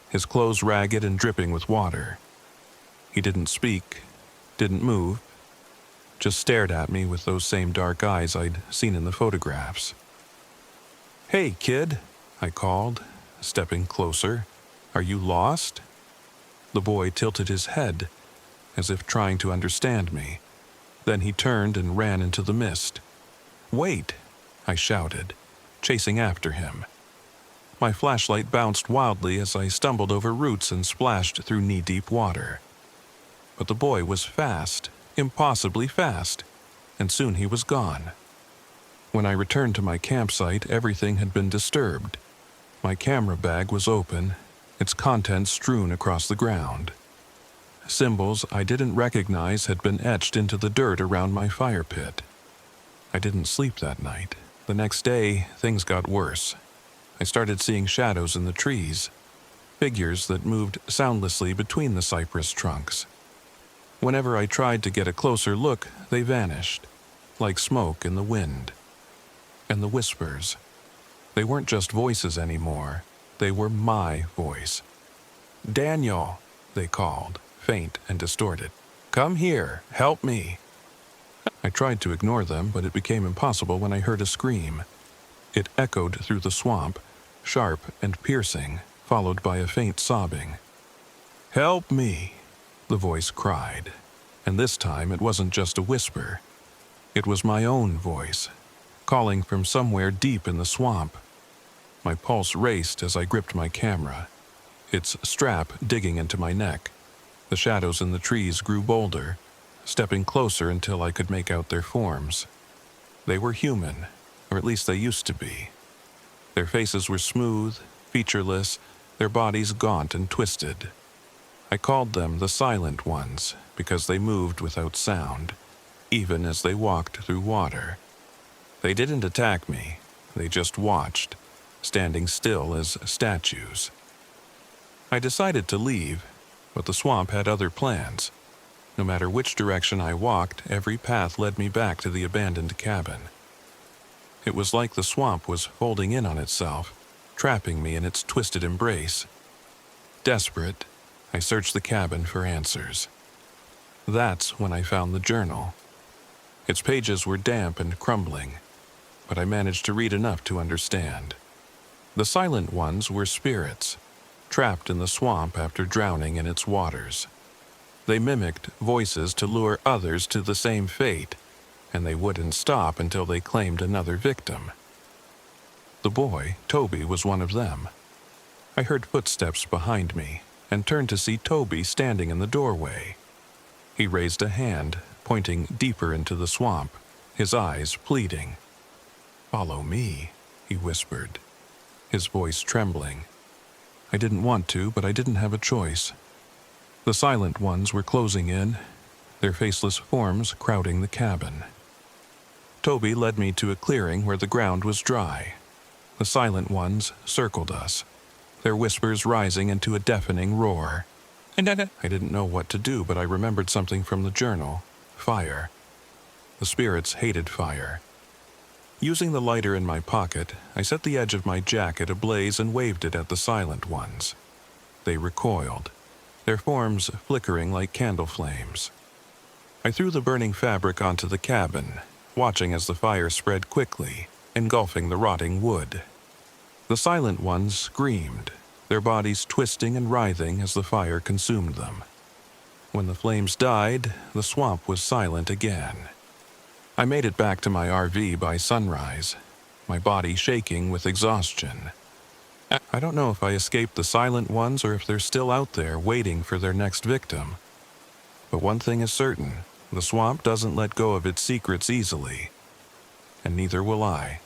his clothes ragged and dripping with water. He didn't speak, didn't move, just stared at me with those same dark eyes I'd seen in the photographs. "Hey, kid," I called, stepping closer. "Are you lost?" The boy tilted his head, as if trying to understand me. Then he turned and ran into the mist. "Wait!" I shouted, chasing after him. My flashlight bounced wildly as I stumbled over roots and splashed through knee-deep water. But the boy was fast, impossibly fast, and soon he was gone. When I returned to my campsite, everything had been disturbed. My camera bag was open, its contents strewn across the ground. Symbols I didn't recognize had been etched into the dirt around my fire pit. I didn't sleep that night. The next day, things got worse. I started seeing shadows in the trees, figures that moved soundlessly between the cypress trunks. Whenever I tried to get a closer look, they vanished, like smoke in the wind. And the whispers. They weren't just voices anymore. They were my voice. "Daniel," they called, faint and distorted. "Come here, help me." I tried to ignore them, but it became impossible when I heard a scream. It echoed through the swamp, sharp and piercing, followed by a faint sobbing. "Help me," the voice cried. And this time it wasn't just a whisper. It was my own voice, calling from somewhere deep in the swamp. My pulse raced as I gripped my camera, its strap digging into my neck. The shadows in the trees grew bolder, stepping closer until I could make out their forms. They were human, or at least they used to be. Their faces were smooth, featureless, their bodies gaunt and twisted. I called them the Silent Ones because they moved without sound, even as they walked through water. They didn't attack me, they just watched, standing still as statues. I decided to leave, but the swamp had other plans. No matter which direction I walked, every path led me back to the abandoned cabin. It was like the swamp was folding in on itself, trapping me in its twisted embrace. Desperate, I searched the cabin for answers. That's when I found the journal. Its pages were damp and crumbling, but I managed to read enough to understand. The Silent Ones were spirits, trapped in the swamp after drowning in its waters. They mimicked voices to lure others to the same fate, and they wouldn't stop until they claimed another victim. The boy, Toby, was one of them. I heard footsteps behind me and turned to see Toby standing in the doorway. He raised a hand, pointing deeper into the swamp, his eyes pleading. "Follow me," he whispered, his voice trembling. I didn't want to, but I didn't have a choice. The silent ones were closing in, their faceless forms crowding the cabin. Toby led me to a clearing where the ground was dry. The silent ones circled us, their whispers rising into a deafening roar. I didn't know what to do, but I remembered something from the journal: fire. The spirits hated fire. Using the lighter in my pocket, I set the edge of my jacket ablaze and waved it at the silent ones. They recoiled, their forms flickering like candle flames. I threw the burning fabric onto the cabin, watching as the fire spread quickly, engulfing the rotting wood. The silent ones screamed, their bodies twisting and writhing as the fire consumed them. When the flames died, the swamp was silent again. I made it back to my RV by sunrise, my body shaking with exhaustion. I don't know if I escaped the silent ones or if they're still out there waiting for their next victim. But one thing is certain, the swamp doesn't let go of its secrets easily, and neither will I.